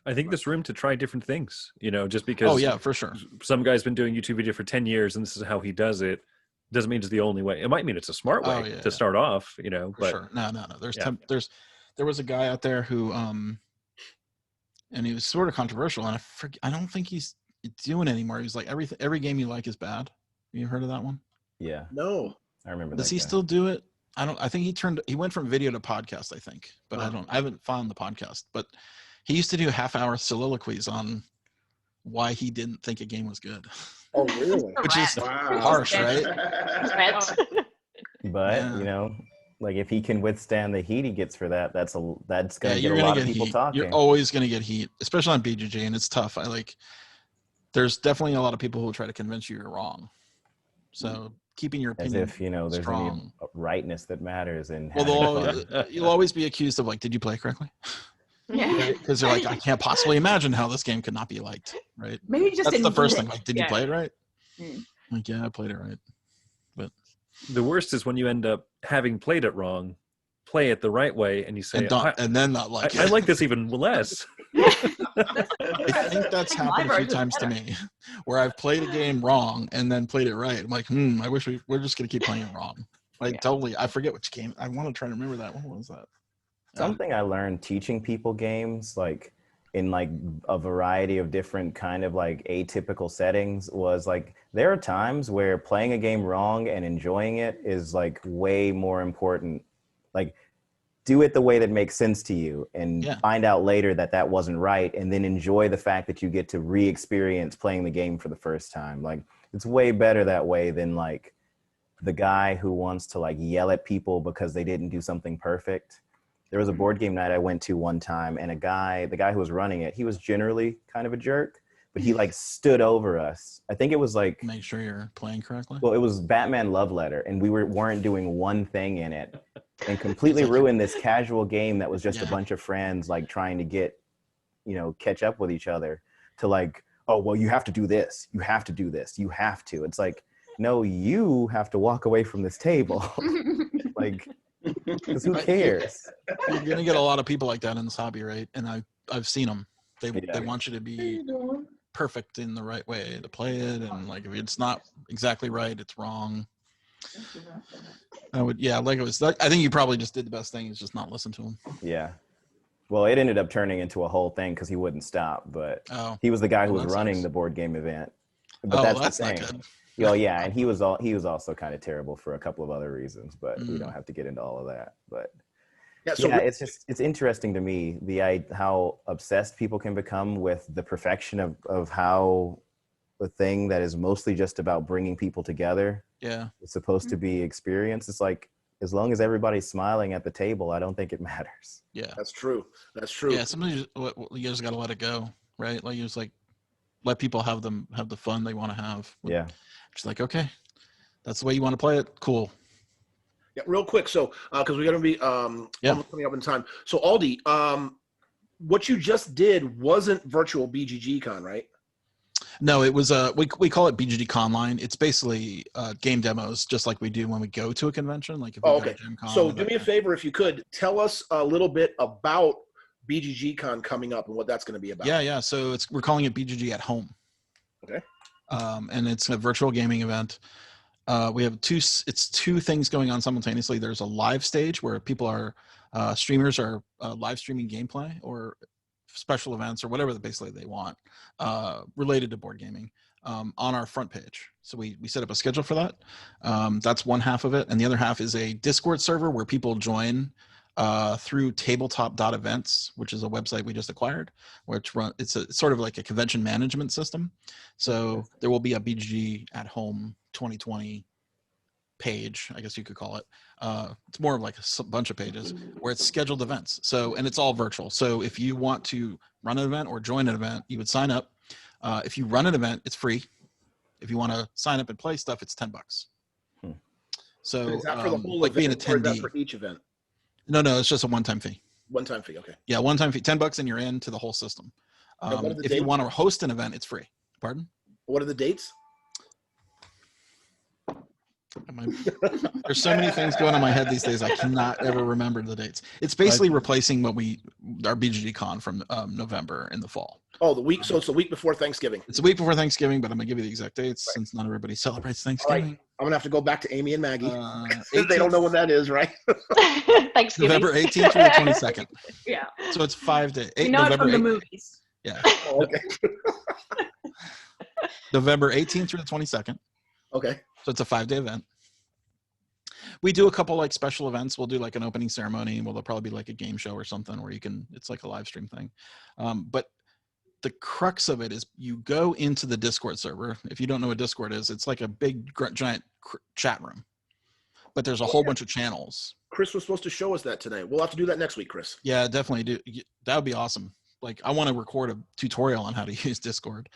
C: I think there's room to try different things, just because.
J: Oh yeah, for sure.
C: Some guy's been doing YouTube video for 10 years and this is how he does it. Doesn't mean it's the only way. It might mean it's a smart way to start off, but
J: sure. No. There was a guy out there who, and he was sort of controversial, and I don't think he's doing it anymore. He was like, every game you like is bad. You heard of that one?
B: Yeah.
A: No.
B: I remember.
J: Does he still do it? I think he went from video to podcast, I think, but I haven't found the podcast, but he used to do half-hour soliloquies on why he didn't think a game was good.
A: Oh, really?
J: Which is harsh, right?
B: But like if he can withstand the heat he gets for that, that's gonna get a lot of people talking.
J: You're always gonna get heat, especially on BGG, and it's tough. There's definitely a lot of people who will try to convince you you're wrong. So keeping your opinion
B: as if there's
J: strong.
B: any rightness that matters. And
J: you'll always be accused of like, did you play correctly?
D: Yeah.
J: Because you're like, I can't possibly imagine how this game could not be liked, right?
D: Maybe you just
J: that's
D: didn't
J: the first
D: get
J: thing. Like, did you play it right? Like, yeah, I played it right. But
C: the worst is when you end up having played it wrong, play it the right way, and you say,
J: and then not like
C: I like this even less.
J: I think that's happened a few times to me, where I've played a game wrong and then played it right. I'm like, I wish we're just gonna keep playing it wrong. Like totally, I forget which game. I want to try to remember that. What was that?
B: Something I learned teaching people games, like in like a variety of different kind of like atypical settings, was like there are times where playing a game wrong and enjoying it is like way more important. Like do it the way that makes sense to you and find out later that wasn't right, and then enjoy the fact that you get to re-experience playing the game for the first time. Like it's way better that way than like the guy who wants to like yell at people because they didn't do something perfect. There was a board game night I went to one time, and the guy who was running it, he was generally kind of a jerk, but he like stood over us. I think it was like,
J: make sure you're playing correctly.
B: Well, it was Batman Love Letter, and we weren't doing one thing in it, and completely ruined this casual game that was just a bunch of friends like trying to get, catch up with each other to like, oh well, you have to do this, you have to do this, you have to. It's like, no, you have to walk away from this table, like. Because who cares?
J: You're gonna get a lot of people like that in this hobby, right? And I've seen them. They want you to be perfect in the right way to play it, and like if it's not exactly right, it's wrong. I think you probably just did the best thing is just not listen to him.
B: Yeah. Well, it ended up turning into a whole thing because he wouldn't stop. But he was the guy who was running the board game event. But that's the thing.
J: Not good.
B: Oh yeah, and he was also kind of terrible for a couple of other reasons, but we don't have to get into all of that. But
A: Yeah, so
B: it's interesting to me how obsessed people can become with the perfection of how a thing that is mostly just about bringing people together.
J: Yeah.
B: It's supposed to be experience. It's like, as long as everybody's smiling at the table, I don't think it matters.
J: Yeah.
A: That's true. That's true.
J: Yeah. Sometimes you just got to let it go, right? Like you just like let people have the fun they want to have.
B: Yeah.
J: Just like, okay, that's the way you want to play it. Cool.
A: Yeah, real quick. So, because we're going to be almost coming up in time. So, Aldie, what you just did wasn't virtual BGG Con, right?
J: No, it was we call it BGG Conline. It's basically game demos, just like we do when we go to a convention. Like if we go to Gen Con.
A: So do me a favor, if you could tell us a little bit about BGG Con coming up and what that's going to be about.
J: Yeah. So we're calling it BGG at Home.
A: Okay.
J: And it's a virtual gaming event. We have two things going on simultaneously. There's a live stage where people are streamers are live streaming gameplay or special events or whatever basically they want related to board gaming on our front page. So we set up a schedule for that. That's one half of it. And the other half is a Discord server where people join through tabletop.events, which is a website we just acquired, it's sort of like a convention management system. So there will be a BGG at Home 2020 page, I guess you could call it. It's more of like a bunch of pages where it's scheduled events. So, and it's all virtual. So if you want to run an event or join an event, you would sign up. If you run an event, it's free. If you want to sign up and play stuff, it's $10. So
A: is that for the whole
J: like being an
A: event, or is
J: attendee.
A: that for each event?
J: No, it's just a one-time fee.
A: One-time fee, okay.
J: Yeah, one-time fee, $10 and you're into the whole system. If you want to host an event, it's free. Pardon?
A: What are the dates?
J: There's so many things going on in my head these days. I cannot ever remember the dates. It's basically replacing our BGG Con from November in the fall.
A: Oh, the week. So it's the week before Thanksgiving.
J: It's a week before Thanksgiving, but I'm gonna give you the exact dates since not everybody celebrates Thanksgiving.
A: Right. I'm gonna have to go back to Amy and Maggie. They don't know when that is, right?
E: Thanksgiving.
J: November 18th through the 22nd.
E: Yeah.
J: So it's 5 days.
D: We know
J: November
D: it from the
J: 8th.
D: movies.
J: Yeah.
A: Oh, okay.
J: November 18th through the 22nd.
A: Okay.
J: So it's a 5-day event. We do a couple like special events. We'll do like an opening ceremony. Well, there'll probably be like a game show or something where it's like a live stream thing. But the crux of it is you go into the Discord server. If you don't know what Discord is, it's like a big giant chat room, but there's a whole bunch of channels.
A: Chris was supposed to show us that today. We'll have to do that next week, Chris.
J: Yeah, definitely do. That would be awesome. Like I want to record a tutorial on how to use Discord.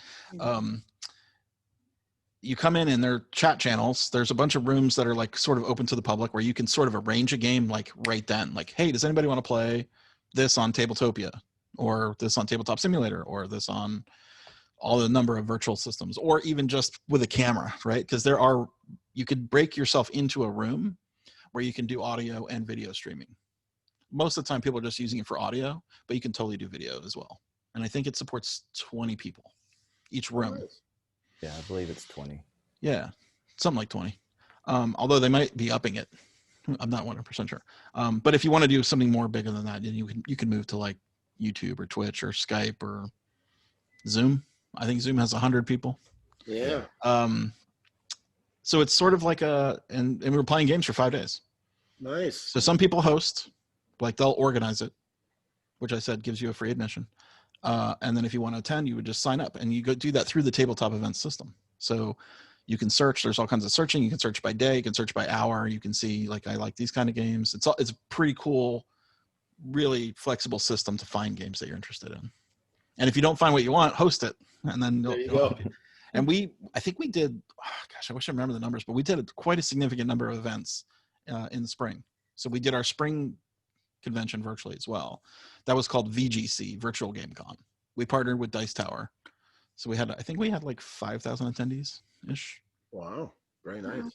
J: You come in and there are chat channels. There's a bunch of rooms that are like sort of open to the public where you can sort of arrange a game like right then. Like, hey, does anybody want to play this on Tabletopia or this on Tabletop Simulator or this on all the number of virtual systems or even just with a camera, right? Because you could break yourself into a room where you can do audio and video streaming. Most of the time people are just using it for audio, but you can totally do video as well. And I think it supports 20 people each room.
B: Yeah, I believe it's 20.
J: Yeah, something like 20. Although they might be upping it. I'm not 100% sure. But if you want to do something more bigger than that, then you can move to like YouTube or Twitch or Skype or Zoom. I think Zoom has 100 people.
A: Yeah.
J: So it's sort of like and we're playing games for 5 days.
A: Nice.
J: So some people host, like they'll organize it, which I said gives you a free admission. And then if you want to attend, you would just sign up and you go do that through the tabletop event system. So you can search, there's all kinds of searching. You can search by day, you can search by hour. You can see like, I like these kind of games. It's a pretty cool, really flexible system to find games that you're interested in. And if you don't find what you want, host it. And then
A: there you go.
J: And I think we did, gosh, I wish I remember the numbers, but we did quite a significant number of events in the spring. So we did our spring convention virtually as well. That was called VGC, Virtual Game Con. We partnered with Dice Tower. So I think we had like 5,000 attendees-ish.
A: Wow, very nice.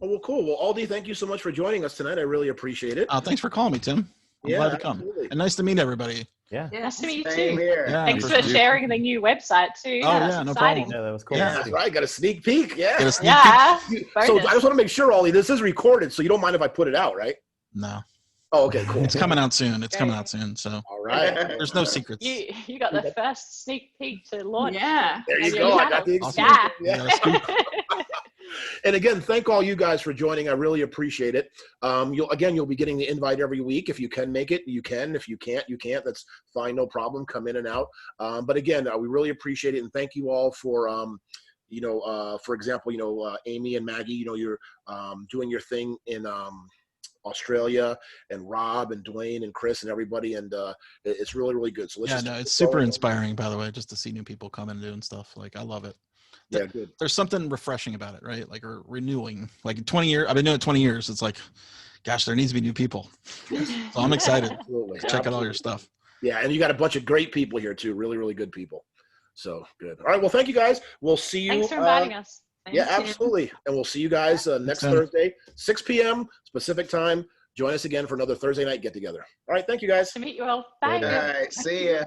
A: Oh, well, cool. Well, Aldie, thank you so much for joining us tonight. I really appreciate it.
J: Thanks for calling me, Tim. I'm glad to come.
A: Absolutely.
J: And nice to meet everybody.
B: Yeah.
E: Nice to meet you
H: Same
E: too.
H: here.
J: Yeah,
E: Thanks for sharing the new website too.
J: Oh,
E: That's
J: yeah, no
E: exciting.
J: problem.
B: Yeah, that was cool.
J: Yeah.
A: That's right. Got a sneak peek. Yeah.
J: Get a sneak
E: Yeah.
A: So
E: bonus.
A: I just want to make sure, Aldie, this is recorded, so you don't mind if I put it out, right?
J: No.
A: Oh, okay, cool.
J: It's coming out soon. So
A: All right.
J: there's no secrets.
E: You got the first sneak peek to launch.
D: Yeah.
A: There you
E: And
A: go.
E: you
A: I
E: had
A: got
E: it.
A: the
J: Awesome.
A: exclusive.
E: Yeah.
A: Yeah. And again, thank all you guys for joining. I really appreciate it. You'll be getting the invite every week. If you can make it, you can. If you can't, you can't. That's fine, no problem. Come in and out. But again, we really appreciate it, and thank you all for for example, Amy and Maggie, you're doing your thing in Australia, and Rob and Dwayne and Chris and everybody, and it's really, really good. So
J: it's super inspiring, by the way, just to see new people come and doing stuff. Like, I love it.
A: Yeah, good.
J: There's something refreshing about it, right? Like, or renewing. Like, 20 years, I've been doing it 20 years. It's like, gosh, there needs to be new people. So I'm excited.
A: Absolutely.
J: Check out all your stuff.
A: Yeah, and you got a bunch of great people here too. Really, really good people. So good. All right. Well, thank you guys. We'll see you.
E: Thanks for inviting us.
A: Yeah, absolutely. And we'll see you guys next Thursday, 6 p.m. Pacific time. Join us again for another Thursday night get together. All right. Thank you guys.
E: Nice to meet you all. Bye.
H: All right. See ya.